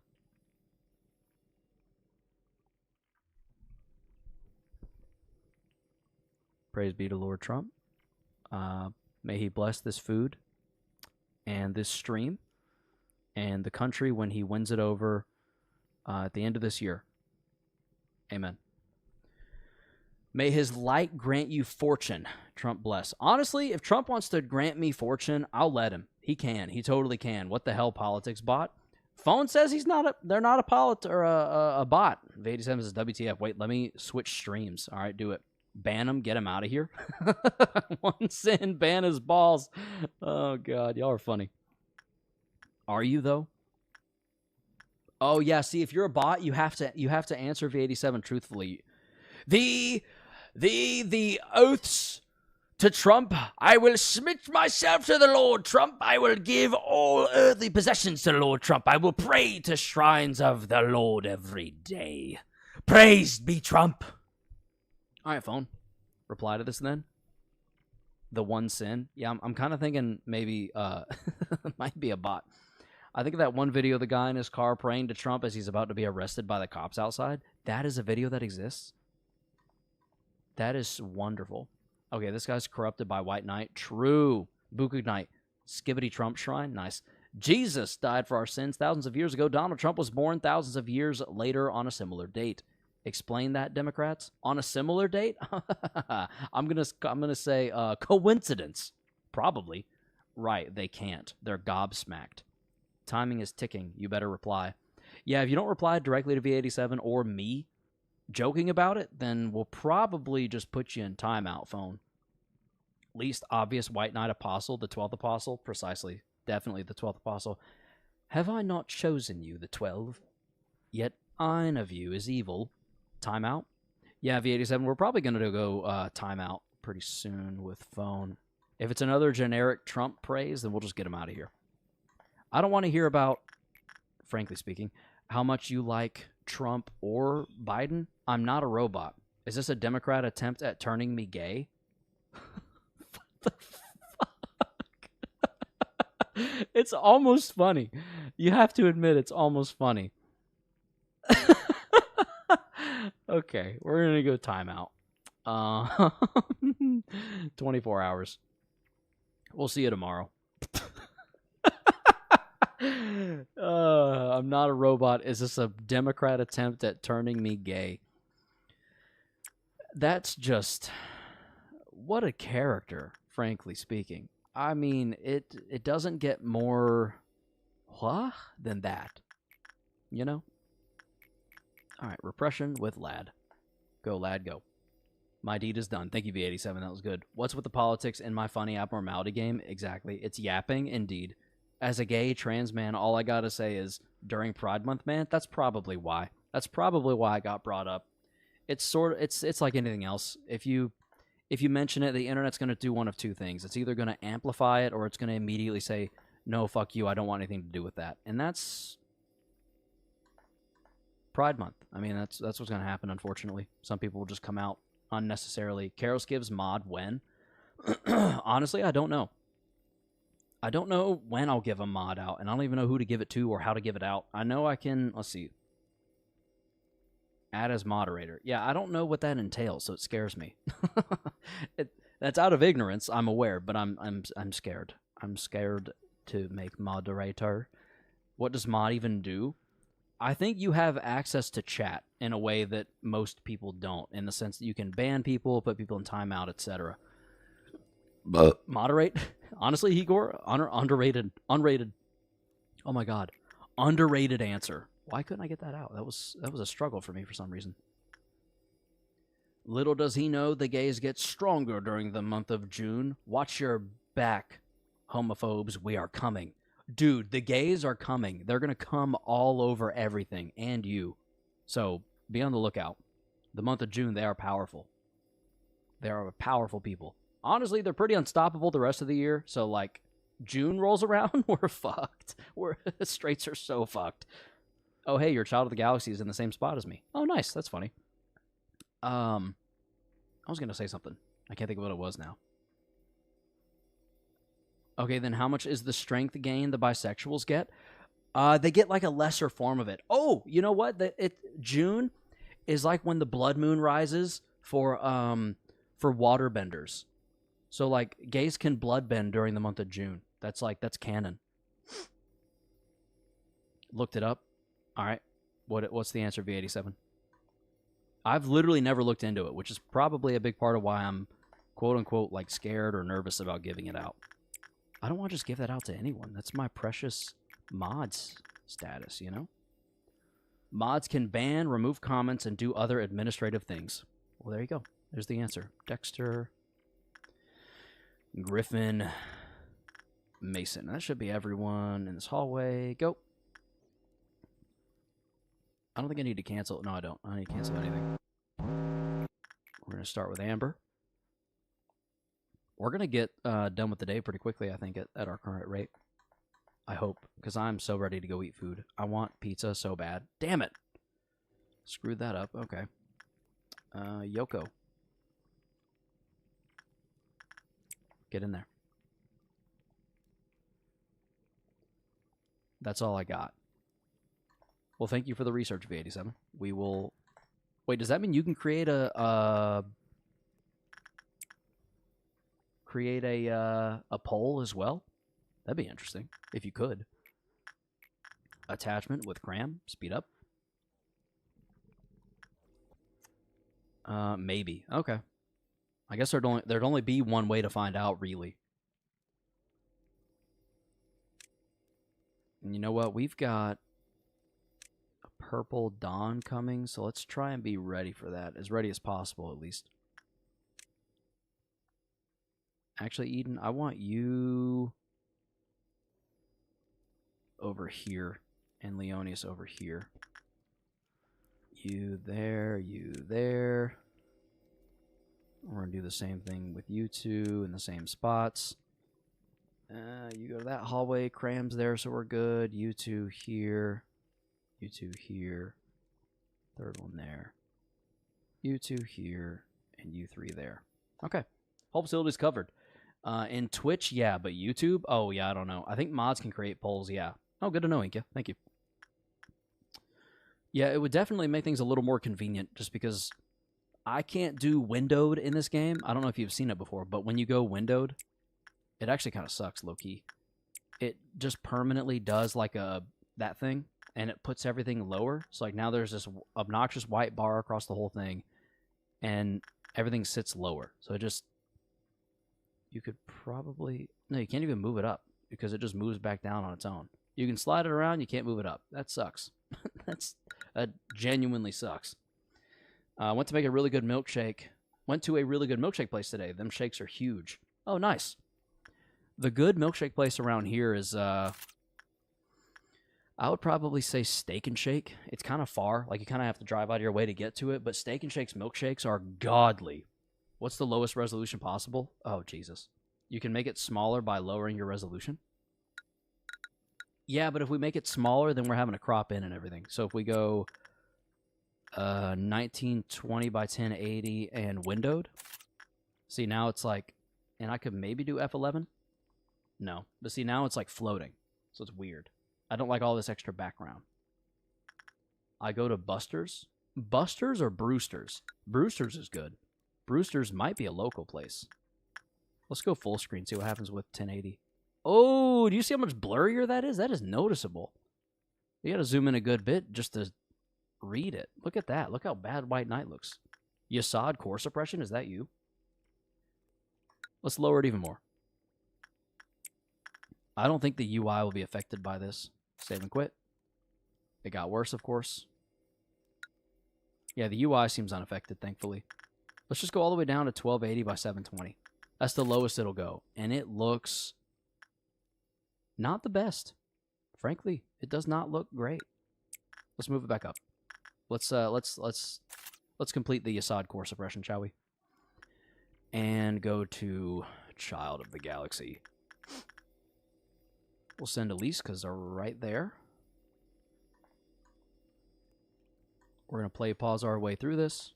Praise be to Lord Trump. May he bless this food and this stream and the country when he wins it over at the end of this year. Amen. May his light grant you fortune. Trump bless. Honestly, if Trump wants to grant me fortune, I'll let him. He can. He totally can. What the hell, politics bot? Phone says they're not a bot. V87 says WTF. Wait, let me switch streams. All right, do it. Ban him. Get him out of here. One sin. Ban his balls. Oh, God. Y'all are funny. Are you, though? Oh, yeah. See, if you're a bot, you have to answer V87 truthfully. The oaths to Trump. I will submit myself to the Lord Trump. I will give all earthly possessions to the Lord Trump. I will pray to shrines of the Lord every day. Praised be Trump. All right, phone. Reply to this then. The one sin. Yeah, I'm kind of thinking maybe might be a bot. I think of that one video of the guy in his car praying to Trump as he's about to be arrested by the cops outside. That is a video that exists. That is wonderful. Okay, this guy's corrupted by WhiteNight. True. Buku-Night. Skibbity Trump Shrine. Nice. Jesus died for our sins thousands of years ago. Donald Trump was born thousands of years later on a similar date. Explain that, Democrats. On a similar date? I'm gonna say coincidence. Probably. Right, they can't. They're gobsmacked. Timing is ticking. You better reply. Yeah, if you don't reply directly to V87 or me joking about it, then we'll probably just put you in timeout, phone. Least obvious WhiteNight apostle, the 12th apostle. Precisely. Definitely the 12th apostle. Have I not chosen you, the 12? Yet one of you is evil. Timeout? Yeah, V87, we're probably going to go timeout pretty soon with phone. If it's another generic Trump praise, then we'll just get him out of here. I don't want to hear about, frankly speaking, how much you like Trump or Biden. I'm not a robot. Is this a Democrat attempt at turning me gay? What the fuck? It's almost funny. You have to admit it's almost funny. Okay, we're going to go timeout. 24 hours. We'll see you tomorrow. I'm not a robot. Is this a Democrat attempt at turning me gay? That's just... what a character, frankly speaking. I mean, it doesn't get more... what? Than that. You know? Alright, repression with Lad. Go, Lad, go. My deed is done. Thank you, V87. That was good. What's with the politics in my funny abnormality game? Exactly. It's yapping, indeed. As a gay trans man, all I gotta say is, during Pride Month, man, that's probably why. That's probably why I got brought up. It's like anything else. If you mention it, the internet's gonna do one of two things. It's either gonna amplify it, or it's gonna immediately say, no, fuck you, I don't want anything to do with that. And that's Pride Month. I mean, that's what's gonna happen, unfortunately. Some people will just come out unnecessarily. Karos gives mod when? Honestly, I don't know. I don't know when I'll give a mod out, and I don't even know who to give it to or how to give it out. I know I can, let's see, add as moderator. Yeah, I don't know what that entails, so it scares me. That's out of ignorance, I'm aware, but I'm scared. I'm scared to make moderator. What does mod even do? I think you have access to chat in a way that most people don't, in the sense that you can ban people, put people in timeout, etc. Moderate? Honestly, Igor, underrated. Oh my god. Underrated answer. Why couldn't I get that out? That was a struggle for me for some reason. Little does he know the gays get stronger during the month of June. Watch your back, homophobes. We are coming. Dude, the gays are coming. They're going to come all over everything and you. So be on the lookout. The month of June, they are powerful. They are powerful people. Honestly, they're pretty unstoppable the rest of the year. So, like, June rolls around, we're fucked. The straights are so fucked. Oh, hey, your Child of the Galaxy is in the same spot as me. Oh, nice. That's funny. I was going to say something. I can't think of what it was now. Okay, then how much is the strength gain the bisexuals get? They get like a lesser form of it. Oh, you know what? June is like when the blood moon rises for waterbenders. So like gays can bloodbend during the month of June. That's canon. Looked it up. All right. What's the answer, V87? I've literally never looked into it, which is probably a big part of why I'm quote unquote like scared or nervous about giving it out. I don't want to just give that out to anyone. That's my precious mods status, you know? Mods can ban, remove comments, and do other administrative things. Well, there you go. There's the answer. Dexter, Griffin, Mason. That should be everyone in this hallway. Go. I don't think I need to cancel. No, I don't. I don't need to cancel anything. We're going to start with Amber. We're going to get done with the day pretty quickly, I think, at our current rate. I hope, because I'm so ready to go eat food. I want pizza so bad. Damn it. Screwed that up. Okay. Yoko. Get in there. That's all I got. Well, thank you for the research, V87. We will... Wait, does that mean you can create a poll as well? That'd be interesting, if you could. Attachment with cram, speed up. Maybe. Okay. I guess there'd only be one way to find out, really. And you know what? We've got a purple dawn coming, so let's try and be ready for that. As ready as possible, at least. Actually, Eden, I want you over here, and Leonius over here. You there, you there. We're going to do the same thing with you two in the same spots. You go to that hallway, Cram's there, so we're good. You two here. You two here. Third one there. You two here. And you three there. Okay. Whole facility's covered. In Twitch, yeah, but YouTube? Oh, yeah, I don't know. I think mods can create polls, yeah. Oh, good to know, Inka. Thank you. Yeah, it would definitely make things a little more convenient just because I can't do windowed in this game. I don't know if you've seen it before, but when you go windowed, it actually kind of sucks, low-key. It just permanently does like that thing, and it puts everything lower. So like now there's this obnoxious white bar across the whole thing, and everything sits lower. So it just... You could probably... No, you can't even move it up because it just moves back down on its own. You can slide it around, you can't move it up. That sucks. That genuinely sucks. Went to make a really good milkshake. Went to a really good milkshake place today. Them shakes are huge. Oh, nice. The good milkshake place around here is, I would probably say Steak and Shake. It's kind of far. Like, you kind of have to drive out of your way to get to it. But Steak and Shake's milkshakes are godly. What's the lowest resolution possible? Oh, Jesus. You can make it smaller by lowering your resolution? Yeah, but if we make it smaller, then we're having to crop in and everything. So if we go 1920 by 1080 and windowed, see, now it's like, and I could maybe do F11? No. But see, now it's like floating. So it's weird. I don't like all this extra background. I go to Buster's. Buster's or Brewster's? Brewster's is good. Brewster's might be a local place. Let's go full screen, see what happens with 1080. Oh, do you see how much blurrier that is? That is noticeable. You got to zoom in a good bit just to read it. Look at that. Look how bad WhiteNight looks. Yasad core suppression, is that you? Let's lower it even more. I don't think the UI will be affected by this. Save and quit. It got worse, of course. Yeah, the UI seems unaffected, thankfully. Let's just go all the way down to 1280 by 720. That's the lowest it'll go. And it looks Not the best. Frankly, it does not look great. Let's move it back up. Let's complete the Assad core suppression, shall we? And go to Child of the Galaxy. We'll send Elise because they're right there. We're going to play pause our way through this.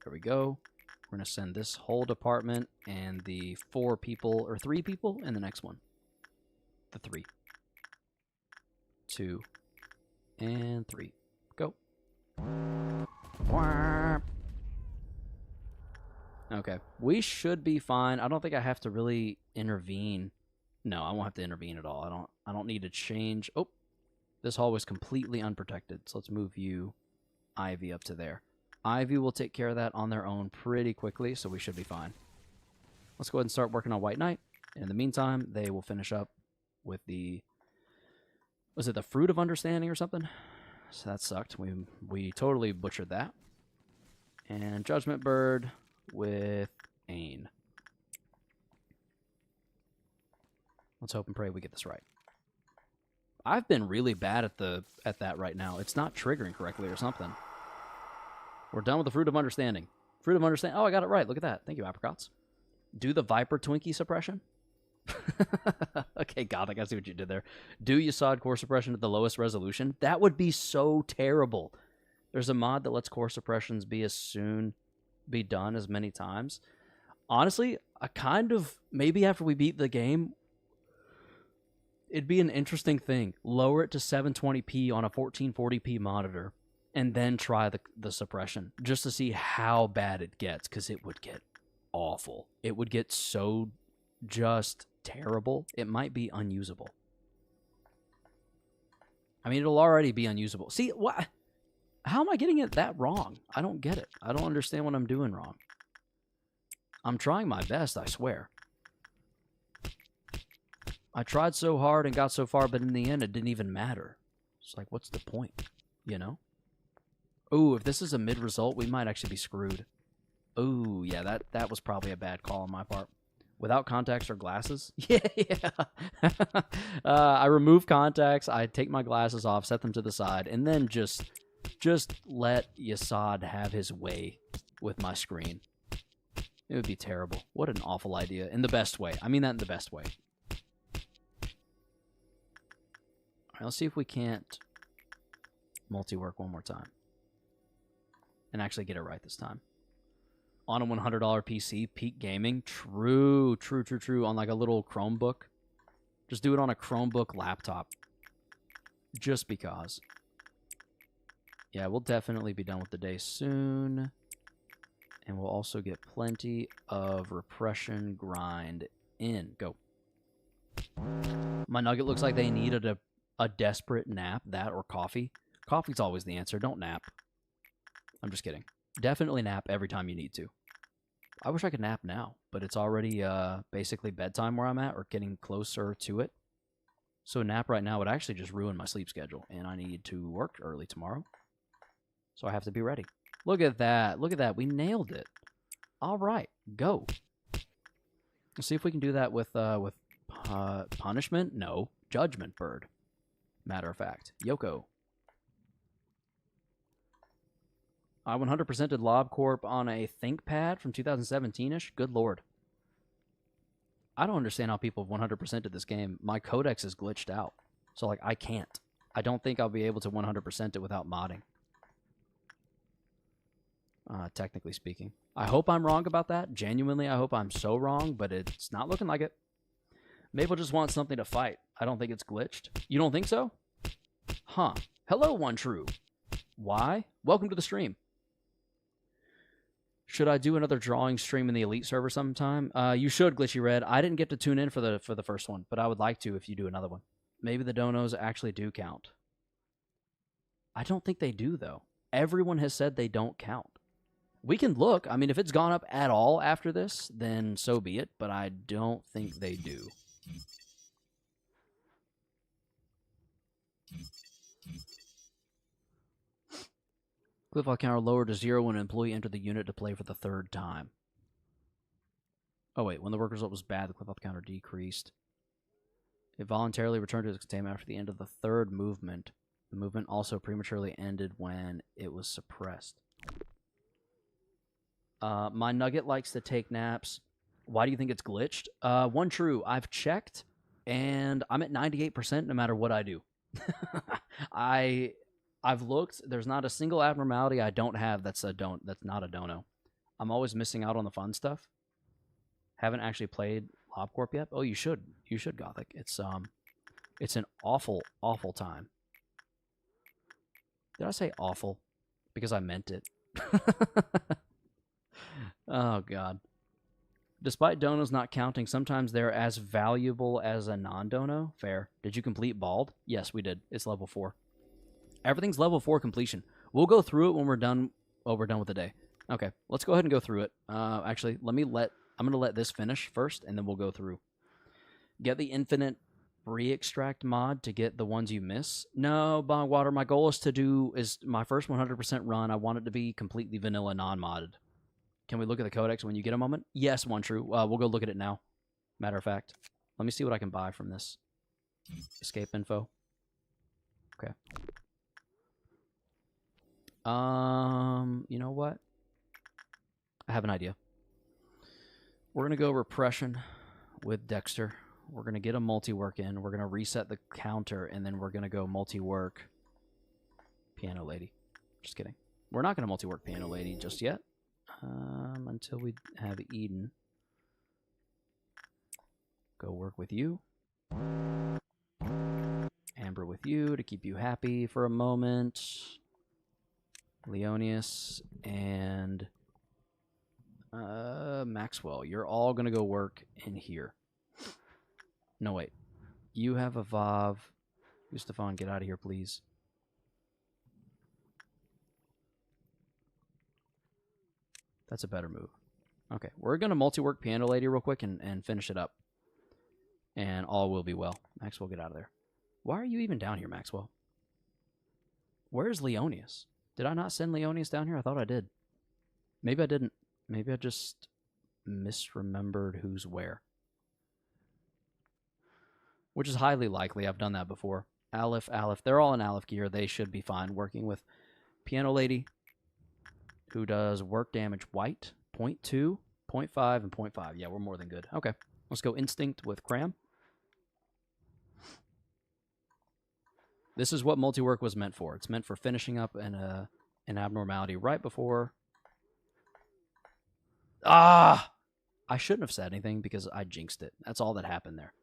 There we go. We're going to send this whole department and the 4 people, or 3 people in the next one. The 3. 2. And 3. Go. Okay. We should be fine. I don't think I have to really intervene. No, I won't have to intervene at all. I don't need to change. Oh, this hall was completely unprotected. So let's move you, Ivy, up to there. Ivy will take care of that on their own pretty quickly, so we should be fine. Let's go ahead and start working on WhiteNight. In the meantime, they will finish up with the... Was it the Fruit of Understanding or something? So that sucked. We totally butchered that. And Judgment Bird with Ain. Let's hope and pray we get this right. I've been really bad at that right now. It's not triggering correctly or something. We're done with the Fruit of Understanding. Fruit of Understanding. Oh, I got it right. Look at that. Thank you, apricots. Do the Viper Twinkie suppression. Okay, Gothic, I see what you did there. Do Yasad core suppression at the lowest resolution. That would be so terrible. There's a mod that lets core suppressions be done as many times. Honestly, I kind of, maybe after we beat the game, it'd be an interesting thing. Lower it to 720p on a 1440p monitor, and then try the suppression, just to see how bad it gets, because it would get awful. It would get so just terrible, it might be unusable. I mean, it'll already be unusable. See, what? How am I getting it that wrong? I don't get it. I don't understand what I'm doing wrong. I'm trying my best, I swear. I tried so hard and got so far, but in the end, it didn't even matter. It's like, what's the point? You know? Ooh, if this is a mid-result, we might actually be screwed. Ooh, yeah, that was probably a bad call on my part. Without contacts or glasses? Yeah. I remove contacts, I take my glasses off, set them to the side, and then just let Yasad have his way with my screen. It would be terrible. What an awful idea. In the best way. I mean that in the best way. Alright, let's see if we can't multi-work one more time. And actually get it right this time. On a $100 PC, peak gaming. True. On like a little Chromebook. Just do it on a Chromebook laptop. Just because. Yeah, we'll definitely be done with the day soon. And we'll also get plenty of repression grind in. Go. My nugget looks like they needed a desperate nap. That or coffee. Coffee's always the answer. Don't nap. I'm just kidding. Definitely nap every time you need to. I wish I could nap now, but it's already basically bedtime where I'm at, or getting closer to it. So a nap right now would actually just ruin my sleep schedule, and I need to work early tomorrow. So I have to be ready. Look at that. Look at that. We nailed it. All right. Go. Let's see if we can do that with punishment. No. Judgment Bird. Matter of fact. Yoko. I 100%ed LobCorp on a ThinkPad from 2017-ish. Good lord. I don't understand how people have 100%ed this game. My codex is glitched out. So, like, I can't. I don't think I'll be able to 100% it without modding. Technically speaking. I hope I'm wrong about that. Genuinely, I hope I'm so wrong, but it's not looking like it. Maple just wants something to fight. I don't think it's glitched. You don't think so? Huh. Hello, One True. Why? Welcome to the stream. Should I do another drawing stream in the Elite server sometime? You should, Glitchy Red. I didn't get to tune in for the first one, but I would like to if you do another one. Maybe the donos actually do count. I don't think they do, though. Everyone has said they don't count. We can look. I mean, if it's gone up at all after this, then so be it, but I don't think they do. Cliff counter lowered to 0 when an employee entered the unit to play for the 3rd time. Oh, wait. When the work result was bad, the cliff counter decreased. It voluntarily returned to its containment after the end of the third movement. The movement also prematurely ended when it was suppressed. My nugget likes to take naps. Why do you think it's glitched? One true. I've checked, and I'm at 98% no matter what I do. I've looked. There's not a single abnormality I don't have that's not a dono. I'm always missing out on the fun stuff. Haven't actually played LobCorp yet. Oh, you should. You should, Gothic. It's an awful, awful time. Did I say awful? Because I meant it. Oh, God. Despite donos not counting, sometimes they're as valuable as a non-dono. Fair. Did you complete Bald? Yes, we did. It's level 4. Everything's level 4 completion. We'll go through it when we're done. Oh, we're done with the day. Okay, let's go ahead and go through it. Actually, I'm going to let this finish first, and then we'll go through. Get the infinite re-extract mod to get the ones you miss. No, Bogwater, my goal is my first 100% run. I want it to be completely vanilla, non-modded. Can we look at the codex when you get a moment? Yes, one true. We'll go look at it now. Matter of fact, let me see what I can buy from this. Escape info. Okay. You know what? I have an idea. We're going to go repression with Dexter. We're going to get a multi-work in. We're going to reset the counter, and then we're going to go multi-work Piano Lady. Just kidding. We're not going to multi-work Piano Lady just yet. Until we have Eden. Go work with you. Amber with you to keep you happy for a moment. Leonius and Maxwell. You're all going to go work in here. No, wait. You have a Vav. Stefan, get out of here, please. That's a better move. Okay, we're going to multi-work Piano Lady real quick and finish it up. And all will be well. Maxwell, get out of there. Why are you even down here, Maxwell? Where's Leonius? Did I not send Leonius down here? I thought I did. Maybe I didn't. Maybe I just misremembered who's where. Which is highly likely. I've done that before. Aleph. They're all in Aleph gear. They should be fine working with Piano Lady, who does work damage white, 0.2, 0.5, and 0.5. Yeah, we're more than good. Okay, let's go Instinct with Cram. This is what multi-work was meant for. It's meant for finishing up an abnormality right before... Ah! I shouldn't have said anything because I jinxed it. That's all that happened there.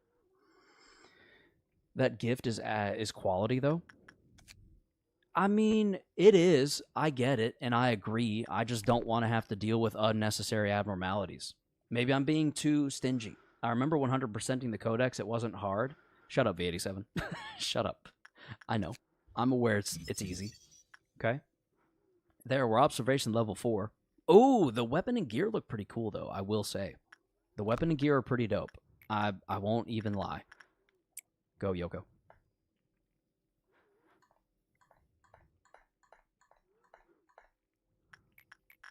That gift is quality, though. I mean, it is. I get it, and I agree. I just don't want to have to deal with unnecessary abnormalities. Maybe I'm being too stingy. I remember 100%ing the codex. It wasn't hard. Shut up, V87. Shut up. I know. I'm aware it's easy. Okay? There, we're observation level 4. Oh, the weapon and gear look pretty cool, though, I will say. The weapon and gear are pretty dope. I won't even lie. Go, Yoko.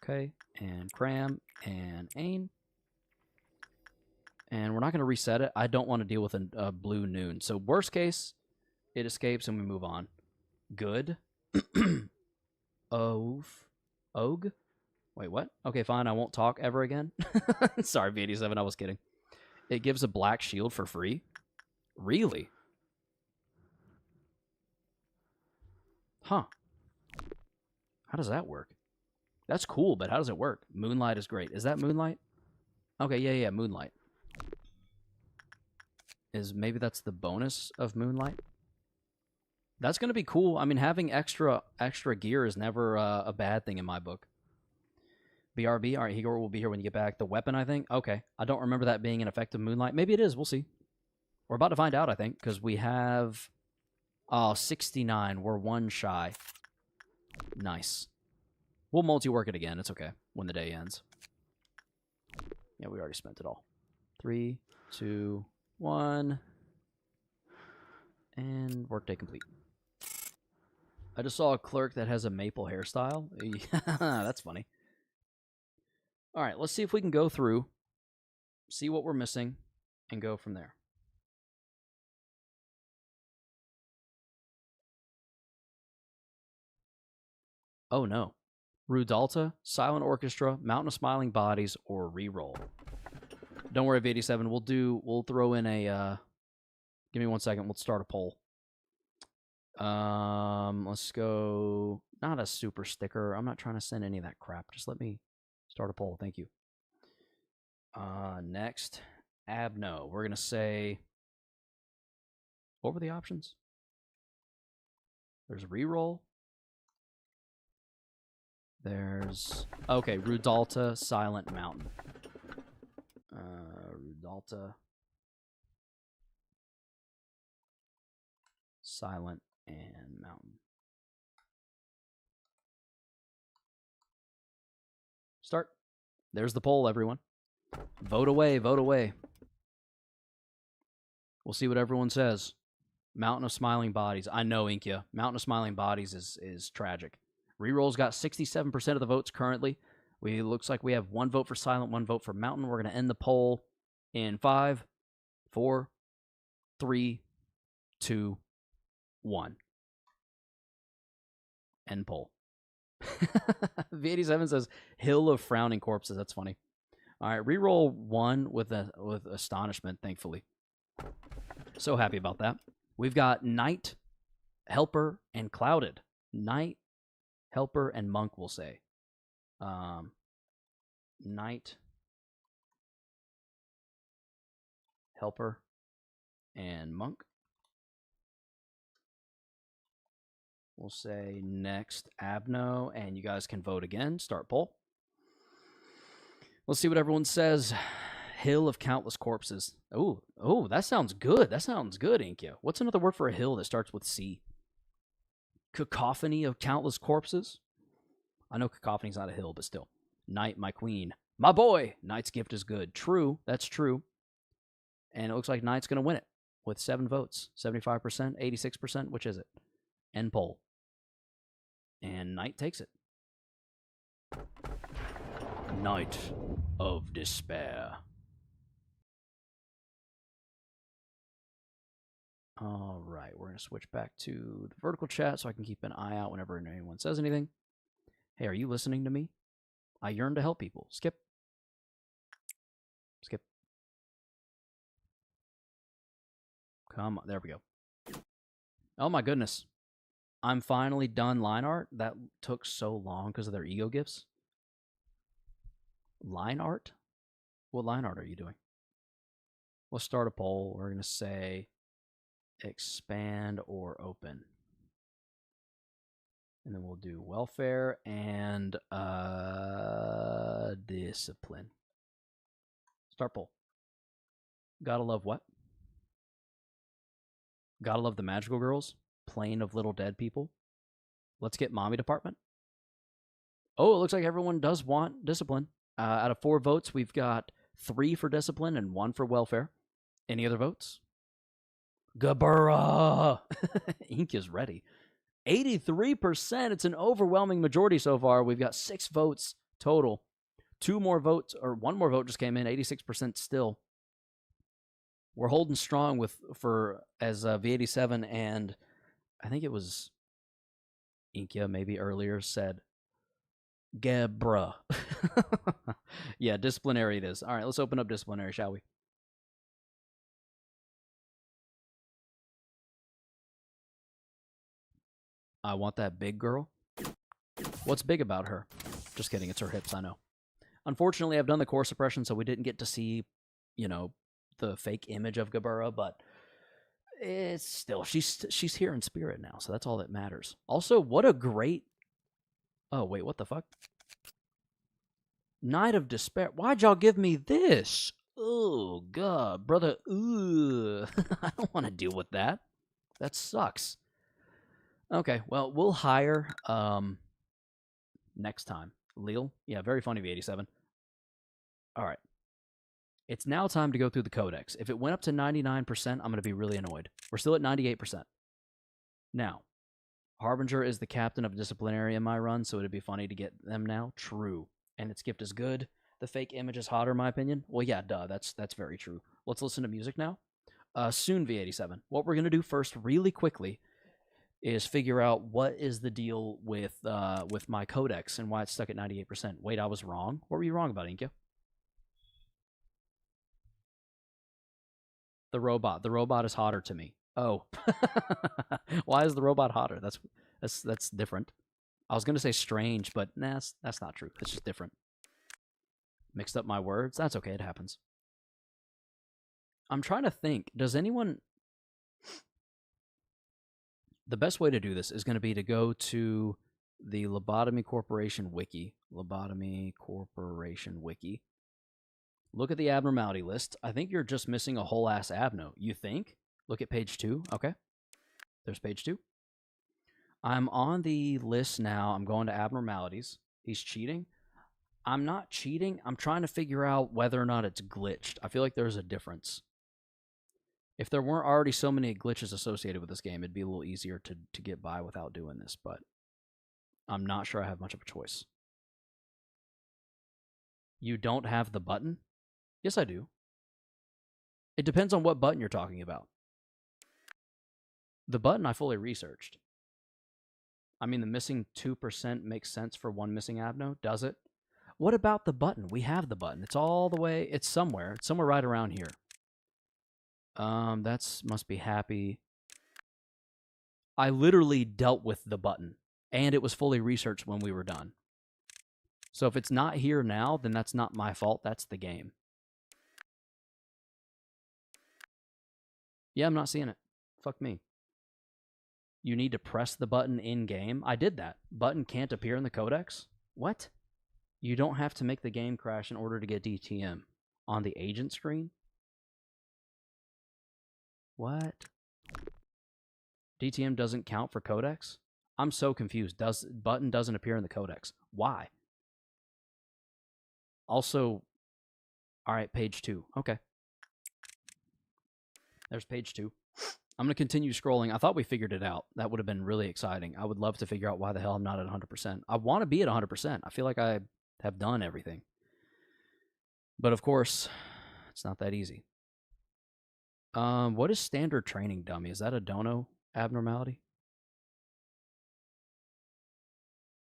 Okay, and Cram, and Ain. And we're not going to reset it. I don't want to deal with a blue noon. So worst case, it escapes and we move on. Good. Og? Wait, what? Okay, fine. I won't talk ever again. Sorry, V87. I was kidding. It gives a black shield for free? Really? Huh. How does that work? That's cool, but how does it work? Moonlight is great. Is that Moonlight? Okay, yeah, Moonlight. Maybe that's the bonus of Moonlight? That's going to be cool. I mean, having extra gear is never a bad thing in my book. BRB? All right, Higor will be here when you get back. The weapon, I think? Okay. I don't remember that being an effective Moonlight. Maybe it is. We'll see. We're about to find out, I think, because we have... 69. We're one shy. Nice. We'll multi-work it again. It's okay when the day ends. Yeah, we already spent it all. 3, 2, 1. And workday complete. I just saw a clerk that has a maple hairstyle. That's funny. All right, let's see if we can go through, see what we're missing, and go from there. Oh no. Rudalta, Silent Orchestra, Mountain of Smiling Bodies, or Reroll. Don't worry, V87. We'll throw in a give me 1 second. Let's start a poll. Let's go not a super sticker. I'm not trying to send any of that crap. Just let me start a poll. Thank you. Next, Abno. We're gonna say, what were the options? There's Reroll. There's Rudalta, Silent Mountain. Rudalta, Silent, and Mountain. Start. There's the poll, everyone. Vote away, vote away. We'll see what everyone says. Mountain of Smiling Bodies. I know, Inkia. Mountain of Smiling Bodies is tragic. Reroll's got 67% of the votes currently. Looks like we have 1 vote for Silent, 1 vote for Mountain. We're going to end the poll in 5, 4, 3, 2, 1. End poll. V87 says Hill of Frowning Corpses. That's funny. All right, reroll 1 with astonishment, thankfully. So happy about that. We've got Knight, Helper, and Clouded. Knight, Helper, and Monk, we'll say. Knight, Helper, and Monk. We'll say next Abno, and you guys can vote again. Start poll. Let's see what everyone says. Hill of Countless Corpses. Oh, that sounds good. That sounds good, Inkia. What's another word for a hill that starts with C? Cacophony of Countless Corpses? I know cacophony's not a hill, but still. Knight, my queen. My boy! Knight's gift is good. True, that's true. And it looks like Knight's going to win it with 7 votes. 75%, 86%, which is it? End poll. And Knight takes it. Knight of Despair. All right, we're going to switch back to the vertical chat so I can keep an eye out whenever anyone says anything. Hey, are you listening to me? I yearn to help people. Skip. Skip. Come on, there we go. Oh my goodness. I'm finally done line art. That took so long because of their ego gifts. Line art? What line art are you doing? Let's start a poll. We're going to say expand or open. And then we'll do welfare and discipline. Start poll. Gotta love what? Gotta love the magical girls. Plane of little dead people. Let's get mommy department. Oh, it looks like everyone does want discipline. Out of 4 votes, we've got 3 for discipline and 1 for welfare. Any other votes? Gabura! Ink is ready. 83%. It's an overwhelming majority so far. We've got 6 votes total. 2 more votes, or 1 more vote just came in. 86% still. We're holding strong as V87 and I think it was Inkia maybe earlier said Gabra. Yeah, disciplinary it is. All right, let's open up disciplinary, shall we? I want that big girl. What's big about her? Just kidding, it's her hips, I know. Unfortunately, I've done the core suppression, so we didn't get to see, the fake image of Gabura, but it's still, she's here in spirit now, so that's all that matters. Also, what a great... Oh, wait, what the fuck? Night of Despair. Why'd y'all give me this? Oh, God, brother. Ugh. I don't want to deal with that. That sucks. Okay, well, we'll hire next time. Lil? Yeah, very funny, V87. All right. It's now time to go through the codex. If it went up to 99%, I'm going to be really annoyed. We're still at 98%. Now, Harbinger is the captain of disciplinary in my run, so it'd be funny to get them now. True. And its gift is good. The fake image is hotter, in my opinion. Well, yeah, duh. That's very true. Let's listen to music now. Soon, V87. What we're going to do first, really quickly, is figure out what is the deal with my codex and why it's stuck at 98%. Wait, I was wrong. What were you wrong about, Inkyo? The robot. The robot is hotter to me. Oh. Why is the robot hotter? That's different. I was gonna say strange, but nah, that's not true. It's just different. Mixed up my words. That's okay. It happens. I'm trying to think. Does anyone... The best way to do this is going to be to go to the Lobotomy Corporation wiki. Lobotomy Corporation wiki. Look at the abnormality list. I think you're just missing a whole ass abno. You think? Look at page 2. Okay. There's page 2. I'm on the list now. I'm going to abnormalities. He's cheating. I'm not cheating. I'm trying to figure out whether or not it's glitched. I feel like there's a difference. If there weren't already so many glitches associated with this game, it'd be a little easier to get by without doing this, but I'm not sure I have much of a choice. You don't have the button? Yes, I do. It depends on what button you're talking about. The button I fully researched. I mean, the missing 2% makes sense for one missing abno, does it? What about the button? We have the button. It's all the way, it's somewhere right around here. That's must be happy. I literally dealt with the button, and it was fully researched when we were done. So if it's not here now, then that's not my fault. That's the game. Yeah, I'm not seeing it. Fuck me. You need to press the button in-game. I did that. Button can't appear in the codex? What? You don't have to make the game crash in order to get DTM. On the agent screen? What? DTM doesn't count for codex? I'm so confused. Button doesn't appear in the codex. Why? Also, all right, page 2. Okay. There's page 2. I'm going to continue scrolling. I thought we figured it out. That would have been really exciting. I would love to figure out why the hell I'm not at 100%. I want to be at 100%. I feel like I have done everything. But of course, it's not that easy. What is standard training dummy? Is that a dono abnormality?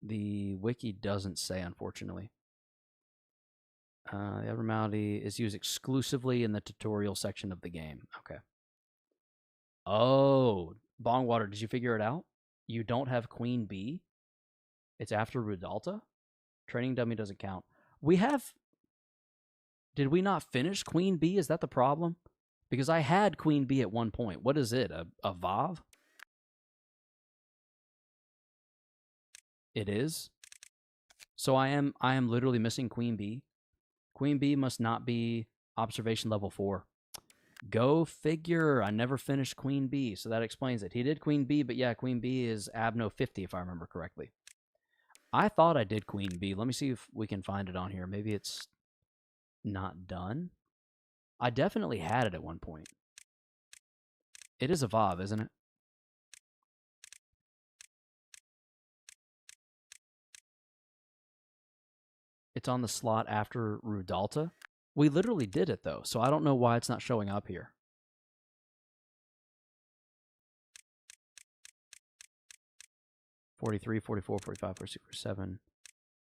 The wiki doesn't say, unfortunately. The abnormality is used exclusively in the tutorial section of the game. Okay. Oh, Bongwater, did you figure it out? You don't have Queen Bee? It's after Rudalta? Training dummy doesn't count. We have... Did we not finish Queen Bee? Is that the problem? Because I had Queen Bee at one point. What is it? A Vav? It is? So I am literally missing Queen Bee. Queen Bee must not be observation level 4. Go figure. I never finished Queen Bee, so that explains it. He did Queen Bee, but yeah, Queen Bee is Abno 50, if I remember correctly. I thought I did Queen Bee. Let me see if we can find it on here. Maybe it's not done. I definitely had it at one point. It is a Vav, isn't it? It's on the slot after Rudalta. We literally did it, though, so I don't know why it's not showing up here. $43, $44, $45, $46, $47,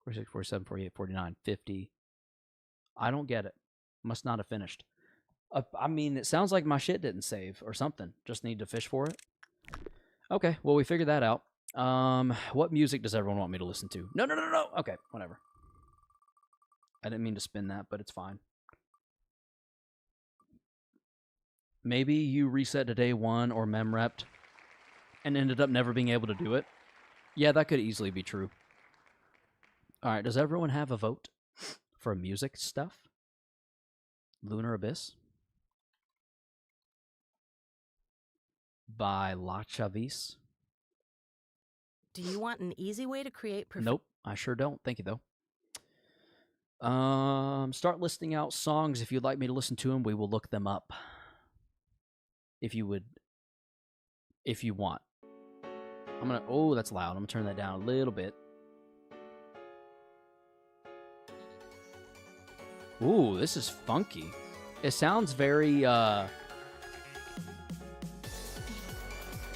$46, $47, $48, $49, $50. I don't get it. Must not have finished. I mean, it sounds like my shit didn't save or something. Just need to fish for it. Okay, well, we figured that out. What music does everyone want me to listen to? No. Okay, whatever. I didn't mean to spin that, but it's fine. Maybe you reset to day 1 or memrepped and ended up never being able to do it. Yeah, that could easily be true. All right, does everyone have a vote for music stuff? Lunar Abyss by La Chavis. Do you want an easy way to create... Nope, I sure don't. Thank you, though. Start listing out songs. If you'd like me to listen to them, we will look them up. If you want. I'm gonna... Oh, that's loud. I'm gonna turn that down a little bit. Ooh, this is funky. It sounds very,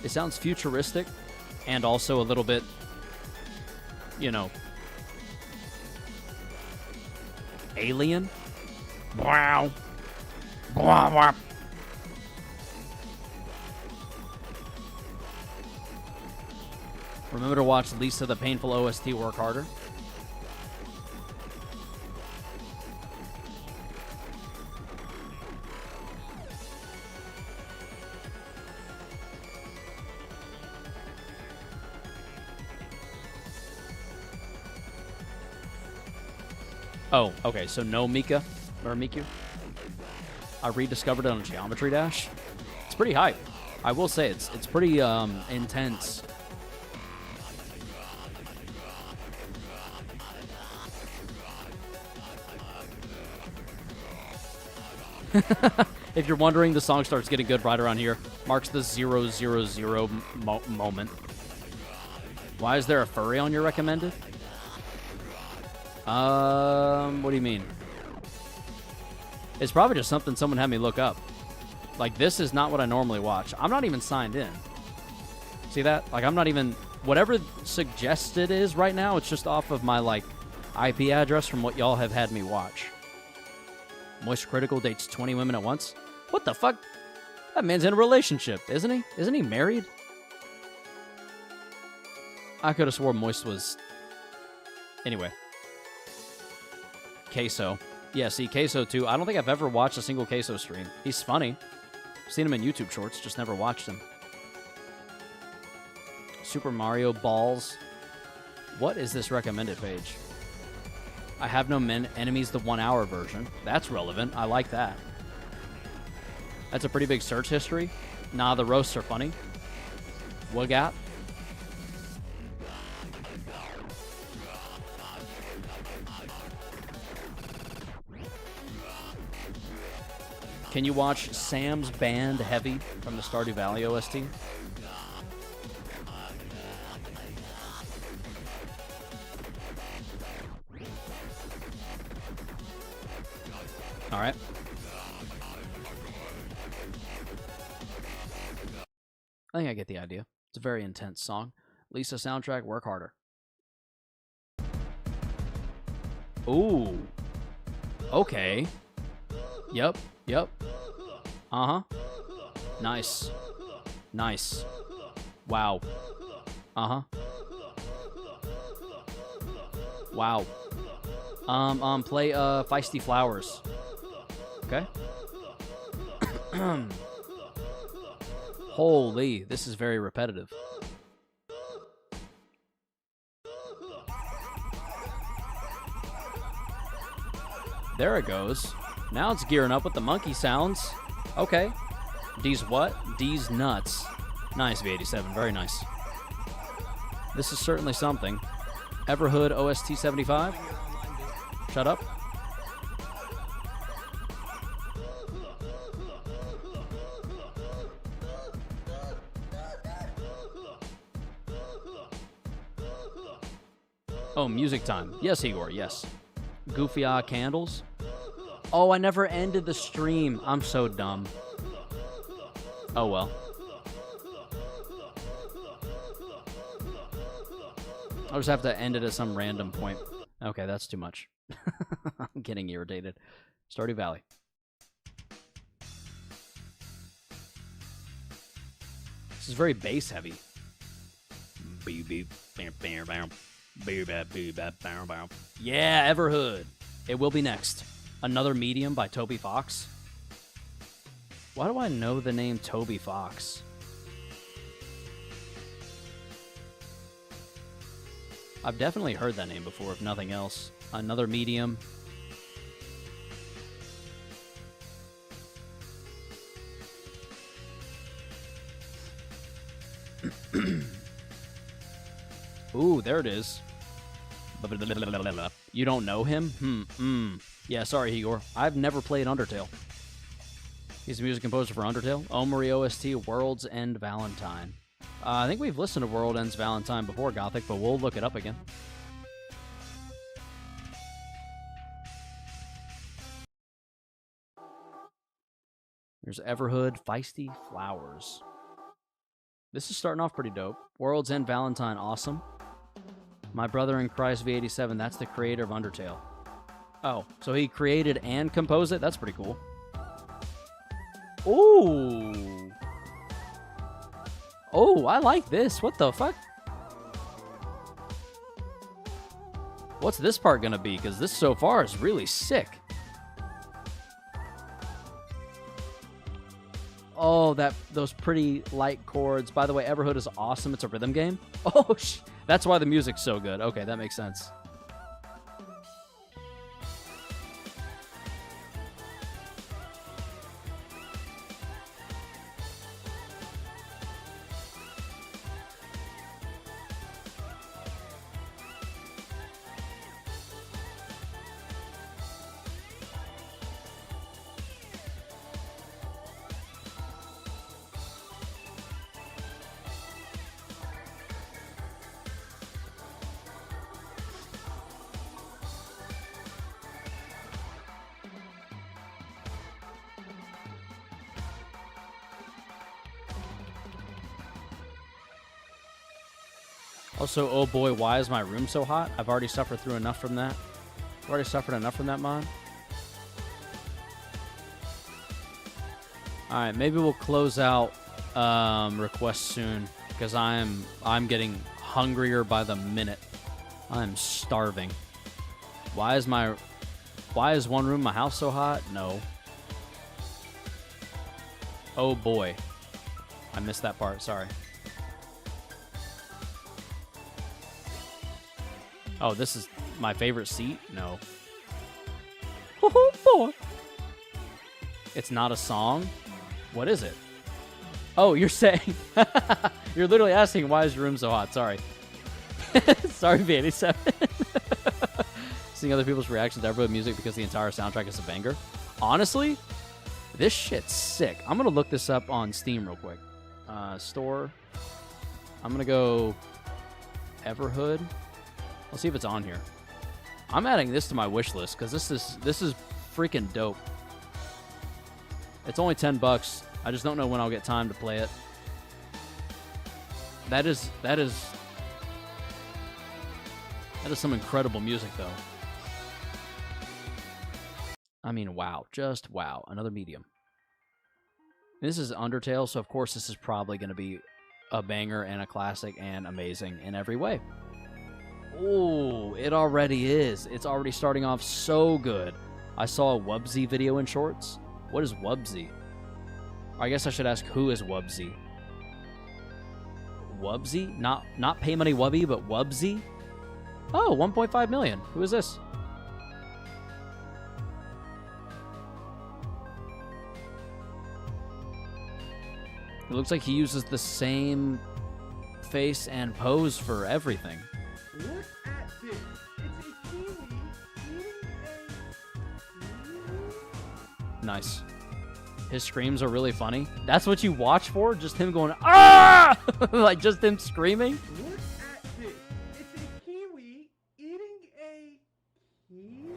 It sounds futuristic and also a little bit, you know, alien. Wow. Wow. Remember to watch Lisa the Painful OST work harder. Oh, okay, so no Mika, or Miku. I rediscovered it on Geometry Dash. It's pretty hype. I will say it's pretty intense. If you're wondering, the song starts getting good right around here. Marks the 000 moment. Why is there a furry on your recommended? What do you mean? It's probably just something someone had me look up. Like, this is not what I normally watch. I'm not even signed in. See that? Like, I'm not even... Whatever suggested is right now, it's just off of my, like, IP address from what y'all have had me watch. Moist Critical dates 20 women at once? What the fuck? That man's in a relationship, isn't he? Isn't he married? I could have swore Moist was... Anyway. Queso. Yeah, see, Queso, too. I don't think I've ever watched a single Queso stream. He's funny. Seen him in YouTube shorts, just never watched him. Super Mario Balls. What is this recommended page? I have no enemies, the 1 hour version. That's relevant. I like that. That's a pretty big search history. Nah, the roasts are funny. Wagat. Can you watch Sam's Band Heavy from the Stardew Valley OST? All right. I think I get the idea. It's a very intense song. Lisa soundtrack, work harder. Ooh. Okay. Yep. Uh-huh. Nice. Nice. Wow. Uh-huh. Wow. Play, Feisty Flowers. Okay. Holy, this is very repetitive. There it goes. Now it's gearing up with the monkey sounds. Okay. D's what? D's nuts. Nice, V87. Very nice. This is certainly something. Everhood OST 75. Shut up. Oh, music time. Yes, Igor, yes. Goofy Eye Candles. Oh, I never ended the stream. I'm so dumb. Oh, well. I'll just have to end it at some random point. Okay, that's too much. I'm getting irritated. Stardew Valley. This is very bass heavy. Yeah, Everhood. It will be next. Another Medium by Toby Fox. Why do I know the name Toby Fox? I've definitely heard that name before, if nothing else. Another Medium. Ooh, there it is. You don't know him? Yeah, sorry, Igor. I've never played Undertale. He's the music composer for Undertale. Omori OST, World's End Valentine. I think we've listened to World Ends Valentine before, Gothic, but we'll look it up again. There's Everhood, Feisty Flowers. This is starting off pretty dope. World's End Valentine, awesome. My Brother in Christ V87, that's the creator of Undertale. Oh, so he created and composed it? That's pretty cool. Ooh. Oh, I like this. What the fuck? What's this part gonna be? Because this so far is really sick. Oh, those pretty light chords. By the way, Everhood is awesome. It's a rhythm game. Oh, that's why the music's so good. Okay, that makes sense. Also, oh boy, why is my room so hot? I've already suffered through enough from that. I've already suffered enough from that mod. Alright, maybe we'll close out requests soon, because I'm getting hungrier by the minute. I'm starving. Why is one room in my house so hot? No. Oh boy. I missed that part, sorry. Oh, this is my favorite seat? No. Oh boy. It's not a song? What is it? Oh, you're saying... You're literally asking why is your room so hot. Sorry. Sorry, V87. Seeing other people's reactions to Everwood music because the entire soundtrack is a banger. Honestly, this shit's sick. I'm going to look this up on Steam real quick. Store. I'm going to go Everhood. Let's see if it's on here. I'm adding this to my wish list because this is freaking dope. It's only $10. I just don't know when I'll get time to play it. That is some incredible music, though. I mean, wow. Just wow. Another medium. This is Undertale, so of course this is probably going to be a banger and a classic and amazing in every way. Oh, it already is. It's already starting off so good. I saw a Wubsy video in shorts. What is Wubsy? I guess I should ask, who is Wubsy? Wubsy? Not Pay Money Wubby, but Wubsy? Oh, 1.5 million. Who is this? It looks like he uses the same face and pose for everything. Look at this. It's a kiwi eating a... Nice. His screams are really funny. That's what you watch for? Just him going, ah! Like, just him screaming? Look at this. It's a kiwi eating a kiwi?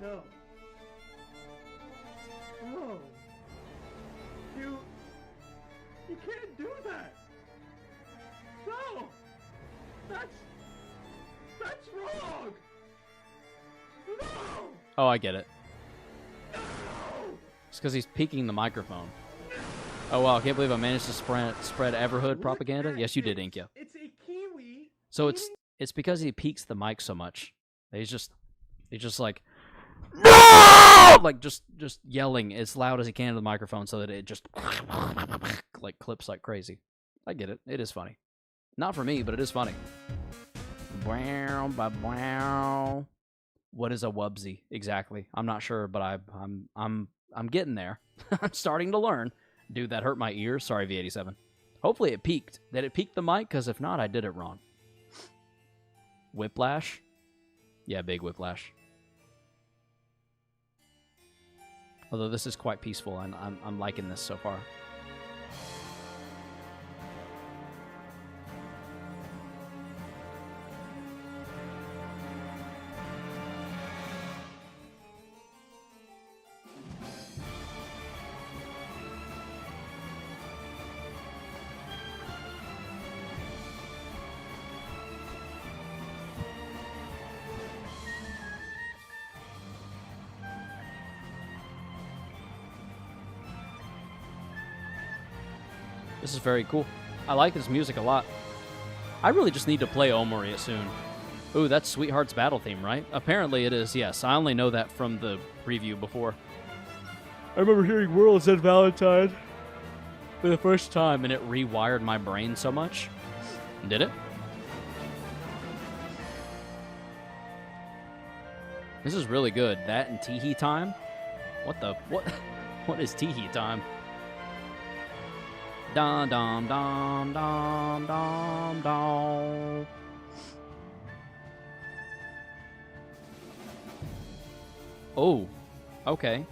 No. No. You can't do that. No. That's wrong. No. Oh, I get it. No. It's because he's peeking the microphone. Oh, wow. I can't believe I managed to spread Everhood propaganda. Yes, you did, Inkya. It's a kiwi. So it's because he peeks the mic so much. He's just like, no! Like just yelling as loud as he can to the microphone so that it just like clips like crazy. I get it. It is funny. Not for me, but it is funny. What is a Wubsy exactly? I'm not sure, but I'm getting there. I'm starting to learn. Dude, that hurt my ears. Sorry, V87. Hopefully it peaked. Did it peak the mic? Because if not, I did it wrong. Whiplash? Yeah, big whiplash. Although this is quite peaceful, and I'm liking this so far. This is very cool. I like this music a lot. I really just need to play Omori soon. Ooh, that's Sweetheart's battle theme, right? Apparently it is, yes. I only know that from the preview before. I remember hearing Worlds End Valentine for the first time, and it rewired my brain so much. Did it? This is really good. That and Teehee Time? What is Teehee Time? Dum dum dum dum dum dum. Oh, okay.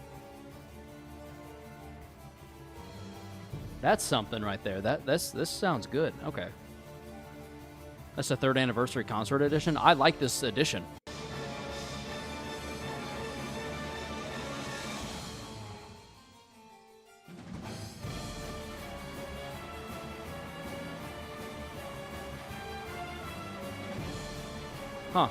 That's something right there. This sounds good. Okay. That's the 3rd anniversary concert edition. I like this edition. Huh.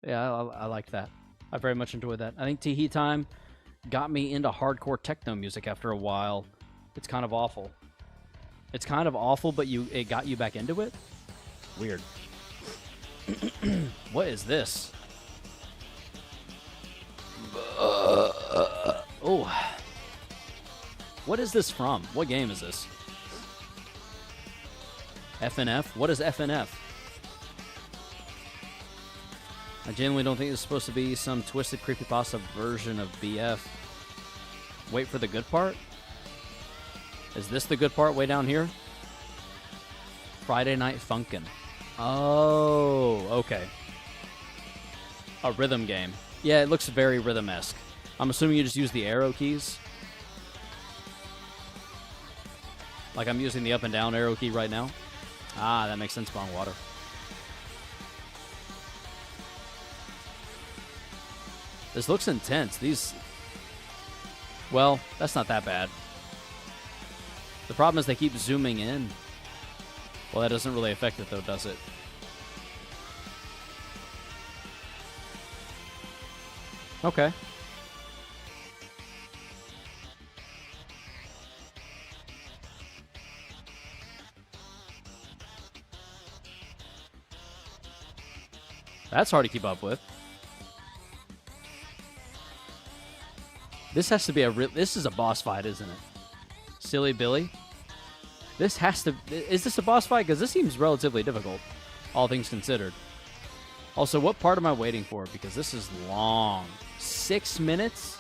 Yeah, I liked that. I very much enjoyed that. I think Teehee Time got me into hardcore techno music after a while. It's kind of awful. It's kind of awful, but it got you back into it? Weird. What is this? Oh. What is this from? What game is this? FNF? What is FNF? I genuinely don't think it's supposed to be some twisted creepypasta version of BF. Wait for the good part? Is this the good part way down here? Friday Night Funkin'. Oh, okay. A rhythm game. Yeah, it looks very rhythm-esque. I'm assuming you just use the arrow keys. Like I'm using the up and down arrow key right now. Ah, that makes sense, Bong Water. This looks intense. Well, that's not that bad. The problem is they keep zooming in. Well, that doesn't really affect it, though, does it? Okay. That's hard to keep up with. This has to be this is a boss fight, isn't it? Silly Billy? This has to... Is this a boss fight? Because this seems relatively difficult, all things considered. Also, what part am I waiting for? Because this is long. 6 minutes?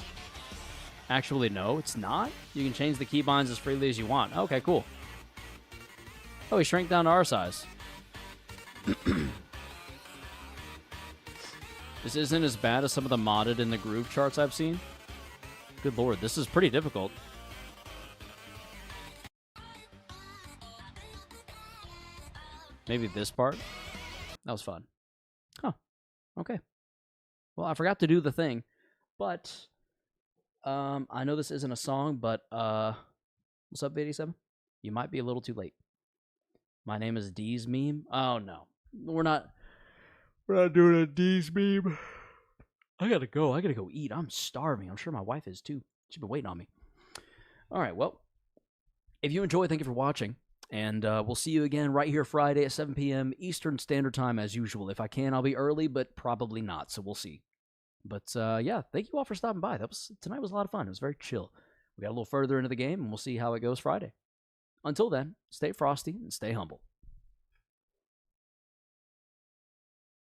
Actually, no, it's not. You can change the keybinds as freely as you want. Okay, cool. Oh, he shrank down to our size. This isn't as bad as some of the modded in the groove charts I've seen. Good lord, this is pretty difficult. Maybe this part? That was fun. Huh. Okay. Well, I forgot to do the thing, but I know this isn't a song, but what's up, 87? You might be a little too late. My name is D's meme. Oh no, we're not doing a D's meme. I gotta go eat. I'm starving. I'm sure my wife is too. She's been waiting on me. All right, well, if you enjoyed, thank you for watching. And we'll see you again right here Friday at 7 p.m. Eastern Standard Time as usual. If I can, I'll be early, but probably not, so we'll see. But yeah, thank you all for stopping by. Tonight was a lot of fun. It was very chill. We got a little further into the game, and we'll see how it goes Friday. Until then, stay frosty and stay humble.